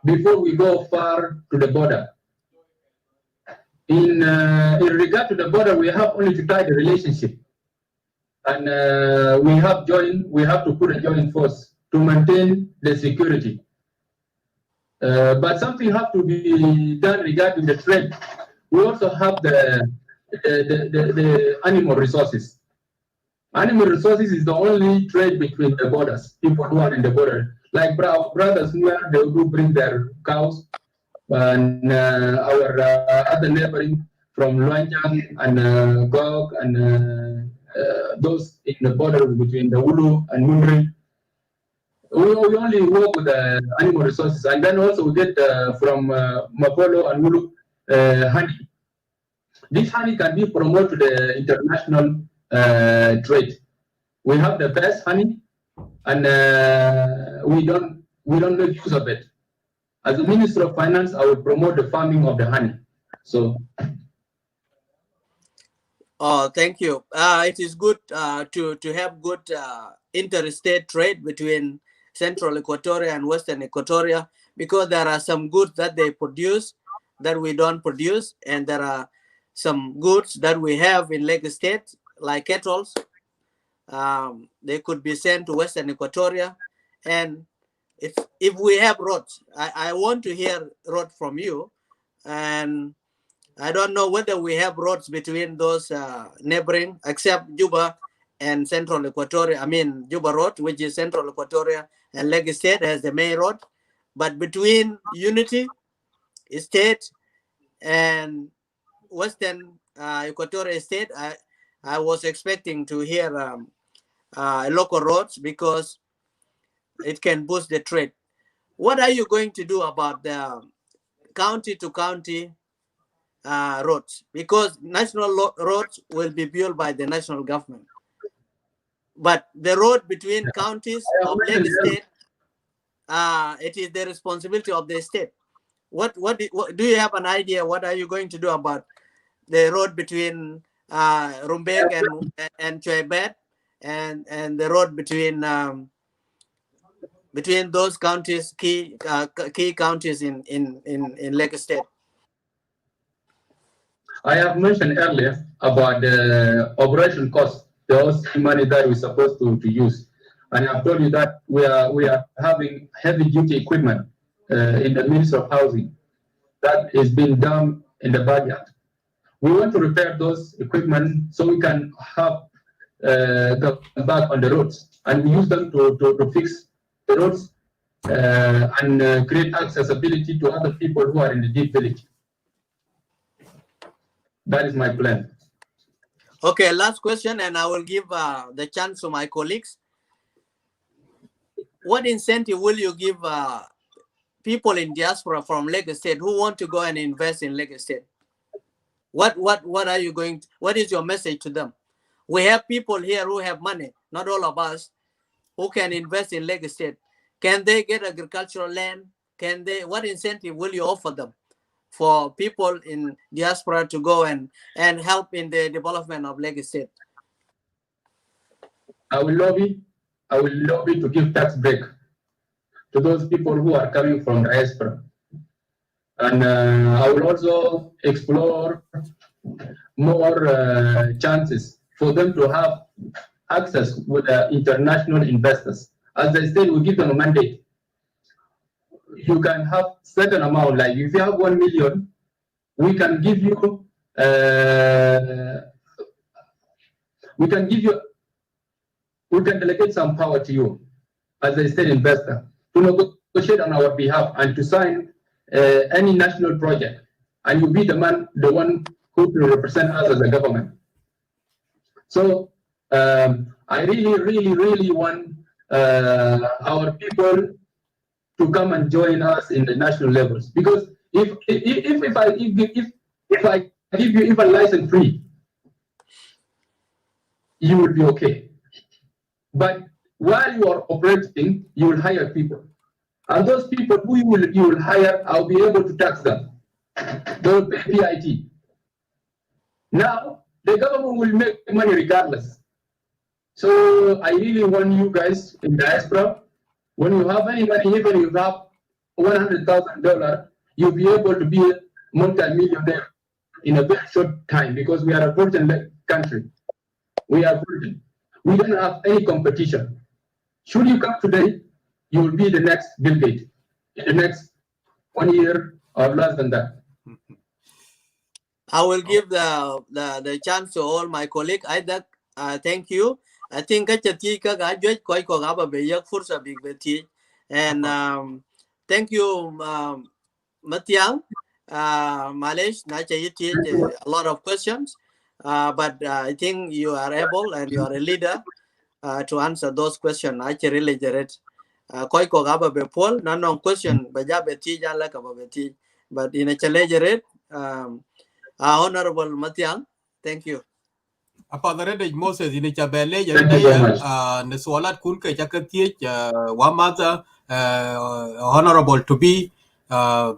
before we go far to the border. In regard to the border, we have only to tie the relationship, and we have to put a joint force to maintain the security. But something has to be done regarding the trade. We also have the animal resources. Animal resources is the only trade between the borders. People who are in the border, like brothers who bring their cows, and our other neighboring from Luanjang and Gog and those in the border between the Ulu and Mundri. We only work with the animal resources, and then also we get from Mapolo and Ulu honey. This honey can be promoted to the international trade. We have the best honey, and we don't make use of it. As a Minister of Finance, I will promote the farming of the honey. So. Oh, thank you. It is good to have good interstate trade between Central Equatoria and Western Equatoria, because there are some goods that they produce that we don't produce, and there are some goods that we have in Lagos State, like kettles. They could be sent to Western Equatoria. And if we have roads, I want to hear road from you. And I don't know whether we have roads between those neighboring, except Juba and Central Equatoria. I mean, Juba Road, which is Central Equatoria, and Lagos State as the main road. But between Unity State and Western Equatoria State, I was expecting to hear local roads, because it can boost the trade. What are you going to do about the county to county roads? Because national roads will be built by the national government, but the road between counties of Lagos State, it is the responsibility of the state. What do you have an idea? What are you going to do about the road between Rumbek and Chuaibet, and the road between those counties, key counties in Lagos State? I have mentioned earlier about the operation cost. those money that we're supposed to use. And I've told you that we are having heavy duty equipment in the Ministry of Housing that is being done in the budget. We want to repair those equipment so we can have them back on the roads and use them to fix the roads and create accessibility to other people who are in the deep village. That is my plan. Okay, last question, and I will give the chance to my colleagues. What incentive will you give people in diaspora from Lagos State who want to go and invest in Lagos State? What are you going to, what is your message to them? We have people here who have money, not all of us, who can invest in Lagos State. Can they get agricultural land? Can they, what incentive will you offer them for people in diaspora to go and help in the development of Lagos State? I will lobby to give tax break to those people who are coming from diaspora. And I will also explore more chances for them to have access with international investors. As I said, we give them a mandate. You can have certain amount, like if you have 1 million, we can give you, we can delegate some power to you as a state investor to negotiate on our behalf and to sign any national project, and you be the one who will represent us as a government. So I really want our people to come and join us in the national levels, because if I give you even license free, you will be okay. But while you are operating, you will hire people. And those people who you will hire, I'll be able to tax them. They will pay PIT. Now, the government will make money regardless. So I really want you guys in diaspora, when you have any money, even if you have $100,000, you'll be able to be a multi-millionaire in a very short time, because we are a virgin country. We are virgin. We don't have any competition. Should you come today, you will be the next Bill Gates in the next 1 year or less than that. I will give the chance to all my colleagues. Isaac, thank you. I think and thank you, Mathiang. Malaysia, a lot of questions, but I think you are able and you are a leader to answer those questions. I really get koi ko gaba be pol na non question ba ja be ti ja la ka ba be ti, but in a challenge rate honorable Mathiang, thank you. Apa the red Moses in Chabele ya ne swalat kun ke chakati wa mother honorable to be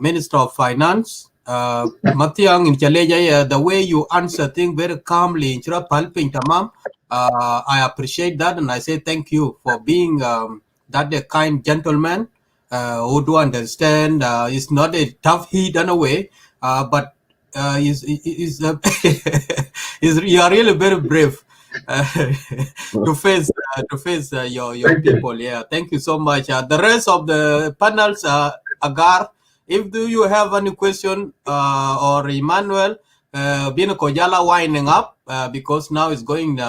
Minister of Finance. Mathiang in Chaleja, the way you answer things very calmly in Chira Palping Tamam, I appreciate that, and I say thank you for being that kind gentleman who do understand. It's not a tough heat in a way, but you are really very brave to face your people. Yeah, thank you so much. The rest of the panels, Agar, if do you have any question or Emmanuel, Bino Kojala winding up because now it's going 2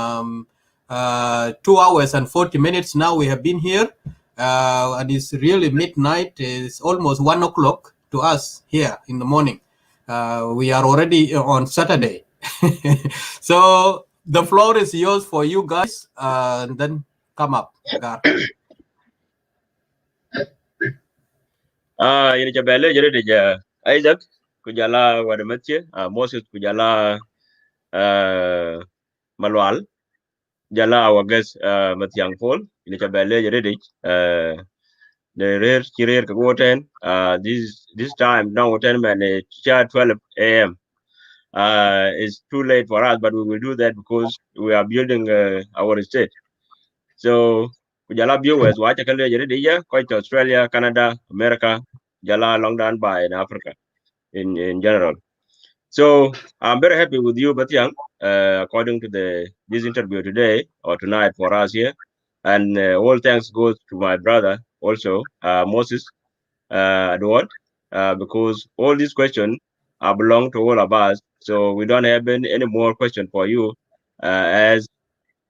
hours and 40 minutes. Now we have been here, and it's really midnight. It's almost 1 o'clock to us here in the morning. We are already on Saturday. So the floor is yours for you guys, and then come up, Gar. Ini Chabele jadi dia Isaac kujala wadamatche, Moses kujala Malwal, jala awagas Mathiang Paul. Ini Chabele jadi dia the rare career kagoten this time now 10 minutes 12 a.m. It's too late for us, but we will do that because we are building our state. So kujala viewers watch a jadi dia quite Australia, Canada, America, jala long down by in Africa in general. So I'm very happy with you, Mathiang. according to this interview today or tonight for us here. And all thanks goes to my brother also, Moses Edward, because all these questions belong to all of us. So we don't have any more question for you as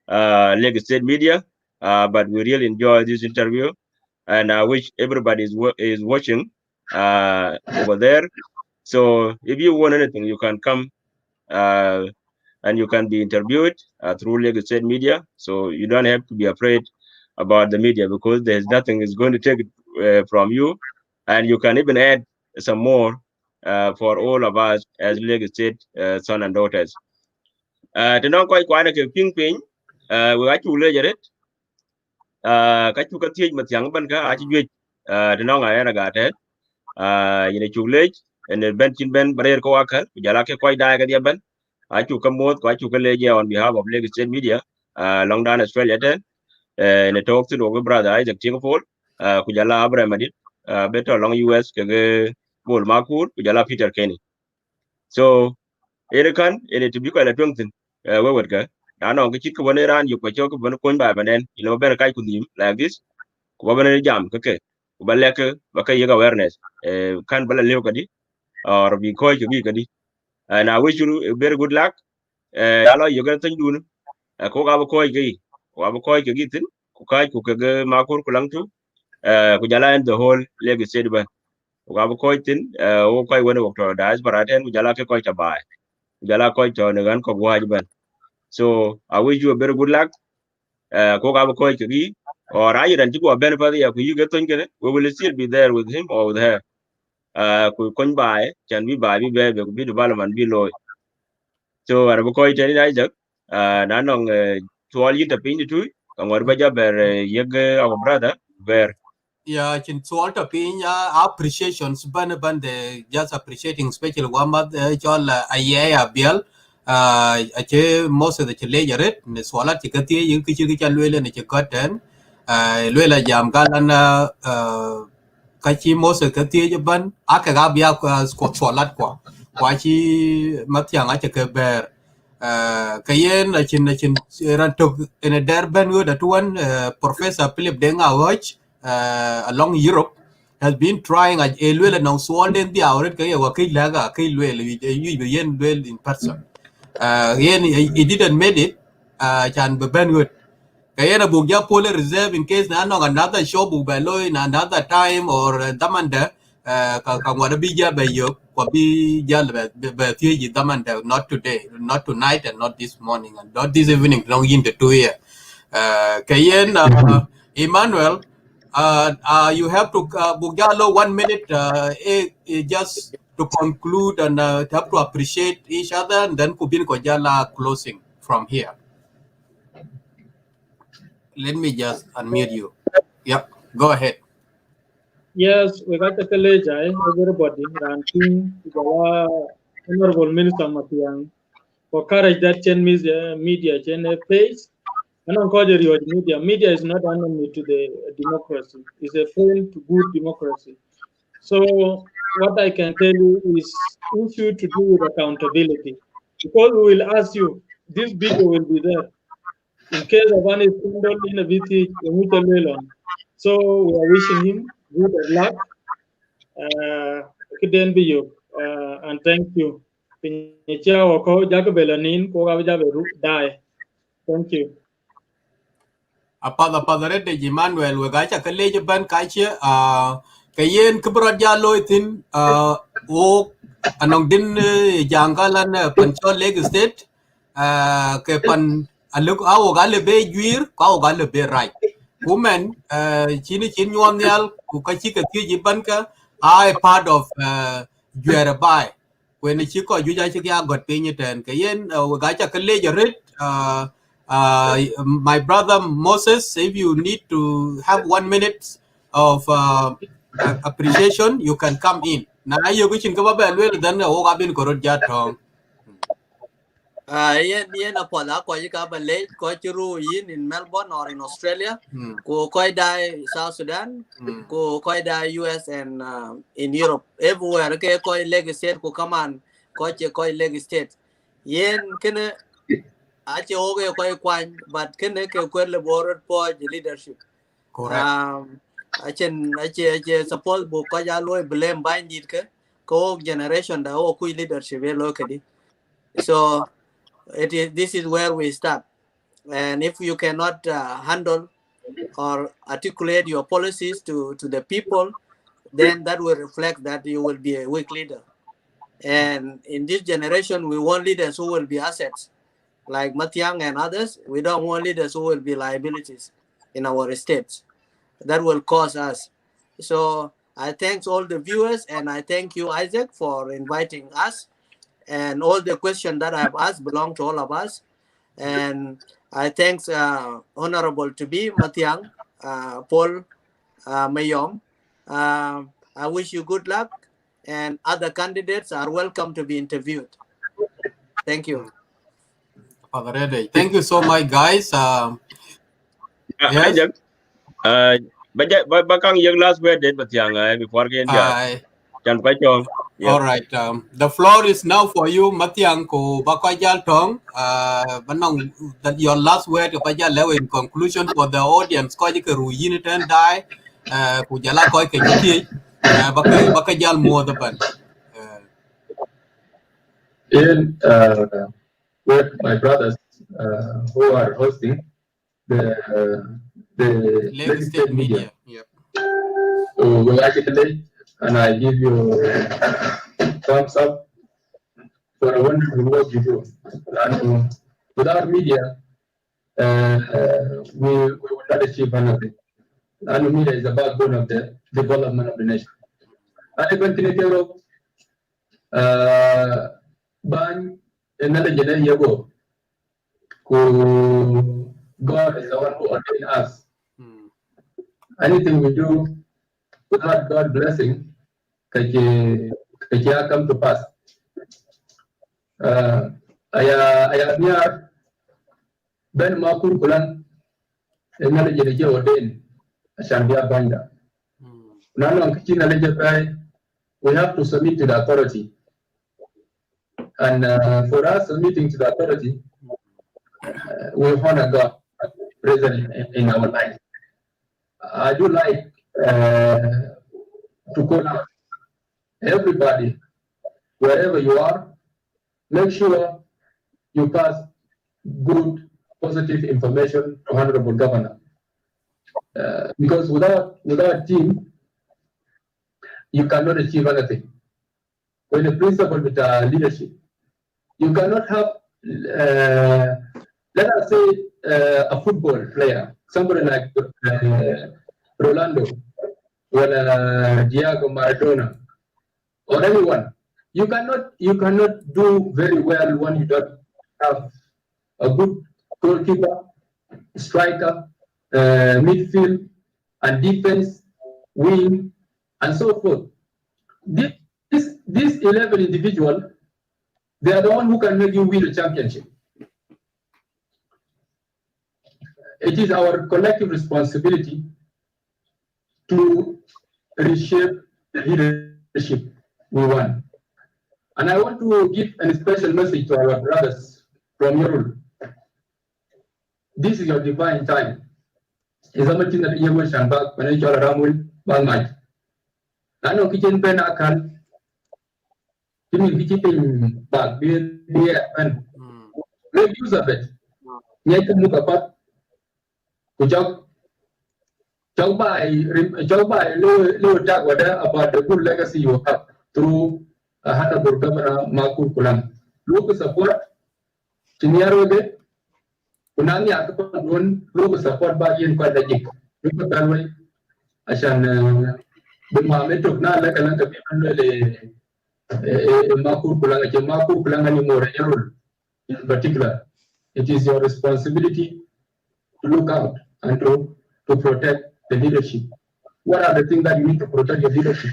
Lagos State Media. But we really enjoy this interview, and I wish everybody is watching over there. So if you want anything, you can come and you can be interviewed through Lagos State Media. So you don't have to be afraid about the media because there's nothing is going to take it from you, and you can even add some more for all of us as Lagos State son and daughters. To know quite a ping ping, we got to leisure it. Cái chú cái thiên mà tiếng bên cái ai chỉ to know ngay là gạt hết. Yine chú lej en ben chin ben barer ko akal jala ke koy dai ga dia ben achu kamot ko achu kale on behalf of Lagos State Media long down Australia ten in a talk to the brother Isaac Singapore ku jala Abraham Madid better long US ke bol makur ku jala Peter Kenny so ere kan ene to bi ko la tungtin we wet ga ano ke chit ko woni ran yu ko chok bon ko ba banen ino ber kai ku nim like this ku ba ne jam ke ku ba lek ba kai ga awareness kan bala lew kadi or bi ko ke bi kadi and I wish you a very good luck alo yo gan tan dun ko ga ko ke ko ba ko ke gitin ku ka ku ke makur ku lang tu ku jala en the whole Lagos State ban ku ga ko tin o ko woni ko da baraten ku jala ke ko ta bai ku jala ko to ne gan ko wa ban so I wish you a very good luck ko ga ko ke gi or I ran ko ben fa ya ku you get ton ke we will still be there with him or with her ku kon bai chan bi bai bi be ku bi development bi loy so ara ko ite ni Isaac na nong to all you the pin tu ngor ba jaber yeg our brother ber. Yeah, in sort of in appreciations, ban the just appreciating special one but all a bill. Ache most of the chile ne swala tikati yin kichi lwele ne chikoten lwela jam galana kachi most of the ban akaga bia swala kwa chi Mathiang ache ke ber kayen chin rantok in a derben wood at one Professor Philip Denga watch along Europe has been trying at Elwell and Swalden the hour at Kay Laga, Kay Well in person. He didn't made it, Chan Benwood. Kayana Bugya Pole Reserve in case Nanong another show Bubalo in another time or Damanda, Kamwadabija Bayo, Kwabi Jalbert, Damanda, not today, not tonight, and not this morning, and not this evening, long in the 2 year. Kayen Emmanuel, you have to Bugyalo 1 minute just to conclude and have to appreciate each other, and then Kubin Kojala closing from here. Let me just unmute you. Yep, go ahead. Yes, we got a college, everybody, ranking, Honorable Minister Mathiang, for courage that change media, change page. And encourage media. Media is not enemy to the democracy. It's a friend to good democracy. So what I can tell you is issue to do with accountability. Because we will ask you, this video will be there. In case of any scandal in a VT, so we are wishing him good luck. And thank you. Thank you. Apada de Emmanuel we gacha kaleje ban kache kayen kibra jalo itin o anong din jangalan pancho Lagos State ke pan aluk awo gale be juir ka gale be right women chini chin nyonyal ku kachi ka ti ban ka I part of juera bai when chi ko juja chi ya got pinyi ten kayen we gacha kaleje red my brother Moses, if you need to have 1 minute of appreciation, you can come in. Now you can go back then Ogabin Korojatong. Yen upon that, you can late, Kochuru in Melbourne or in Australia, go Koida South Sudan, go Koida US and in Europe, everywhere, okay, Koi Leg State, go come on, Koche Koi Leg State. Yen can ache oge ko kwan but kene ke kwele board for the leadership. Correct. Ache suppose bu ko ja loy blame bandit ke ko generation da o ku leadership e lo kedi. So this is where we start. And if you cannot handle or articulate your policies to the people, then that will reflect that you will be a weak leader. And in this generation, we want leaders who will be assets, like Mathiang and others. We don't want leaders who will be liabilities in our states. That will cause us. So I thank all the viewers, and I thank you, Isaac, for inviting us. And all the questions that I have asked belong to all of us. And I thank Honorable to be Mathiang, Paul, Mayom. I wish you good luck, and other candidates are welcome to be interviewed. Thank you. Father Rede, thank you so much, guys. Yes. Bakang yung last word did Mathiang before getting there. All right. The floor is now for you, Mathiang ko bakajal tong. Banong that your last word bakajal lewe in conclusion for the audience. Ko jike ruyin ten die. Kujala ko ke jiti. Bakajal more the ban. With my brothers who are hosting the Lagos State Media. Yep. So we actually, and I give you thumbs up for a wonderful work you do. And without media, we will not achieve anything. And media is the backbone of the development of the nation. And I continue to ban another generation who God is the one who ordained us. Anything we do without God's blessing, can come to pass. I have near Ben Makur Kulan, another generation ordained Shandia Banda. We have to submit to the authority. And for us submitting to the authority, we honor God present in our life. I do like to call out everybody, wherever you are, make sure you pass good, positive information to Honorable Governor. Because without a team, you cannot achieve anything. When the principle with leadership, you cannot have, let us say, a football player, somebody like Rolando, or Diego Maradona, or anyone. You cannot do very well when you don't have a good goalkeeper, striker, midfield, and defense, wing, and so forth. This 11 individuals, they are the one who can make you win a championship. It is our collective responsibility to reshape the leadership we want. And I want to give a special message to our brothers from Yorul. This is your divine time. Is a meeting that you wish and back when you are around one night. I know kitchen pen I can. Give me kitchen back, be and make use of it. Yet to look apart. Job by low talk about the good legacy you have through a Honorable Governor Makur Kulam. Local support, Chiniaro, Unani Akapan, local support by Ian Quadajik. Look at that way. I shall be my took not like a lot of people. Makur Kulang anymore in particular. It is your responsibility to look out and to protect the leadership. What are the things that you need to protect your leadership?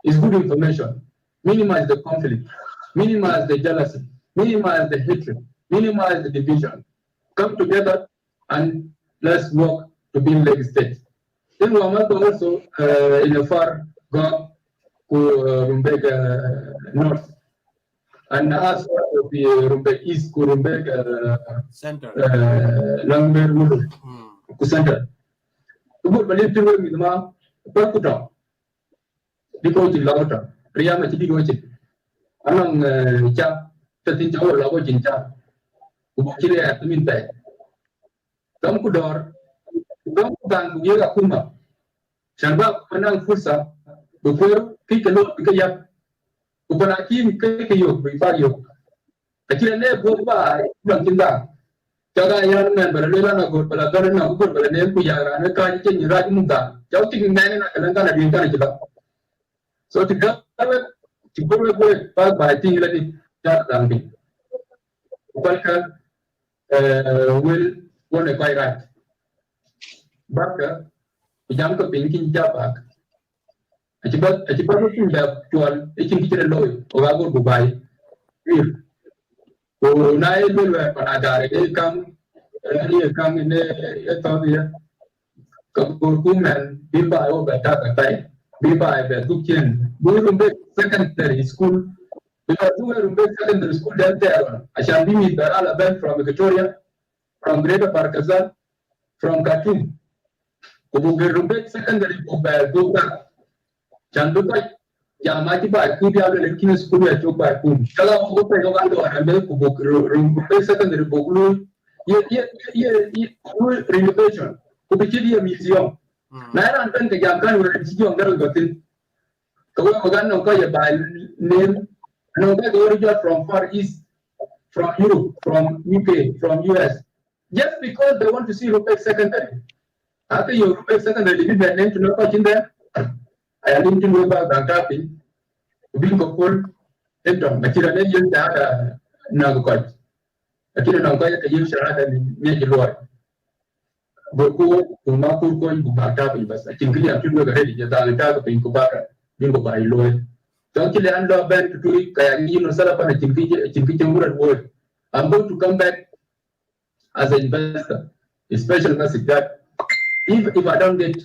It's good information. Minimize the conflict, minimize the jealousy, minimize the hatred, minimize the division. Come together and let's work to build Lagos State. Then we are also in a far go to Rumbega North. and as of the Rumbek East, Rumbek Center, Langber Mulu, Center. The good believe to me, ma, Perkuta, because in Lagota, Riama Tidigochi, Anong Cha, Tatin Joe Lagojin Cha, Ubukile at the Minpay. Come Kudor, Come Kudan, Yega Kuma, Shanba, Anang Fusa, before pick a look, pick a yap, Ubanakim, pick a yoke, before you. I can't go by, nothing that. Jaga yang member lela na gor pala gar na gor pala ne ku yara na ka ji ni raj munda jau ti ne na kalan kana din kana jila so ti ga ti gor we pa ba ti la ni ta dang bi ka will wona kai rat baka jam ko pin kin ja ba a ti ba ko da tual e kin ti loy o ga gor bu bai o na e lo pa da re kam ni kam ne e to ya ko ku men bi ba o ba ta ta bi ba be tu ken bu rumbe secondary school because we rumbe secondary school there ashan bi mi da ala ben from Victoria from Greater Barkazal from Khartoum ko bu rumbe secondary ko ba do ka chan do ka ya ma ti ba ku dia le kin school ya to ba ku kala ko pe ko ando ande ko bu rumbe secondary ko lu ye renovation ko bi ti museum na ran ben ka jam kan wala museum garal gotin ko ko ganno ko ya ba name no ga origin from far east from Europe from UK from US just because they want to see Rupek secondary after your Rupek secondary did that name to know what in there I didn't know about that happy being a full into material yen da na ko akira na ko ya yin shara ne ji loy ko ma ko bu ba ta bi bas akin kiliya tun ga ready ya da ta ko bin ko ba bin ko ba loy donc il and lo ben to kaya ni no sala pa chinki murat word I'm going to come back as an investor especially message that if I don't get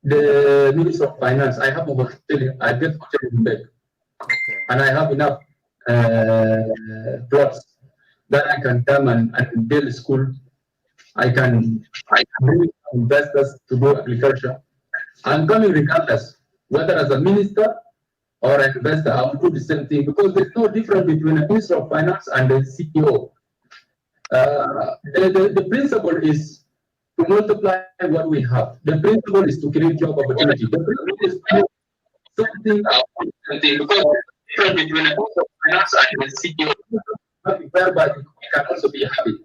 the Minister of Finance I have over I get back and I have enough plots that I can come and build a school. I can bring investors to do agriculture. I'm coming regardless, whether as a minister or an investor, I will do the same thing because there's no difference between a Minister of Finance and a CEO. The principle is to multiply what we have. The principle is to create job opportunity. The principle is to create something because the difference between a Minister of Finance and a CEO, whereby we can also be happy.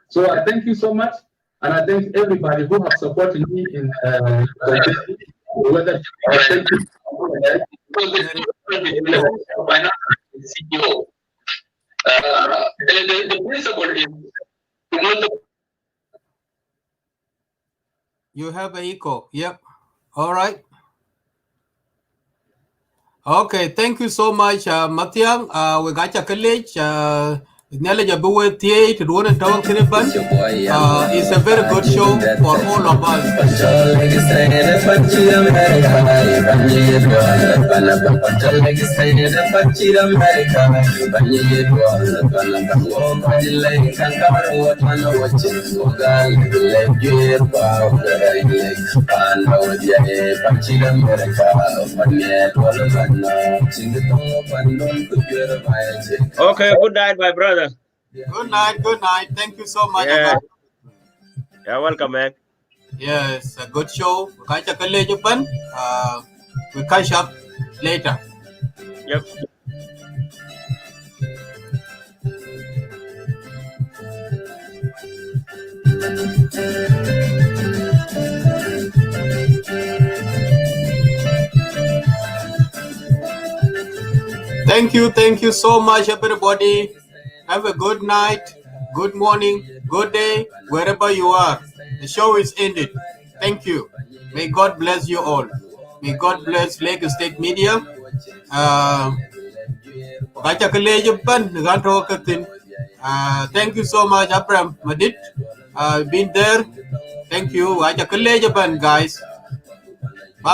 So I thank you so much, and I thank everybody who have supported me in whether thank you. CEO. The principle is to multiply. You have an echo. Yep. All right. Okay. Thank you so much, Mathiang. We got your college. It's a very good show for all of us. Okay, good night, my brother. Good night. Good night. Thank you so much. Yeah. You're welcome, man. Yes, a good show. We catch up later. Yep. Thank you so much, everybody. Have a good night, good morning, good day, wherever you are. The show is ended. Thank you. May God bless you all. May God bless Lagos State Media. Thank you so much, Abraham Madid. Been there. Thank you. Guys.